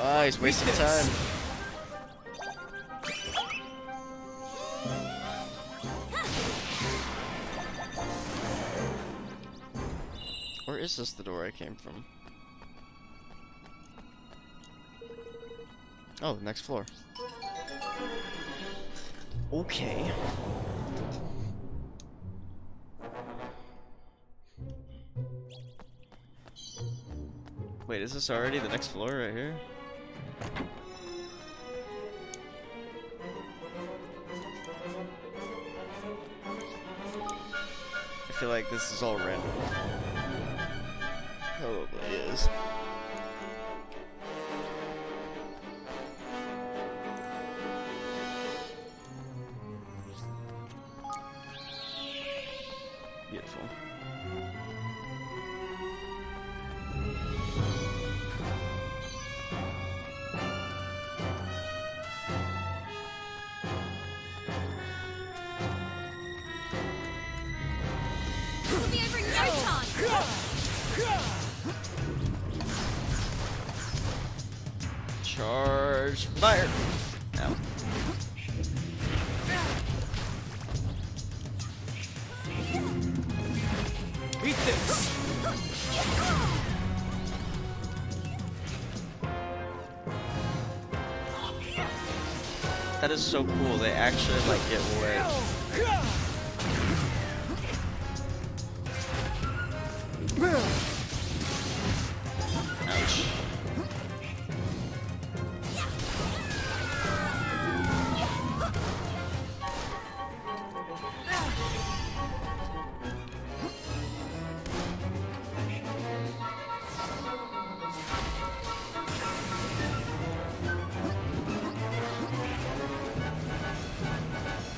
Speaker 1: Ah, he's wasting time. Or is this the door I came from? Oh, the next floor. Okay. Wait, is this already the next floor right here? I feel like this is all random. Probably is. Beautiful.
Speaker 2: This will be over in no time.
Speaker 1: Charge fire! Ow.
Speaker 5: Eat this!
Speaker 1: That is so cool. They actually like get wet. Ouch.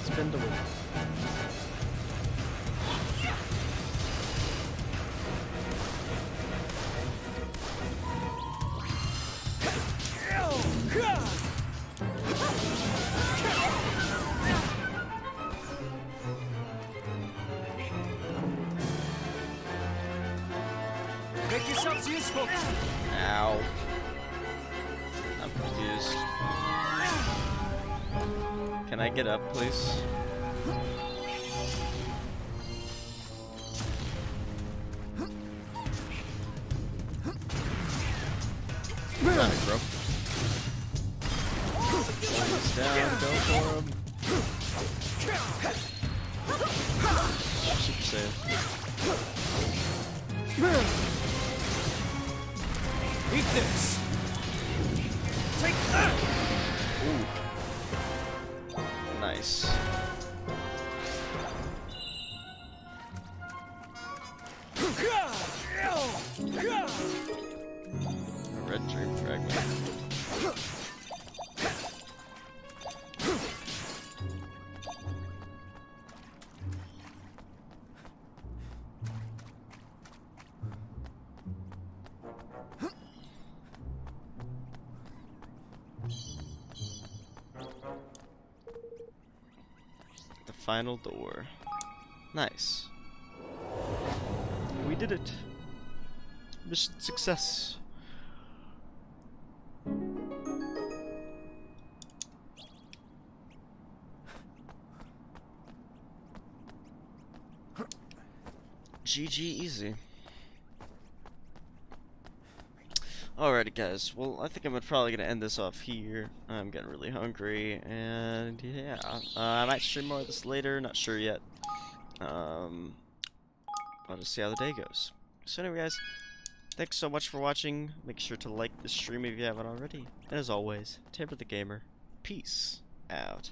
Speaker 1: Spin the wheel.
Speaker 5: Make yourselves useful!
Speaker 1: Ow. I'm confused. Can I get up, please? Run it, bro. He's down, go for him. Super Saiyan.
Speaker 5: Eat this! Take that!
Speaker 1: Ooh. Nice. A red dream fragment. The final door. Nice. We did it. Mission success. GG easy. Alrighty guys, well I think I'm probably gonna end this off here. I'm getting really hungry, and yeah, I might stream more of this later, not sure yet. I'll just see how the day goes. So anyway guys, thanks so much for watching. Make sure to like the stream if you haven't already. And as always, Tabor the Gamer, peace out.